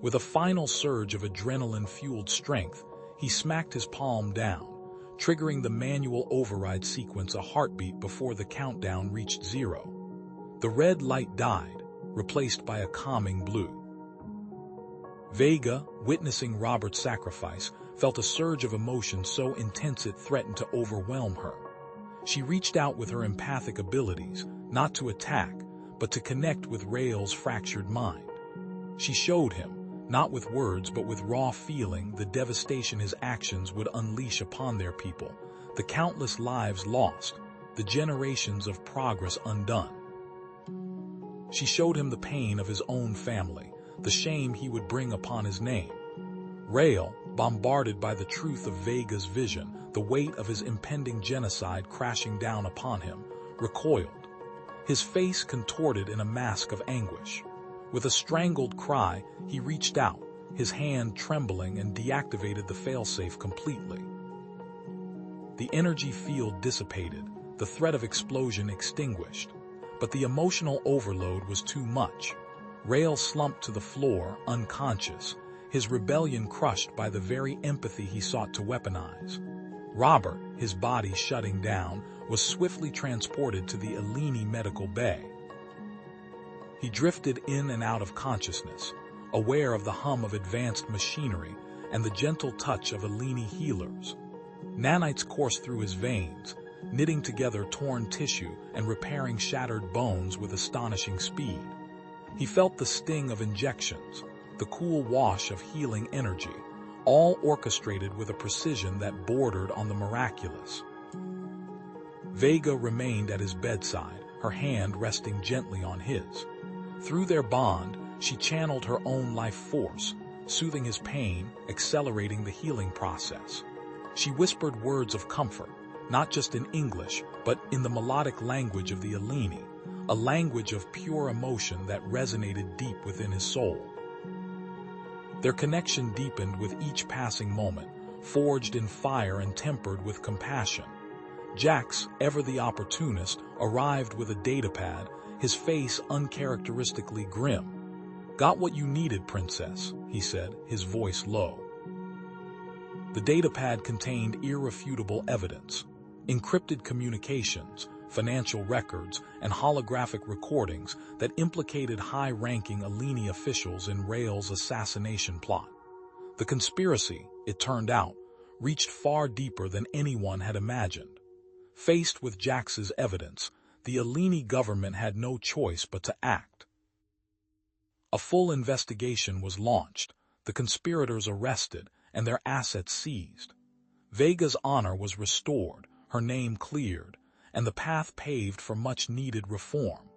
With a final surge of adrenaline-fueled strength, he smacked his palm down, triggering the manual override sequence a heartbeat before the countdown reached 0. The red light died, replaced by a calming blue. Vega, witnessing Robert's sacrifice, felt a surge of emotion so intense it threatened to overwhelm her. She reached out with her empathic abilities, not to attack, but to connect with Rael's fractured mind. She showed him, not with words but with raw feeling, the devastation his actions would unleash upon their people, the countless lives lost, the generations of progress undone. She showed him the pain of his own family, the shame he would bring upon his name. Rael, bombarded by the truth of Vega's vision, the weight of his impending genocide crashing down upon him, recoiled. His face contorted in a mask of anguish. With a strangled cry, he reached out, his hand trembling, and deactivated the failsafe completely. The energy field dissipated, the threat of explosion extinguished, but the emotional overload was too much. Rael slumped to the floor, unconscious, his rebellion crushed by the very empathy he sought to weaponize. Robert, his body shutting down, was swiftly transported to the Alini medical bay. He drifted in and out of consciousness, aware of the hum of advanced machinery and the gentle touch of Alini healers. Nanites coursed through his veins, knitting together torn tissue and repairing shattered bones with astonishing speed. He felt the sting of injections, the cool wash of healing energy, all orchestrated with a precision that bordered on the miraculous. Vega remained at his bedside, her hand resting gently on his. Through their bond, she channeled her own life force, soothing his pain, accelerating the healing process. She whispered words of comfort, not just in English, but in the melodic language of the Alini, a language of pure emotion that resonated deep within his soul. Their connection deepened with each passing moment, forged in fire and tempered with compassion. Jax, ever the opportunist, arrived with a datapad, his face uncharacteristically grim. "Got what you needed, princess," he said, his voice low. The datapad contained irrefutable evidence, encrypted communications, financial records, and holographic recordings that implicated high-ranking Aleni officials in Rael's assassination plot. The conspiracy, it turned out, reached far deeper than anyone had imagined. Faced with Jax's evidence, the Aleni government had no choice but to act. A full investigation was launched, the conspirators arrested, and their assets seized. Vega's honor was restored, her name cleared, and the path paved for much-needed reform.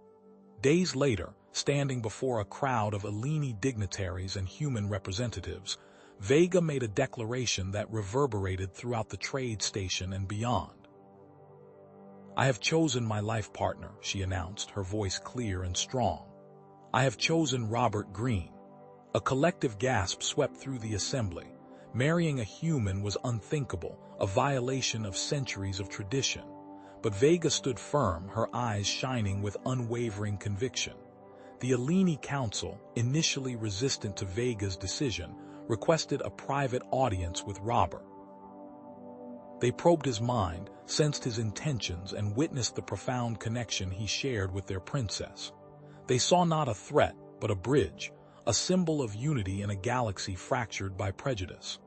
Days later, standing before a crowd of Aleni dignitaries and human representatives, Vega made a declaration that reverberated throughout the trade station and beyond. "I have chosen my life partner," she announced, her voice clear and strong. "I have chosen Robert Greene." A collective gasp swept through the assembly. Marrying a human was unthinkable, a violation of centuries of tradition. But Vega stood firm, her eyes shining with unwavering conviction. The Aleni Council, initially resistant to Vega's decision, requested a private audience with Robert. They probed his mind, sensed his intentions, and witnessed the profound connection he shared with their princess. They saw not a threat, but a bridge, a symbol of unity in a galaxy fractured by prejudice.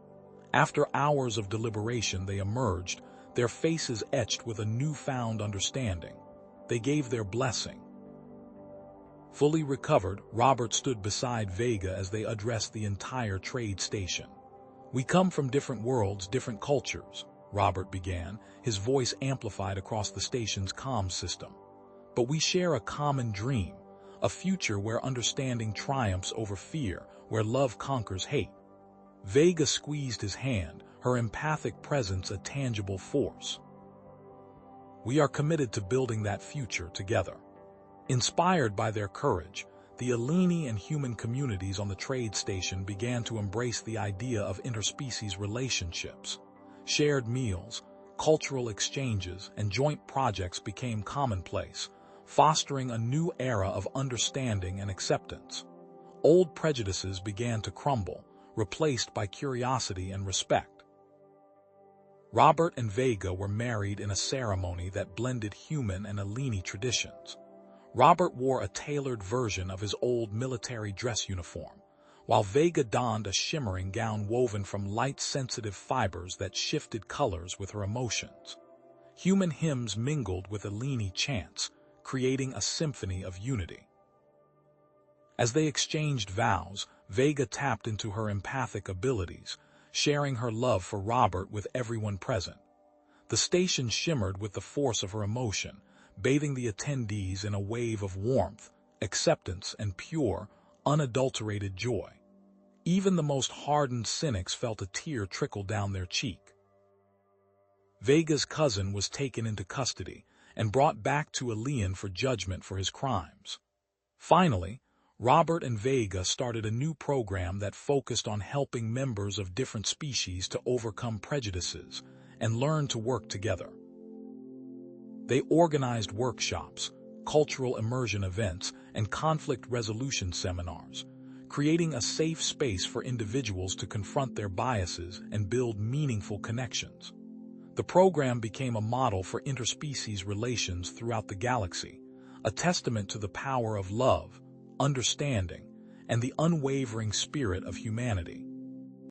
After hours of deliberation, they emerged, their faces etched with a newfound understanding. They gave their blessing. Fully recovered, Robert stood beside Vega as they addressed the entire trade station. "We come from different worlds, different cultures," Robert began, his voice amplified across the station's comms system. "But we share a common dream, a future where understanding triumphs over fear, where love conquers hate." Vega squeezed his hand, her empathic presence a tangible force. "We are committed to building that future together." Inspired by their courage, the Aleni and human communities on the trade station began to embrace the idea of interspecies relationships. Shared meals, cultural exchanges, and joint projects became commonplace, fostering a new era of understanding and acceptance. Old prejudices began to crumble, replaced by curiosity and respect. Robert and Vega were married in a ceremony that blended human and Aleni traditions. Robert wore a tailored version of his old military dress uniform, while Vega donned a shimmering gown woven from light, sensitive fibers that shifted colors with her emotions. Human hymns mingled with Aleni chants, creating a symphony of unity. As they exchanged vows, Vega tapped into her empathic abilities, sharing her love for Robert with everyone present. The station shimmered with the force of her emotion, bathing the attendees in a wave of warmth, acceptance, and pure, unadulterated joy. Even the most hardened cynics felt a tear trickle down their cheek. Vega's cousin was taken into custody and brought back to Aleon for judgment for his crimes. Finally, Robert and Vega started a new program that focused on helping members of different species to overcome prejudices and learn to work together. They organized workshops, cultural immersion events, and conflict resolution seminars, creating a safe space for individuals to confront their biases and build meaningful connections. The program became a model for interspecies relations throughout the galaxy, a testament to the power of love, understanding, and the unwavering spirit of humanity.